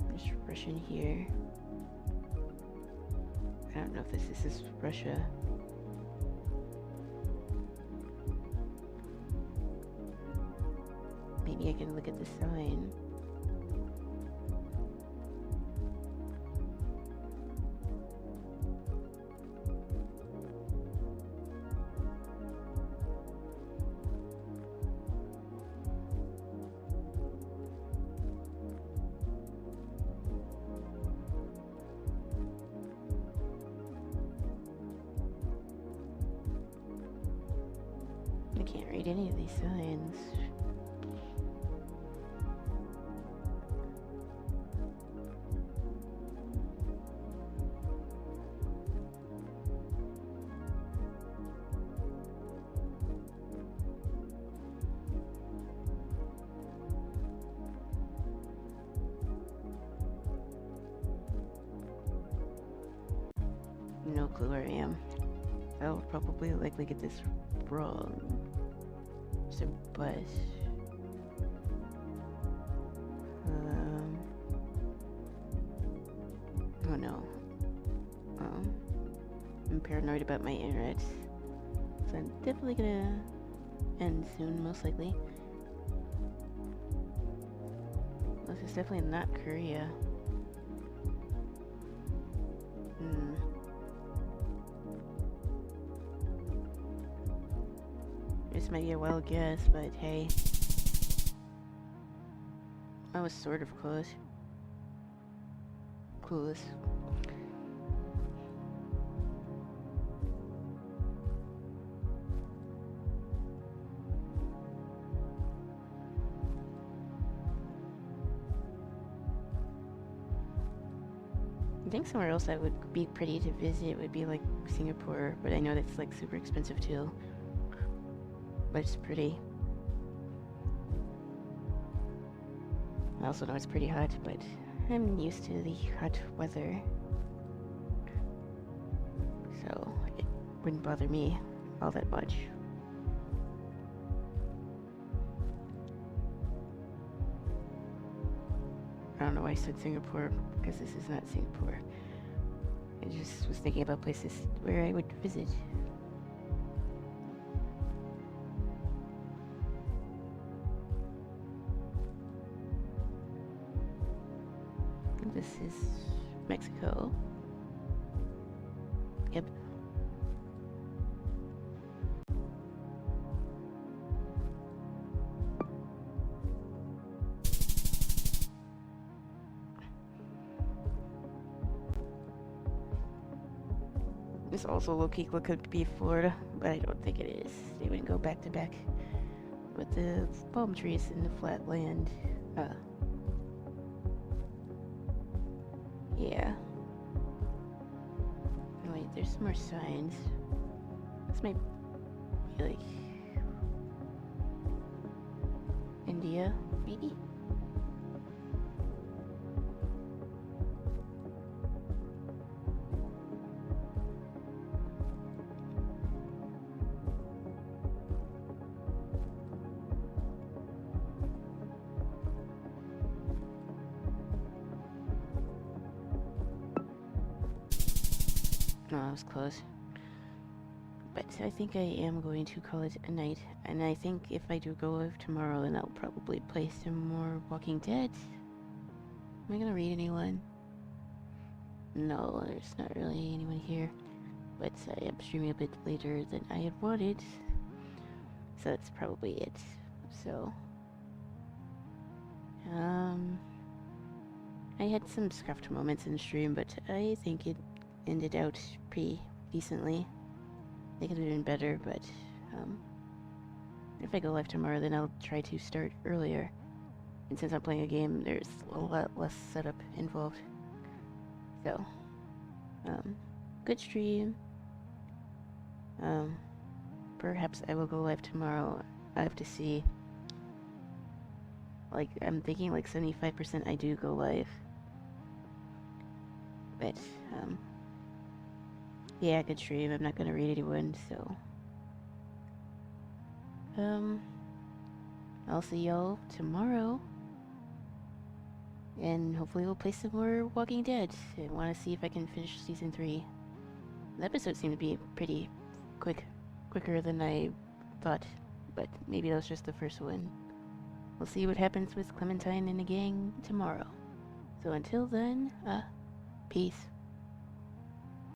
There's Russian here. I don't know if this is Russia. Maybe I can look at the sign. I can't read any of these signs. No clue where I am. I'll probably likely get this wrong. There's a bus. Oh no. I'm paranoid about my internet. So I'm definitely gonna end soon, most likely. This is definitely not Korea. This might be a wild guess, but hey. I was sort of close. Clueless. I think somewhere else that would be pretty to visit would be like Singapore, but I know that's like super expensive too. But it's pretty. I also know it's pretty hot, but I'm used to the hot weather. So it wouldn't bother me all that much. I don't know why I said Singapore, because this is not Singapore. I just was thinking about places where I would visit. This is Mexico. Yep. this also low-key could be Florida, but I don't think it is. They wouldn't go back to back with the palm trees and the flat land. Yeah. Oh, wait, there's some more signs. This might be like India, maybe? No, that was close. But I think I am going to call it a night. And I think if I do go live tomorrow, then I'll probably play some more Walking Dead. Am I gonna read anyone? No, there's not really anyone here. But I am streaming a bit later than I had wanted. So that's probably it. So, I had some scuffed moments in the stream, but I think it ended out pretty decently. They could have been better, but if I go live tomorrow, then I'll try to start earlier. And since I'm playing a game, there's a lot less setup involved. So, good stream. Perhaps I will go live tomorrow. I have to see. Like, I'm thinking like 75% I do go live. But, yeah, good stream. I'm not gonna read anyone, so. I'll see y'all tomorrow. And hopefully we'll play some more Walking Dead. I want to see if I can finish Season 3. The episode seemed to be pretty quicker than I thought. But maybe that was just the first one. We'll see what happens with Clementine and the gang tomorrow. So until then, peace.